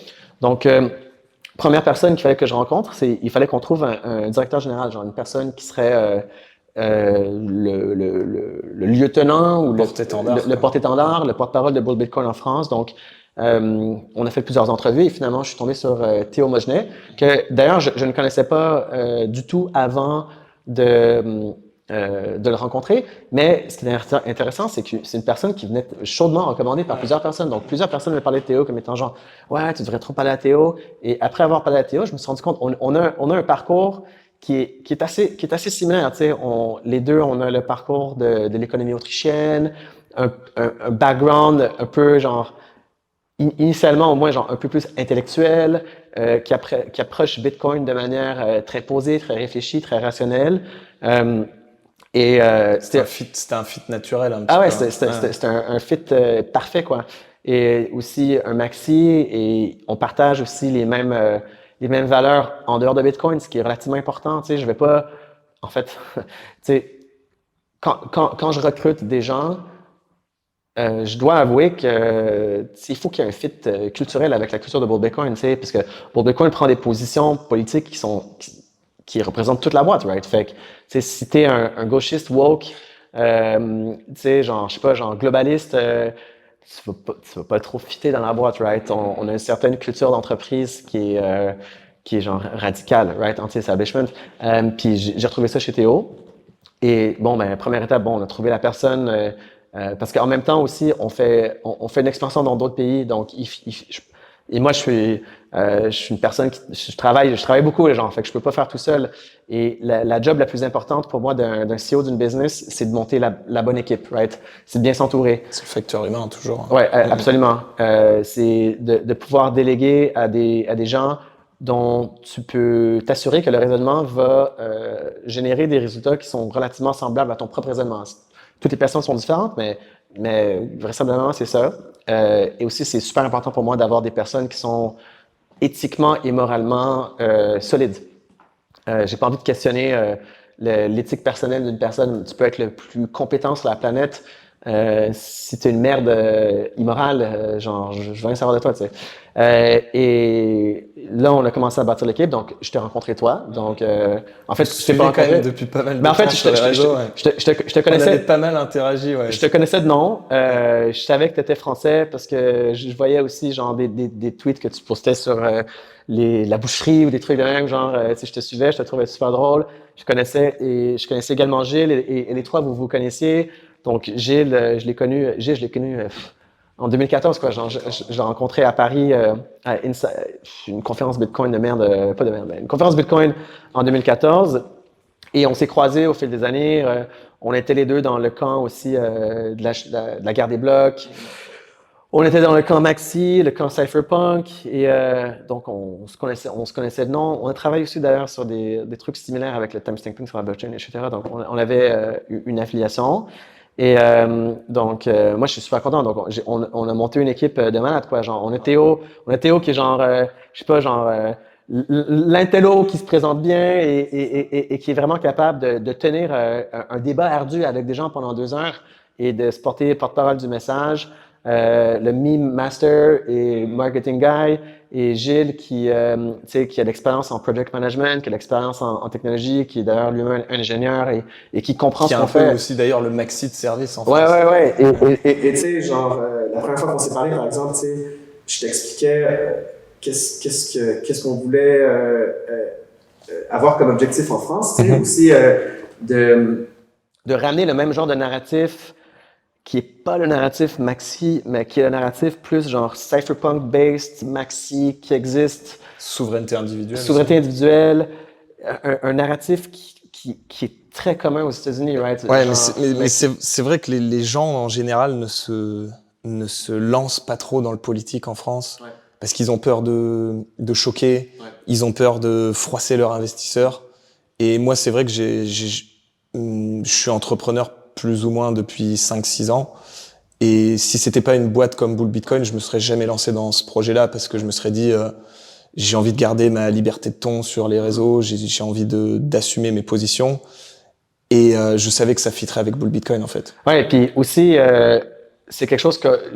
Donc, première personne qu'il fallait que je rencontre, il fallait qu'on trouve un directeur général, genre une personne qui serait le lieutenant ou le porte-étendard, le porte-parole de Bull Bitcoin en France. Donc, on a fait plusieurs entrevues et finalement, je suis tombé sur Théo Mogenet, que d'ailleurs, je ne connaissais pas du tout avant de le rencontrer. Mais ce qui est intéressant, c'est que c'est une personne qui venait chaudement recommandée par plusieurs personnes. Donc, plusieurs personnes me parlaient de Théo comme étant genre, ouais, tu devrais trop parler à Théo. Et après avoir parlé à Théo, je me suis rendu compte, on a un parcours qui est assez similaire. Tu sais, les deux, on a le parcours de l'économie autrichienne, un background un peu genre, initialement au moins genre un peu plus intellectuel, qui approche Bitcoin de manière très posée, très réfléchie, très rationnelle. C'était un fit naturel un petit peu. Ah ouais, peu. C'était un fit parfait, quoi. Et aussi un maxi, et on partage aussi les mêmes valeurs en dehors de Bitcoin, ce qui est relativement important. Tu sais, je vais pas, en fait, tu sais, quand je recrute des gens, je dois avouer que il faut qu'il y ait un fit culturel avec la culture de Bull Bitcoin, tu sais, parce que Bull Bitcoin prend des positions politiques qui représentent toute la boîte, right? Fait que, tu sais, si t'es un gauchiste woke, tu sais, genre, je sais pas, genre globaliste, tu vas pas trop fitter dans la boîte, right? On a une certaine culture d'entreprise qui est genre radicale, right? Anti-establishment. Puis j'ai retrouvé ça chez Théo. Et bon, ben, première étape, bon, on a trouvé la personne, parce qu'en même temps aussi, on fait une expansion dans d'autres pays. Donc, et moi, je suis une personne je travaille beaucoup, les gens. Fait que je peux pas faire tout seul. Et la job la plus importante pour moi d'un CEO d'une business, c'est de monter la bonne équipe, right? C'est de bien s'entourer. C'est le facteur humain, toujours. Ouais, absolument. C'est de pouvoir déléguer à des gens dont tu peux t'assurer que le raisonnement va générer des résultats qui sont relativement semblables à ton propre raisonnement. Toutes les personnes sont différentes, mais vraisemblablement, c'est ça. Et aussi, c'est super important pour moi d'avoir des personnes qui sont éthiquement et moralement solides. J'ai pas envie de questionner l'éthique personnelle d'une personne. Tu peux être le plus compétent sur la planète. Si tu es une merde immorale, genre, je veux rien savoir de toi, tu sais. Et là, on a commencé à bâtir l'équipe, donc je t'ai rencontré toi. Donc, en fait, je t'ai pas rencontré depuis pas mal de mais en temps fait, sur les réseaux. je te On avait connaissais. pas mal interagi, ouais. Je te connaissais de nom. Je savais que tu étais français parce que je voyais aussi genre des tweets que tu postais sur la boucherie ou des trucs de même. Genre, tu sais, je te suivais, je te trouvais super drôle. Je connaissais également Gilles et les trois, vous vous connaissiez. Donc, Gilles, je l'ai connu, en 2014, quoi. Genre, je l'ai rencontré à Paris, à une conférence Bitcoin de merde, pas de merde, mais une conférence Bitcoin en 2014. Et on s'est croisés au fil des années. On était les deux dans le camp aussi de la guerre des blocs. On était dans le camp Maxi, le camp Cypherpunk, et donc on se connaissait de nom. On a travaillé aussi d'ailleurs sur des trucs similaires avec le timestamping sur la blockchain, etc. Donc on avait une affiliation. Et moi je suis super content. Donc on a monté une équipe de malades, quoi. Genre on a Théo qui est genre, je sais pas, genre l'intello qui se présente bien et qui est vraiment capable de tenir un débat ardu avec des gens pendant 2 heures et de se porter porte-parole du message. Le meme master et marketing guy, et Gilles qui a l'expérience en project management, qui a l'expérience en technologie, qui est d'ailleurs lui-même un ingénieur et qui comprend ce qu'on fait. Qui est un peu aussi d'ailleurs le maxi de service en France. Ouais. Et tu sais, genre, la première fois qu'on s'est parlé, par exemple, tu sais, je t'expliquais qu'est-ce qu'on voulait avoir comme objectif en France, tu sais, aussi de ramener le même genre de narratif qui est pas le narratif maxi, mais qui est le narratif plus genre cypherpunk-based, maxi, qui existe. Souveraineté individuelle. Souveraineté individuelle. Un narratif qui est très commun aux États-Unis, right? Ouais, mais c'est vrai que les gens en général ne se lancent pas trop dans le politique en France. Ouais. Parce qu'ils ont peur de choquer, ouais. Ils ont peur de froisser leurs investisseurs. Et moi, c'est vrai que je suis entrepreneur plus ou moins depuis 5-6 ans. Et si c'était pas une boîte comme Bull Bitcoin, je me serais jamais lancé dans ce projet-là parce que je me serais dit, j'ai envie de garder ma liberté de ton sur les réseaux, j'ai envie d'assumer mes positions. Et je savais que ça fitterait avec Bull Bitcoin, en fait. Ouais, et puis aussi, c'est quelque chose que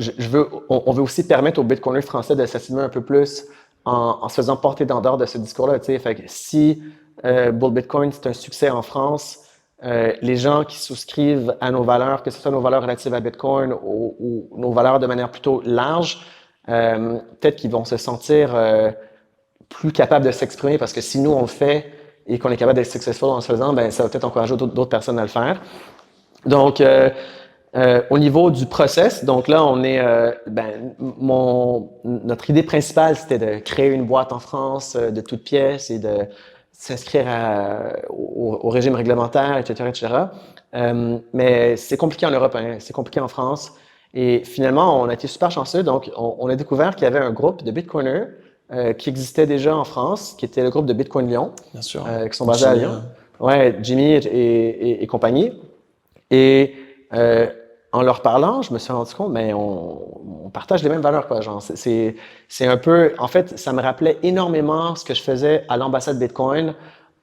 on veut aussi permettre aux Bitcoiners français de s'assumer un peu plus en se faisant porter dans dehors de ce discours-là, tu sais. Fait que si Bull Bitcoin, c'est un succès en France, les gens qui souscrivent à nos valeurs, que ce soit nos valeurs relatives à Bitcoin ou nos valeurs de manière plutôt large, peut-être qu'ils vont se sentir plus capables de s'exprimer parce que si nous on le fait et qu'on est capable d'être successful en se faisant, ben ça va peut-être encourager d'autres personnes à le faire. Donc au niveau du process, donc là on est, notre idée principale c'était de créer une boîte en France de toutes pièces et de s'inscrire au régime réglementaire, etc. Mais c'est compliqué en Europe, hein, c'est compliqué en France. Et finalement, on a été super chanceux. Donc, on a découvert qu'il y avait un groupe de Bitcoiners qui existait déjà en France, qui était le groupe de Bitcoin Lyon. Bien sûr. Qui sont basés à Lyon. Ouais, Jimmy et compagnie. Et en leur parlant, je me suis rendu compte, mais on partage les mêmes valeurs, quoi. Genre, c'est un peu, en fait, ça me rappelait énormément ce que je faisais à l'ambassade Bitcoin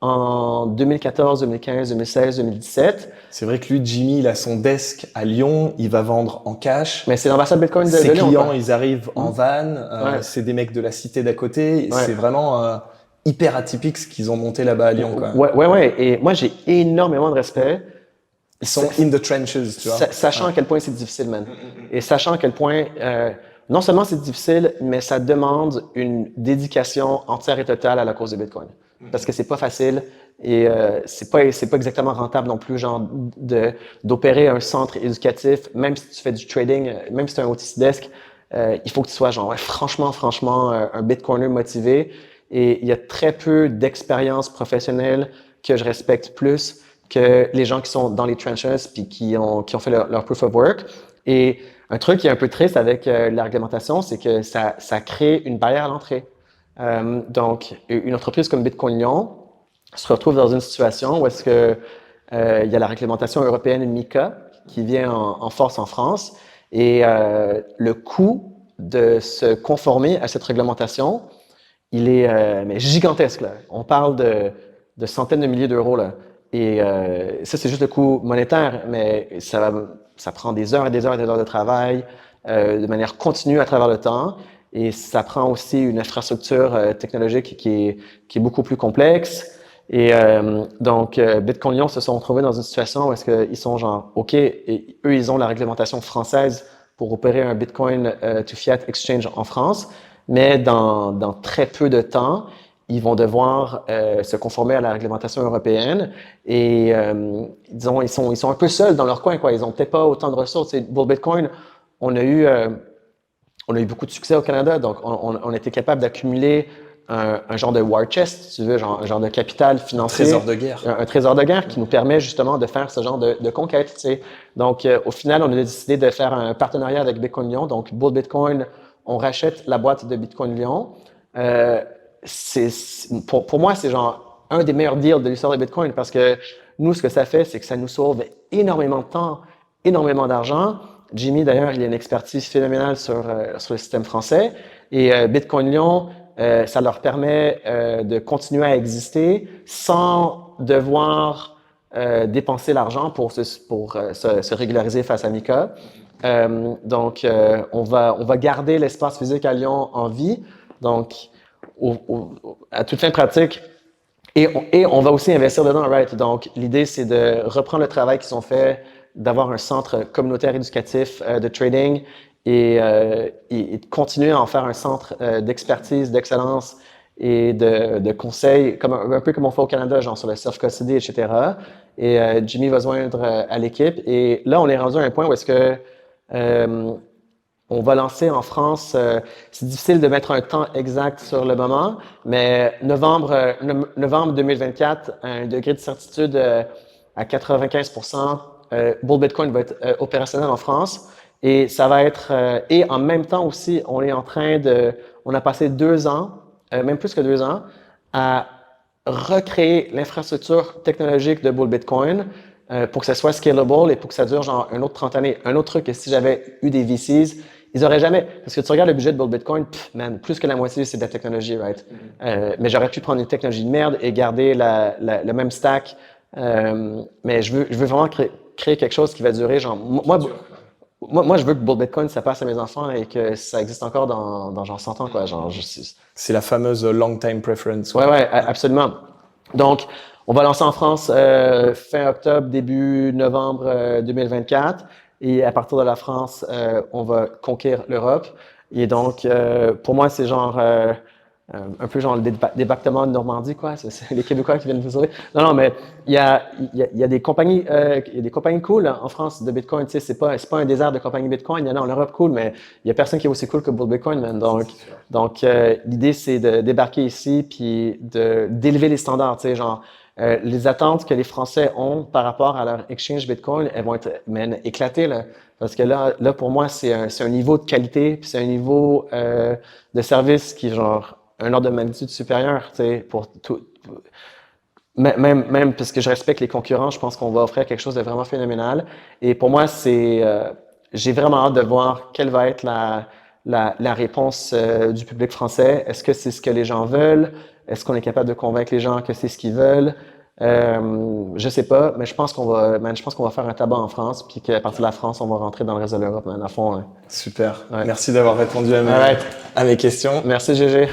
en 2014, 2015, 2016, 2017. C'est vrai que lui, Jimmy, il a son desk à Lyon, il va vendre en cash. Mais c'est l'ambassade Bitcoin de Lyon. Ses clients, ils arrivent en van, c'est des mecs de la cité d'à côté. Ouais. C'est vraiment hyper atypique ce qu'ils ont monté là-bas à Lyon, quoi. Ouais. Et moi, j'ai énormément de respect. Ils sont in the trenches, tu vois. Sachant à quel point c'est difficile, man. Et sachant à quel point, non seulement c'est difficile, mais ça demande une dédication entière et totale à la cause du Bitcoin. Parce que c'est pas facile et c'est pas exactement rentable non plus, genre, d'opérer un centre éducatif, même si tu fais du trading, même si tu es un OTC desk, il faut que tu sois, genre, franchement, un Bitcoiner motivé. Et il y a très peu d'expériences professionnelles que je respecte plus que les gens qui sont dans les trenches puis qui ont fait leur proof of work. Et un truc qui est un peu triste avec la réglementation, c'est que ça crée une barrière à l'entrée. Donc, une entreprise comme Bitcoin Lyon se retrouve dans une situation où est-ce que il y a la réglementation européenne MiCA qui vient en force en France Et le coût de se conformer à cette réglementation, il est mais gigantesque, là. On parle de centaines de milliers d'euros, là. Et ça, c'est juste le coût monétaire, mais ça prend des heures et des heures et des heures de travail de manière continue à travers le temps. Et ça prend aussi une infrastructure technologique qui est beaucoup plus complexe. Et donc, Bitcoin Lyon se sont retrouvés dans une situation où est-ce qu'ils sont genre, OK, et eux, ils ont la réglementation française pour opérer un Bitcoin to Fiat Exchange en France, mais dans très peu de temps, ils vont devoir se conformer à la réglementation européenne et disons ils sont un peu seuls dans leur coin, quoi. Ils ont peut-être pas autant de ressources. Et pour Bitcoin, on a eu beaucoup de succès au Canada, donc on était capable d'accumuler un genre de war chest, si tu veux, un genre de capital financier. Trésor de guerre. Un trésor de guerre qui nous permet justement de faire ce genre de conquête, tu sais. Donc, au final, on a décidé de faire un partenariat avec Bitcoin Lyon. Donc, Bull Bitcoin, on rachète la boîte de Bitcoin Lyon. Pour moi, c'est genre un des meilleurs deals de l'histoire de Bitcoin parce que nous, ce que ça fait, c'est que ça nous sauve énormément de temps, énormément d'argent. Jimmy, d'ailleurs, il a une expertise phénoménale sur le système français. Et Bitcoin Lyon, ça leur permet de continuer à exister sans devoir dépenser l'argent pour se régulariser face à MiCA. Donc, on va garder l'espace physique à Lyon en vie. Donc, à toute fin pratique, et on va aussi investir dedans, right? Donc, l'idée, c'est de reprendre le travail qu'ils ont fait, d'avoir un centre communautaire éducatif de trading et de continuer à en faire un centre d'expertise, d'excellence et de conseils, un peu comme on fait au Canada, genre sur le self-custody, etc. Et Jimmy va se joindre à l'équipe. Et là, on est rendu à un point où est-ce que on va lancer en France, c'est difficile de mettre un temps exact sur le moment, mais novembre 2024, un degré de certitude à 95%, Bull Bitcoin va être opérationnel en France. Et ça va être, et en même temps aussi, on a passé 2 ans, même plus que 2 ans, à recréer l'infrastructure technologique de Bull Bitcoin pour que ça soit scalable et pour que ça dure genre un autre 30 années. Un autre truc que si j'avais eu des VCs, ils auraient jamais, parce que tu regardes le budget de Bull Bitcoin, man, plus que la moitié c'est de la technologie, right? Mais j'aurais pu prendre une technologie de merde et garder le même stack. Mais je veux vraiment créer quelque chose qui va durer, genre, moi, je veux que Bull Bitcoin, ça passe à mes enfants et que ça existe encore dans genre 100 ans, quoi. Genre, C'est la fameuse long time preference. Ouais, absolument. Donc, on va lancer en France fin octobre, début novembre 2024. Et à partir de la France, on va conquérir l'Europe. Et donc, pour moi, c'est genre un peu genre le débarquement de Normandie, quoi. C'est les Québécois qui viennent vous sauver. Non, mais il y a des compagnies, cool en France de Bitcoin. Tu sais, c'est pas un désert de compagnies Bitcoin. Il y en a en Europe cool, mais il y a personne qui est aussi cool que Bull Bitcoin, man. Donc, l'idée c'est de débarquer ici puis d'élever les standards. Tu sais, genre les attentes que les Français ont par rapport à leur exchange Bitcoin, elles vont être éclatées là. Parce que là pour moi, c'est un niveau de qualité, puis c'est un niveau de service qui est genre un ordre de magnitude supérieur, tu sais, pour tout. Même parce que je respecte les concurrents, je pense qu'on va offrir quelque chose de vraiment phénoménal. Et pour moi, j'ai vraiment hâte de voir quelle va être la réponse du public français. Est-ce que c'est ce que les gens veulent? Est-ce qu'on est capable de convaincre les gens que c'est ce qu'ils veulent? Je sais pas, mais je pense qu'on va faire un tabac en France, puis qu'à partir de la France, on va rentrer dans le reste de l'Europe, man, à fond. Hein. Super. Ouais. Merci d'avoir répondu à mes questions. Merci, GG.